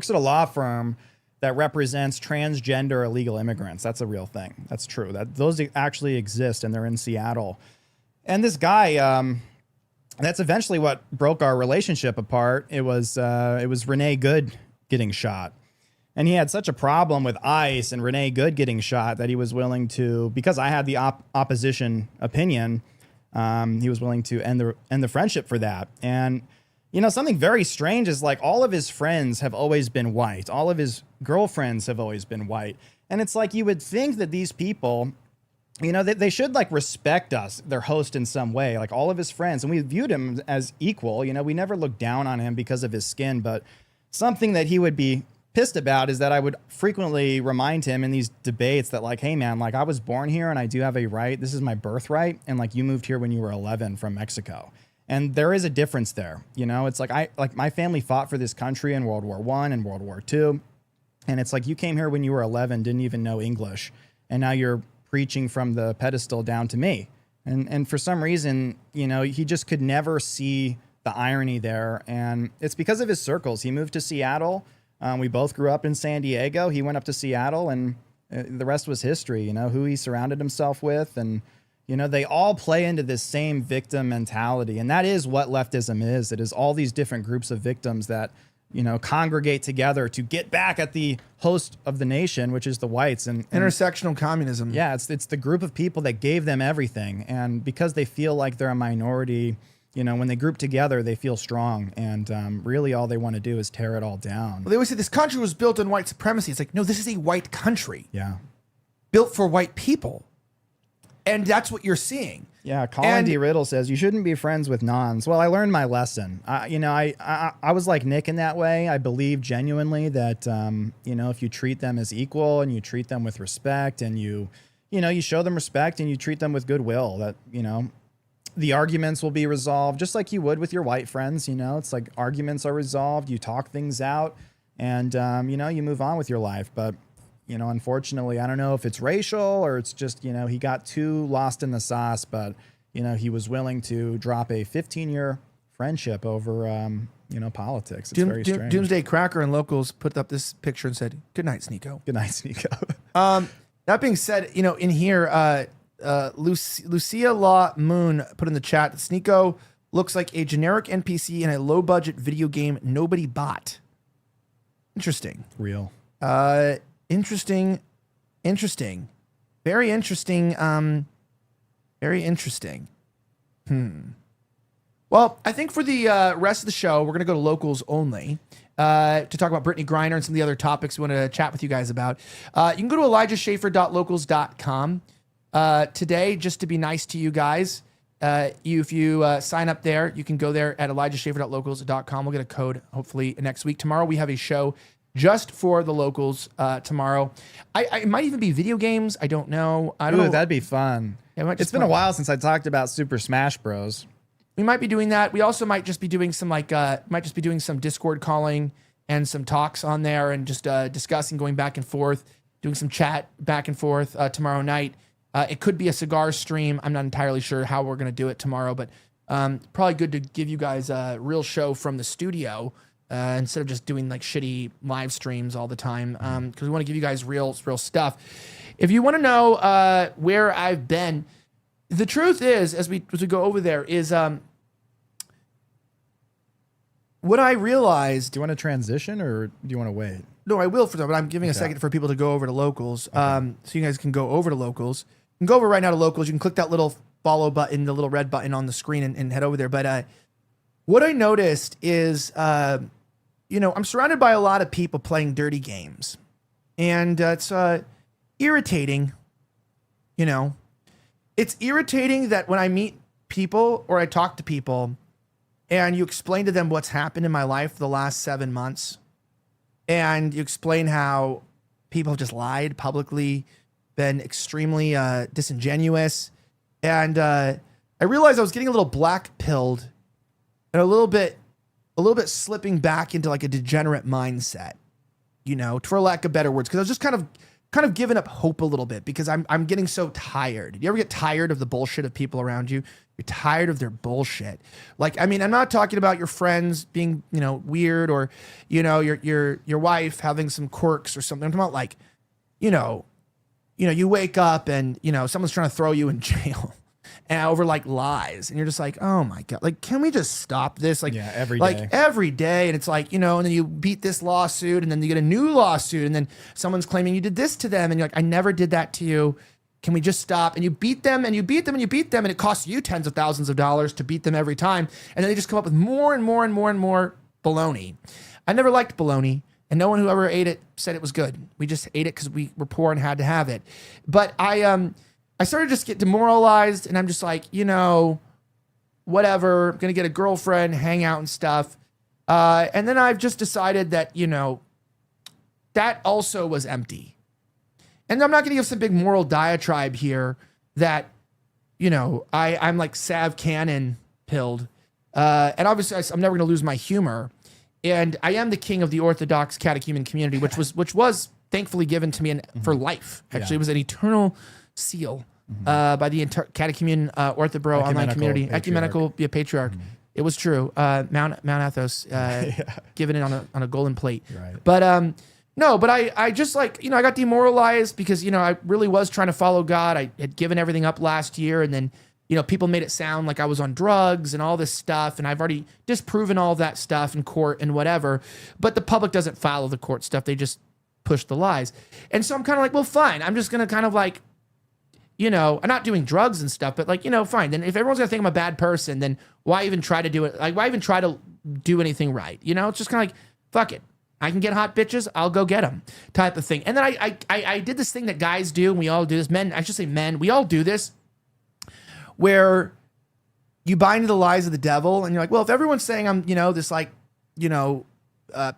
Speaker 10: law firm that represents transgender illegal immigrants. That's a real thing. That's true. Those actually exist, and they're in Seattle. And this guy, that's eventually what broke our relationship apart. It was Renee Good getting shot. And he had such a problem with ICE and Renee Good getting shot that he was willing to, because I had the opposition opinion, he was willing to end the friendship for that. And, something very strange is like all of his friends have always been white. All of his girlfriends have always been white. And it's like you would think that these people, they should like respect us, their host in some way, like all of his friends. And we viewed him as equal. We never looked down on him because of his skin, but something that he would be pissed about is that I would frequently remind him in these debates that like, hey man, like I was born here and I do have a right. This is my birthright. And like you moved here when you were 11 from Mexico. And there is a difference there. It's like my family fought for this country in World War I and World War II. And it's like you came here when you were 11, didn't even know English. And now you're preaching from the pedestal down to me. And for some reason, he just could never see the irony there. And it's because of his circles. He moved to Seattle. We both grew up in San Diego. He went up to Seattle, and the rest was history, who he surrounded himself with. And, they all play into this same victim mentality. And that is what leftism is. It is all these different groups of victims that, congregate together to get back at the host of the nation, which is the whites. And
Speaker 4: intersectional communism.
Speaker 10: Yeah, it's the group of people that gave them everything. And because they feel like they're a minority, when they group together, they feel strong. And really all they want to do is tear it all down.
Speaker 4: Well, they always say this country was built on white supremacy. It's like, no, this is a white country.
Speaker 10: Yeah.
Speaker 4: Built for white people. And that's what you're seeing.
Speaker 10: Yeah, Colin D. Riddle says, you shouldn't be friends with nons. Well, I learned my lesson. I was like Nick in that way. I believe genuinely that, if you treat them as equal and you treat them with respect and you show them respect and you treat them with goodwill, that, the arguments will be resolved just like you would with your white friends. It's like arguments are resolved. You talk things out and, you move on with your life. But, unfortunately, I don't know if it's racial or it's just, he got too lost in the sauce. But, he was willing to drop a 15-year friendship over, politics. It's very strange.
Speaker 4: Doomsday Cracker and Locals put up this picture and said, good night, SNEAKO.
Speaker 10: Good night, SNEAKO.
Speaker 4: That being said, in here, Lucia Law Moon put in the chat that SNEAKO looks like a generic NPC in a low-budget video game nobody bought. Interesting.
Speaker 10: Real.
Speaker 4: Interesting. Very interesting. Very interesting. Well, I think for the rest of the show, we're going to go to locals only to talk about Brittany Griner and some of the other topics we want to chat with you guys about. You can go to ElijahSchaefer.locals.com. Today, just to be nice to you guys, if you sign up there, you can go there at ElijahSchaefer.locals.com. We'll get a code hopefully next week. Tomorrow we have a show just for the locals tomorrow. It might even be video games. I don't know.
Speaker 10: That'd be fun.
Speaker 4: Yeah,
Speaker 10: it's been a while since I talked about Super Smash Bros.
Speaker 4: We might be doing that. We also might just be doing some some Discord calling and some talks on there and just discussing, going back and forth, doing some chat back and forth tomorrow night. It could be a cigar stream. I'm not entirely sure how we're going to do it tomorrow, but probably good to give you guys a real show from the studio instead of just doing like shitty live streams all the time, because we want to give you guys real stuff. If you want to know where I've been, the truth is, as we go over there, is what I realized.
Speaker 10: Do you want to transition or do you want to wait?
Speaker 4: No, I will for that, but I'm giving a second for people to go over to locals. So you guys can go over to locals. You can go over right now to locals. You can click that little follow button, the little red button on the screen, and head over there. But what I noticed is, I'm surrounded by a lot of people playing dirty games, and it's irritating. It's irritating that when I meet people or I talk to people, and you explain to them what's happened in my life the last 7 months, and you explain how people have just lied publicly, been extremely disingenuous, and I realized I was getting a little black-pilled and a little bit slipping back into like a degenerate mindset, for lack of better words, because I was just kind of giving up hope a little bit because I'm getting so tired. You ever get tired of the bullshit of people around you? You're tired of their bullshit. Like, I mean, I'm not talking about your friends being, weird, or, your wife having some quirks or something. I'm talking about like, you wake up and, someone's trying to throw you in jail and over like lies. And you're just like, oh my God, like, can we just stop this? Like,
Speaker 10: every
Speaker 4: like
Speaker 10: day.
Speaker 4: every day. And it's like, and then you beat this lawsuit and then you get a new lawsuit and then someone's claiming you did this to them. And you're like, I never did that to you. Can we just stop? And you beat them and you beat them and you beat them. And it costs you tens of thousands of dollars to beat them every time. And then they just come up with more and more and more and more baloney. I never liked baloney. And no one who ever ate it said it was good. We just ate it because we were poor and had to have it. But I started to just get demoralized, and I'm just like, whatever. I'm gonna get a girlfriend, hang out and stuff. And then I've just decided that, that also was empty. And I'm not gonna give some big moral diatribe here that, I'm like Sav Cannon pilled. And obviously I'm never gonna lose my humor. And I am the king of the Orthodox catechumen community, which was thankfully given to me for life. Actually, it was an eternal seal by the catechumen Orthobro online community, ecumenical patriarch. It was true. Mount Athos, given it on a golden plate.
Speaker 10: Right.
Speaker 4: But no, but I just like, I got demoralized because, I really was trying to follow God. I had given everything up last year, and then people made it sound like I was on drugs and all this stuff, and I've already disproven all that stuff in court and whatever. But the public doesn't follow the court stuff; they just push the lies. And so I'm kind of like, well, fine. I'm just gonna kind of like, I'm not doing drugs and stuff, but like, fine. Then if everyone's gonna think I'm a bad person, then why even try to do it? Like, why even try to do anything right? It's just kind of like, fuck it. I can get hot bitches, I'll go get them, type of thing. And then I did this thing that guys do, and we all do this. Men, I should say men, we all do this, where you buy into the lies of the devil, and you're like, well, if everyone's saying I'm, this like,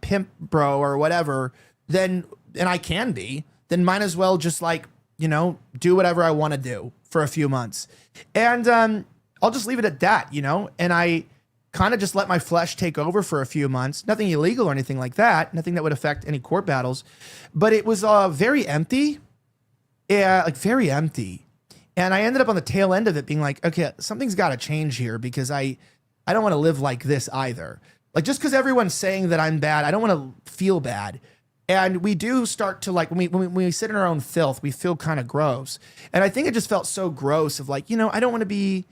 Speaker 4: pimp bro or whatever, then, and I can be, then might as well just like, do whatever I want to do for a few months. And I'll just leave it at that, and I kind of just let my flesh take over for a few months. Nothing illegal or anything like that. Nothing that would affect any court battles. But it was very empty. Yeah, like very empty. And I ended up on the tail end of it being like, okay, something's got to change here, because I don't want to live like this either. Like, just because everyone's saying that I'm bad, I don't want to feel bad. And we do start to like, when we sit in our own filth, we feel kind of gross. And I think it just felt so gross of like, I don't want to be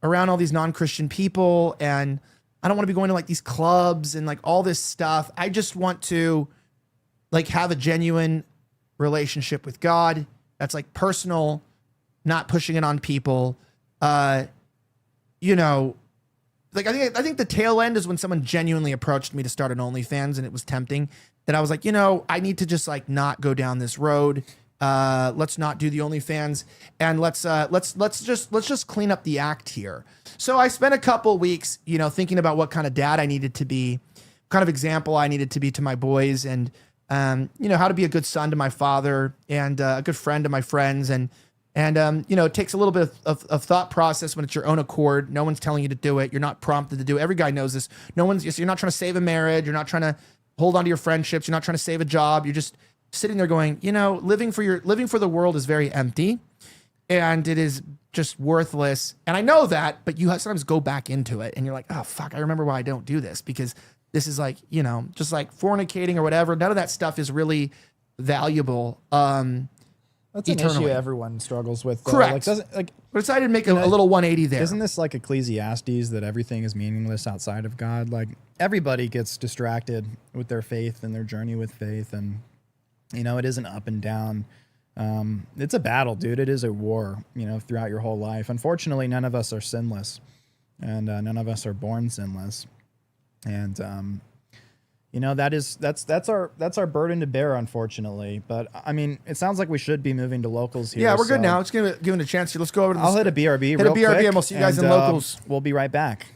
Speaker 4: around all these non-Christian people, and I don't want to be going to like these clubs and like all this stuff. I just want to like have a genuine relationship with God that's like personal, not pushing it on people. Like I think the tail end is when someone genuinely approached me to start an OnlyFans, and it was tempting. That I was like, I need to just like not go down this road. Let's not do the OnlyFans, and let's just clean up the act here. So I spent a couple weeks, thinking about what kind of dad I needed to be, what kind of example I needed to be to my boys, and how to be a good son to my father, and a good friend to my friends, and it takes a little bit of thought process when it's your own accord. No one's telling you to do it. You're not prompted to do it. Every guy knows this. You're not trying to save a marriage. You're not trying to hold on to your friendships. You're not trying to save a job. You're just sitting there going, living for the world is very empty, and it is just worthless. And I know that, but you sometimes go back into it, and you're like, oh fuck, I remember why I don't do this, because this is like, just like fornicating or whatever. None of that stuff is really valuable.
Speaker 10: That's an
Speaker 4: eternally.
Speaker 10: issue everyone struggles with. Though.
Speaker 4: Correct.
Speaker 10: Like,
Speaker 4: but decided to make a little 180 there.
Speaker 10: Isn't this like Ecclesiastes that everything is meaningless outside of God? Like everybody gets distracted with their faith and their journey with faith, and it isn't up and down. It's a battle, dude. It is a war. Throughout your whole life. Unfortunately, none of us are sinless, and none of us are born sinless, and that's our burden to bear, unfortunately. But I mean, it sounds like we should be moving to locals here.
Speaker 2: Yeah, we're good now. Let's give it a chance here. Let's go over to
Speaker 10: I'll hit a BRB
Speaker 2: hit
Speaker 10: real
Speaker 2: a BRB
Speaker 10: quick,
Speaker 2: and we'll see you guys in locals.
Speaker 10: We'll be right back.